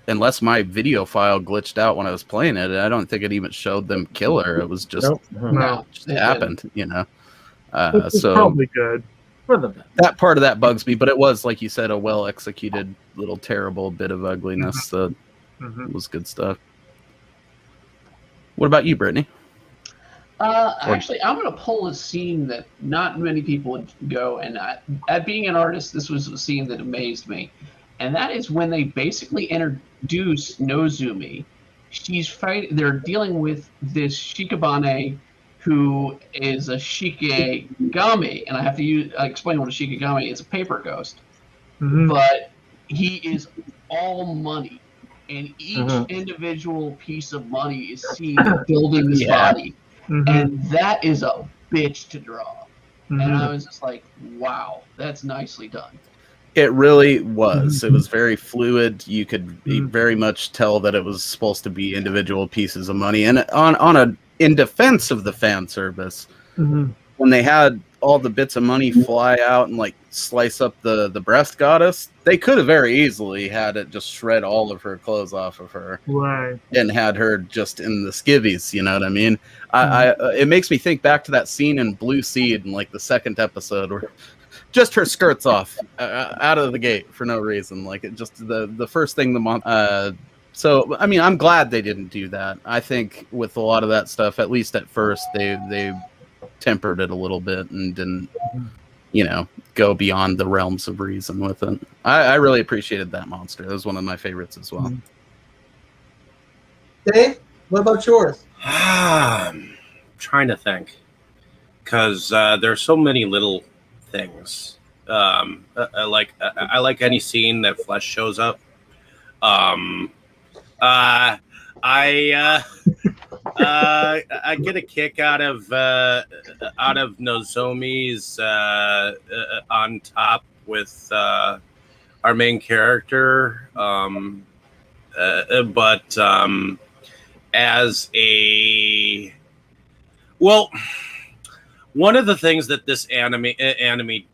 unless my video file glitched out when I was playing it, I don't think it even showed them kill her. It was just it happened. So probably good. That part of that bugs me, but it was, like you said, a well-executed little terrible bit of ugliness. It was good stuff. What about you, Brittany? Actually, I'm going to pull a scene that not many people would go, and at being an artist, this was a scene that amazed me, and that is when they basically introduce Nozumi. They're dealing with this Shikabane who is a Shikigami, and I have to explain what a Shikigami is. A paper ghost, but he is all money, and each individual piece of money is seen building this body, and that is a bitch to draw. And I was just like, wow, that's nicely done. It really was. It was very fluid. You could very much tell that it was supposed to be individual pieces of money, and in defense of the fan service, when they had all the bits of money fly out and slice up the breast goddess, they could have very easily had it just shred all of her clothes off of her, and had her just in the skivvies. You know what I mean? It makes me think back to that scene in Blue Seed in the second episode where just her skirts off out of the gate for no reason. It just the first thing So, I mean, I'm glad they didn't do that. I think with a lot of that stuff, at least at first, they tempered it a little bit and didn't, go beyond the realms of reason with it. I really appreciated that monster. It was one of my favorites as well. Dave, what about yours? I'm trying to think, because there's so many little things. I like any scene that Flesh shows up. I get a kick out of Nozomi's on top with our main character, but as a well. One of the things that this anime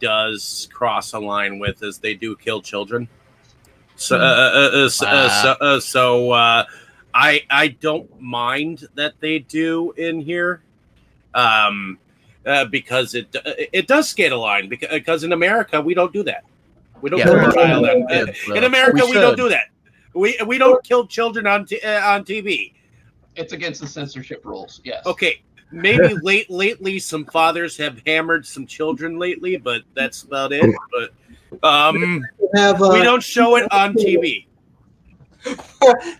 does cross a line with is they do kill children. So I don't mind that they do in here, because it does skate a line because in America we don't do that. We don't kill a child. In America we don't do that. We don't kill children on TV. It's against the censorship rules. Yes. Okay. Maybe lately some fathers have hammered some children lately, but that's about it. But we don't show it on TV.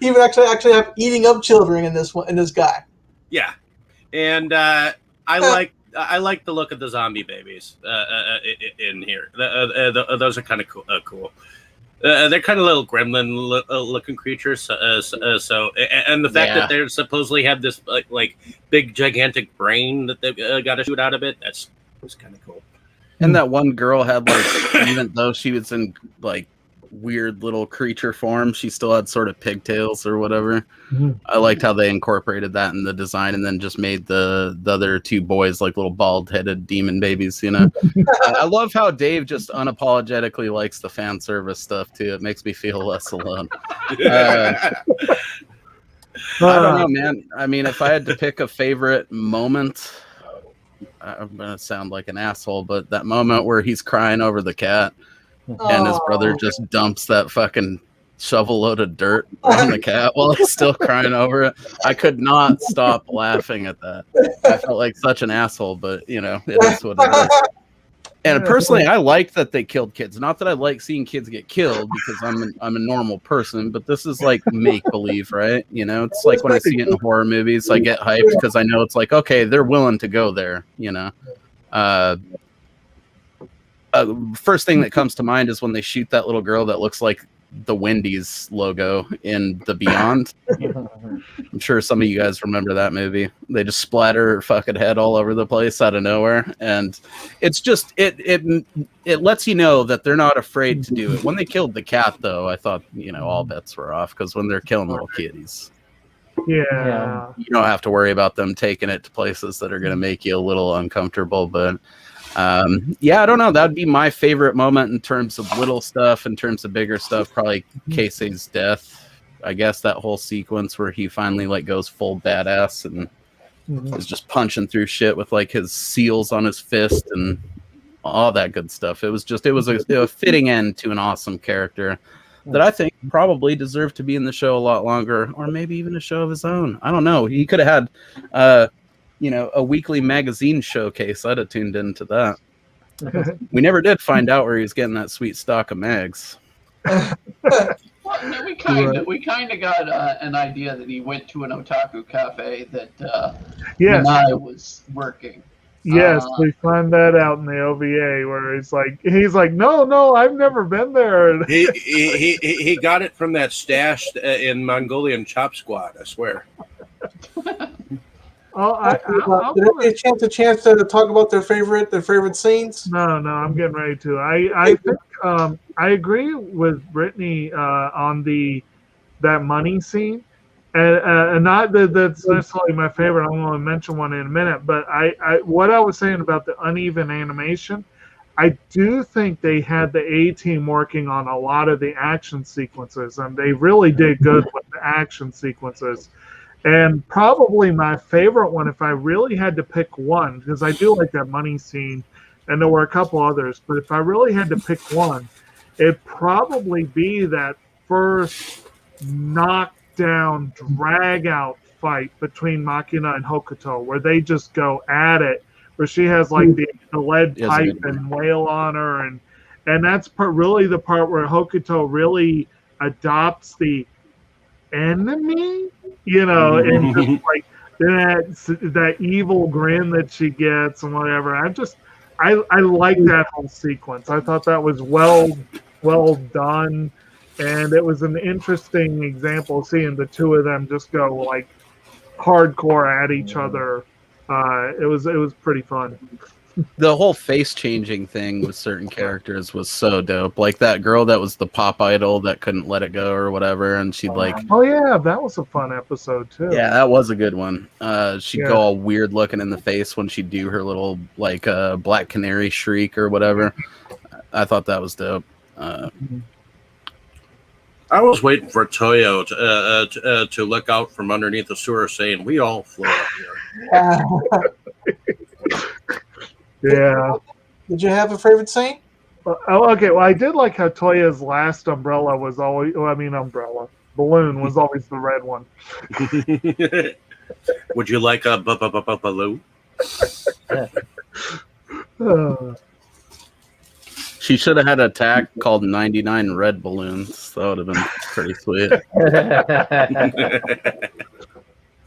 You would actually have eating up children in this guy. Yeah, and I like the look of the zombie babies in here. Those are kind of cool. They're kind of little gremlin looking creatures. So and the fact that they supposedly have this like big gigantic brain that they've got to shoot out of it, that's kind of cool. And that one girl had like, even though she was in like weird little creature form, she still had sort of pigtails or whatever. Mm-hmm. I liked how they incorporated that in the design, and then just made the other two boys like little bald-headed demon babies, you know. I love how Dave just unapologetically likes the fan service stuff too. It makes me feel less alone. I don't know, man. I mean, if I had to pick a favorite moment, I'm gonna sound like an asshole, but that moment where he's crying over the cat and his brother just dumps that fucking shovel load of dirt on the cat while he's still crying over it. I could not stop laughing at that. I felt like such an asshole, but you know, it is what it is. And personally, I like that they killed kids. Not that I like seeing kids get killed, because I'm a normal person, but this is like make believe, right? You know, it's like when I see it in horror movies, I get hyped because I know it's like, okay, they're willing to go there, you know. First thing that comes to mind is when they shoot that little girl that looks like the Wendy's logo in The Beyond. I'm sure some of you guys remember that movie. They just splatter her fucking head all over the place out of nowhere, and it's just it lets you know that they're not afraid to do it. When they killed the cat, though, I thought, you know, all bets were off, because when they're killing little kitties, you don't have to worry about them taking it to places that are going to make you a little uncomfortable. But I don't know. That'd be my favorite moment in terms of little stuff. In terms of bigger stuff, probably Casey's death. I guess that whole sequence where he finally like goes full badass and is just punching through shit with like his seals on his fist and all that good stuff. It was a fitting end to an awesome character that I think probably deserved to be in the show a lot longer, or maybe even a show of his own. I don't know. He could have had a weekly magazine showcase. I'd have tuned into that. We never did find out where he was getting that sweet stock of mags. Well, no, we kind of got an idea that he went to an otaku cafe that Manai was working. Yes, we find that out in the OVA where he's like, no, I've never been there. He got it from that stash in Mongolian Chop Squad, I swear. Did they get a chance to talk about their favorite scenes? No, I'm getting ready to. I think I agree with Brittany on that money scene, and not that that's necessarily my favorite. I'm going to mention one in a minute, but what I was saying about the uneven animation, I do think they had the A team working on a lot of the action sequences, and they really did good with the action sequences. And probably my favorite one, if I really had to pick one, because I do like that money scene, and there were a couple others, but if I really had to pick one, it'd probably be that first knockdown, drag-out fight between Makina and Hokuto, where they just go at it, where she has like the lead pipe and wail on her, and that's really the part where Hokuto really adopts the enemy, and just like that evil grin that she gets and whatever. I like that whole sequence. I thought that was well done, and it was an interesting example of seeing the two of them just go like hardcore at each other. It was pretty fun. The whole face changing thing with certain characters was so dope. Like that girl that was the pop idol that couldn't let it go or whatever, and she'd like, Oh yeah, that was a fun episode too. yeah, that was a good one. She'd Yeah. go all weird looking in the face when she'd do her little like black canary shriek or whatever. I thought that was dope. I was waiting for Toyo to look out from underneath the sewer, saying, "We all float up here." Yeah. Did you have a favorite scene? Oh, okay. Well, I did like how Toya's last umbrella was always. Well, I mean, umbrella balloon was always the red one. Would you like a balloon? She should have had a tag called 99 Red Balloons. That would have been pretty sweet.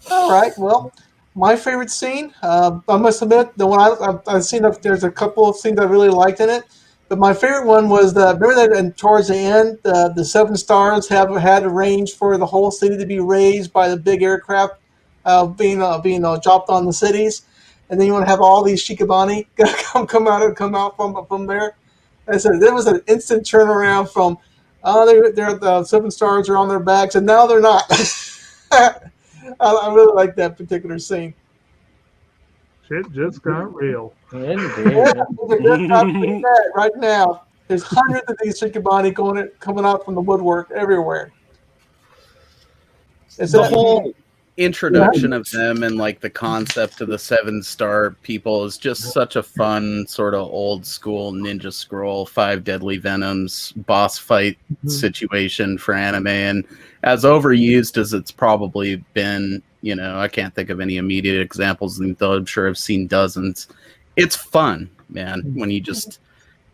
All right. Well, my favorite scene, I must admit, the one I've seen, there's a couple of scenes I really liked in it, but my favorite one was remember that and towards the end, the 7 stars had arranged for the whole city to be raised by the big aircraft being dropped on the cities, and then you want to have all these Shikabani come out from there. I said there was an instant turnaround from they're the 7 stars are on their backs, and now they're not. I really like that particular scene. Shit just got real. Indeed. Yeah, right now, there's hundreds of these Shikabani coming out from the woodwork everywhere. The whole introduction of them and like the concept of the 7-star people is just such a fun sort of old school Ninja Scroll 5 Deadly Venoms boss fight situation for anime, and as overused as it's probably been, you know, I can't think of any immediate examples, though I'm sure I've seen dozens. It's fun, man, when you just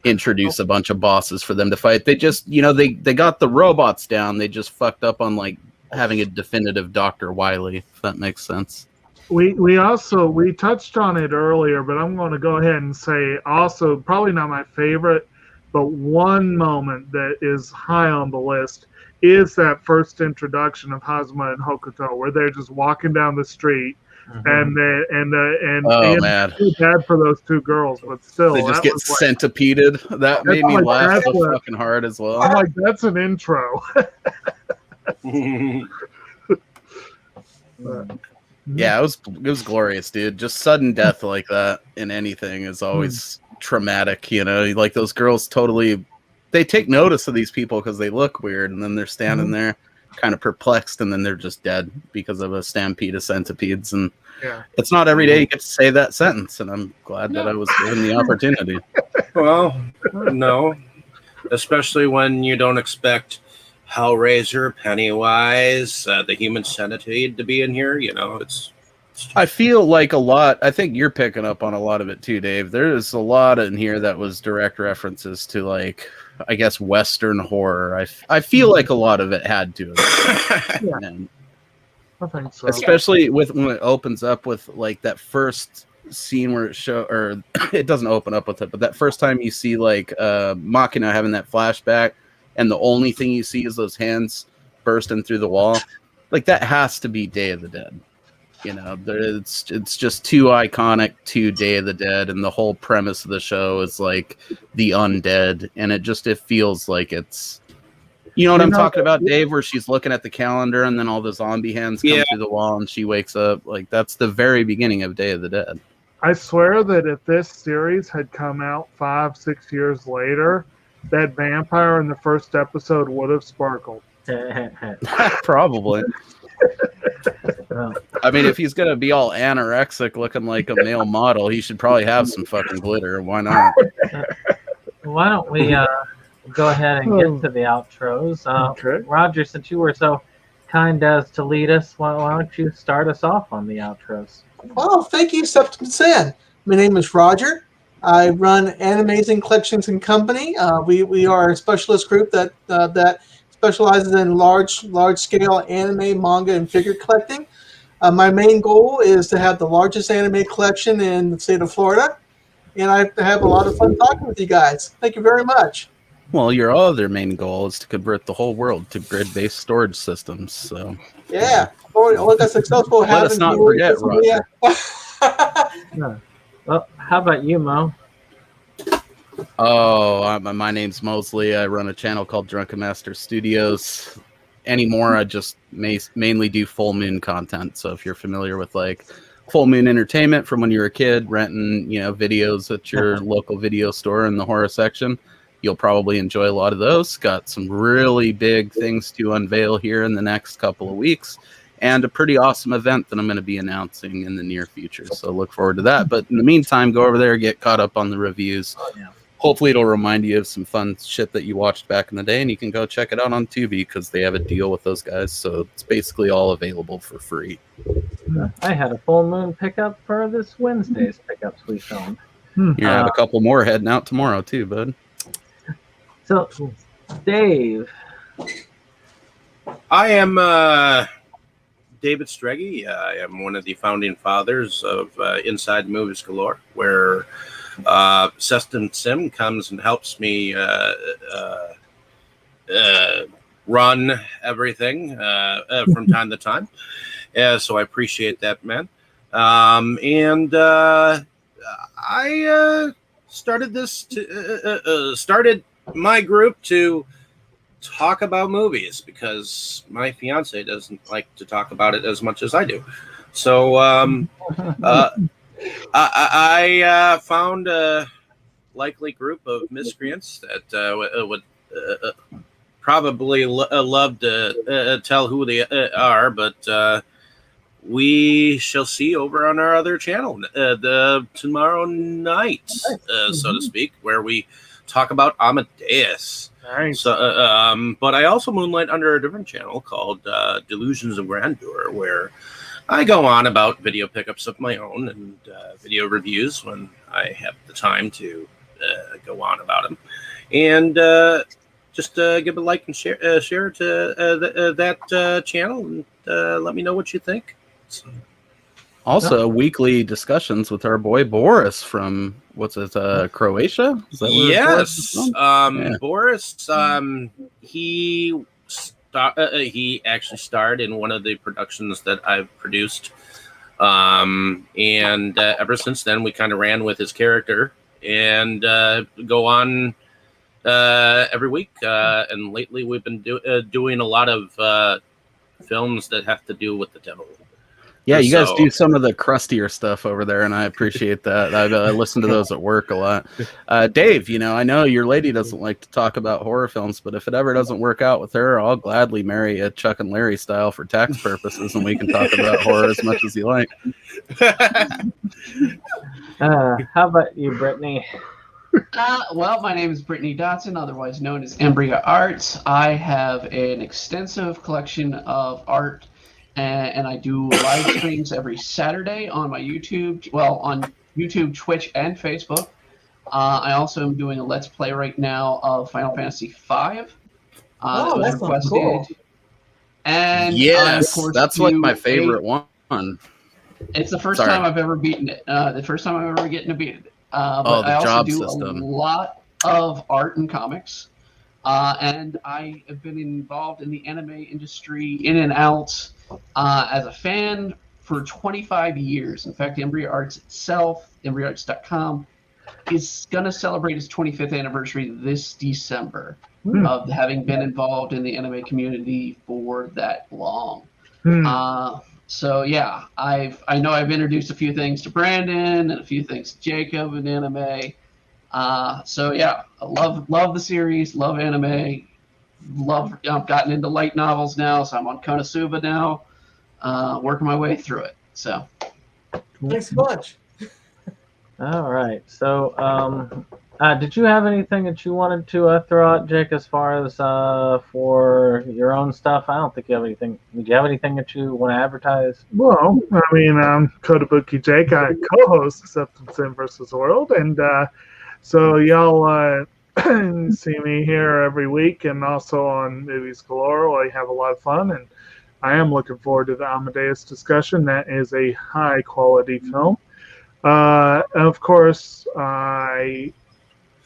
introduce a bunch of bosses for them to fight. They just, you know, they got the robots down, they just fucked up on like having a definitive Dr. Wily, if that makes sense. We touched on it earlier, but I'm going to go ahead and say also probably not my favorite, but one moment that is high on the list is that first introduction of Hazuma and Hokuto, where they're just walking down the street, and man, too bad for those 2 girls, but still they just get centipeded. That made me laugh so fucking hard as well. I'm like, that's an intro. Yeah, it was glorious, dude. Just sudden death like that in anything is always traumatic, you know. Like those girls totally, they take notice of these people because they look weird, and then they're standing there kind of perplexed, and then they're just dead because of a stampede of centipedes. And it's not every day you get to say that sentence, and I'm glad that I was given the opportunity. Well, no, especially when you don't expect Hellraiser, Pennywise, the human centipede to be in here. You know, it's I feel like a lot, I think you're picking up on a lot of it too, Dave. There's a lot in here that was direct references to, like, I guess, Western horror. I feel like a lot of it had to. And I think so. especially when it opens up with, like, that first scene where it doesn't open up with it, but that first time you see, like, Machina having that flashback, and the only thing you see is those hands bursting through the wall. Like, that has to be Day of the Dead. You know, it's just too iconic to Day of the Dead, and the whole premise of the show is like the undead, and it feels like it's, you know what I'm talking about, Dave, where she's looking at the calendar and then all the zombie hands come through the wall and she wakes up. Like, that's the very beginning of Day of the Dead. I swear that if this series had come out 5-6 years later, that vampire in the first episode would have sparkled. Probably. I mean, if he's gonna be all anorexic looking like a male model, he should probably have some fucking glitter. Why not? Why don't we go ahead and get to the outros? Okay. Roger, since you were so kind as to lead us, why don't you start us off on the outros? Well, thank you, SeptumSin. My name is Roger. I run Animazing Collections and Company. We are a specialist group that specializes in large-scale anime, manga, and figure collecting. My main goal is to have the largest anime collection in the state of Florida, and I have a lot of fun talking with you guys. Thank you very much. Well, your other main goal is to convert the whole world to grid-based storage systems. So yeah, I got successful. Let us not forget, Roger. Well, how about you, Mo? Oh, my name's Mosley. I run a channel called Drunken Master Studios. Anymore, I just mainly do full moon content. So if you're familiar with like full moon entertainment from when you were a kid, renting videos at your local video store in the horror section, you'll probably enjoy a lot of those. Got some really big things to unveil here in the next couple of weeks, and a pretty awesome event that I'm going to be announcing in the near future. So look forward to that. But in the meantime, go over there, get caught up on the reviews. Hopefully it'll remind you of some fun shit that you watched back in the day, and you can go check it out on Tubi because they have a deal with those guys. So it's basically all available for free. I had a full moon pickup for this Wednesday's pickups we filmed. You have a couple more heading out tomorrow too, bud. So, Dave. I am David Streggy. I am one of the founding fathers of Inside Movies Galore, where SeptumSin comes and helps me run everything from time to time. So I appreciate that, man. And I started my group to talk about movies because my fiance doesn't like to talk about it as much as I do. So I found a likely group of miscreants that would probably love to tell who they are, but we shall see over on our other channel tomorrow night, so to speak, where we talk about Amadeus. Nice. So, but I also moonlight under a different channel called Delusions of Grandeur, where I go on about video pickups of my own and video reviews when I have the time to go on about them. And just give a like and share to that channel, and let me know what you think. So. Also, weekly discussions with our boy Boris from Croatia? Is that where Yes, Boris is from? Boris. He actually starred in one of the productions that I've produced, and ever since then we kind of ran with his character and go on every week. And lately we've been doing a lot of films that have to do with the devil. Yeah, you guys do some of the crustier stuff over there, and I appreciate that. I listen to those at work a lot. Dave, I know your lady doesn't like to talk about horror films, but if it ever doesn't work out with her, I'll gladly marry a Chuck and Larry style for tax purposes, and we can talk about horror as much as you like. How about you, Brittany? Well, my name is Brittany Dotson, otherwise known as Embryo Arts. I have an extensive collection of art, and I do live streams every Saturday on my YouTube, on YouTube, Twitch, and Facebook. I also am doing a Let's Play right now of Final Fantasy V. That was requested. Cool. And yes, of course, that's like my favorite one. It's the first time I've ever beaten it. The first time I've ever getting to beat it. But I also do a lot of art and comics. And I have been involved in the anime industry in and out as a fan for 25 years. In fact, Embryo Arts itself, embryoarts.com, is going to celebrate its 25th anniversary this December of having been involved in the anime community for that long. So yeah, I know I've introduced a few things to Brandon and a few things to Jacob in anime. So yeah, I love the series, love anime, I've gotten into light novels now, so I'm on Konosuba now, working my way through it. So thanks much. All right. So did you have anything that you wanted to throw out, Jake, as far as for your own stuff? I don't think you have anything. Did you have anything that you want to advertise? Well, I mean, Kotobukijake, I co-host SeptumSin vs. World, and so y'all see me here every week, and also on Movies Galore, where I have a lot of fun, and I am looking forward to the Amadeus discussion. That is a high-quality film. Of course, I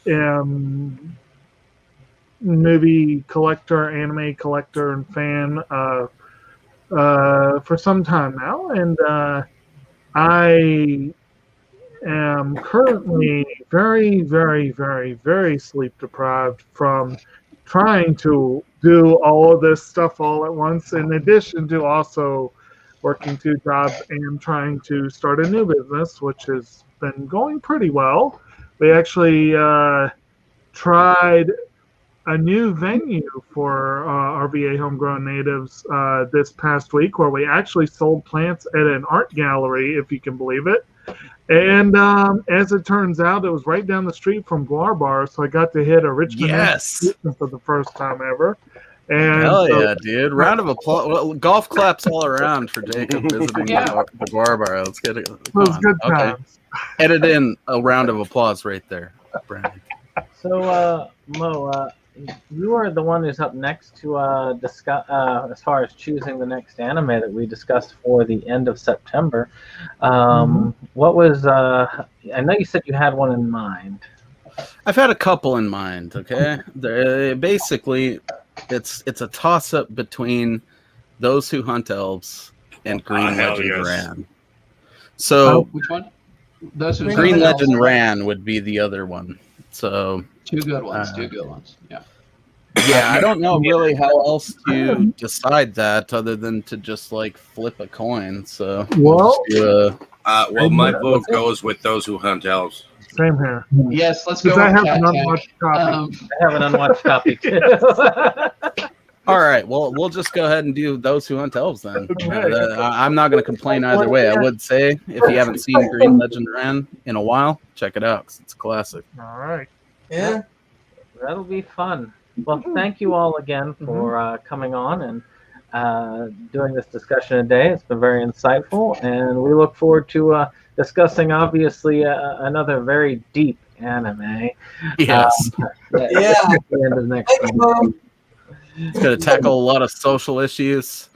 am movie collector, anime collector, and fan for some time now, and I am currently very, very, very, very sleep deprived from trying to do all of this stuff all at once, in addition to also working 2 jobs and trying to start a new business, which has been going pretty well. We actually tried a new venue for RVA Homegrown Natives this past week, where we actually sold plants at an art gallery, if you can believe it. And as it turns out, it was right down the street from Galore Bar, so I got to hit a Richmond institution for the first time ever. And hell yeah, dude! Round of applause, golf claps all around for Jacob visiting the Galore Bar. Let's get it. It was good times. Edit in a round of applause right there, Brandon. So, Mo, you are the one who's up next to discuss as far as choosing the next anime that we discussed for the end of September. What was? I know you said you had one in mind. I've had a couple in mind. Okay, basically, it's a toss up between Those Who Hunt Elves and Green Legend Ran. So, which one? Those Who Green Legend Ran would be the other one. So. Two good ones. Yeah. Yeah, I don't know really how else to decide that other than to just like flip a coin. So my vote goes with Those Who Hunt Elves. Same here. Yes, let's go. I have an unwatched copy. I have an unwatched copy too. All right, well, we'll just go ahead and do Those Who Hunt Elves then. I'm not going to complain either way. I would say if you haven't seen Green Legend Ran in a while, check it out 'cause it's a classic. All right. Yeah. That'll be fun. Well, thank you all again for coming on and doing this discussion today. It's been very insightful, and we look forward to discussing, obviously, another very deep anime. Yes. At the end of next month. It's going to tackle a lot of social issues.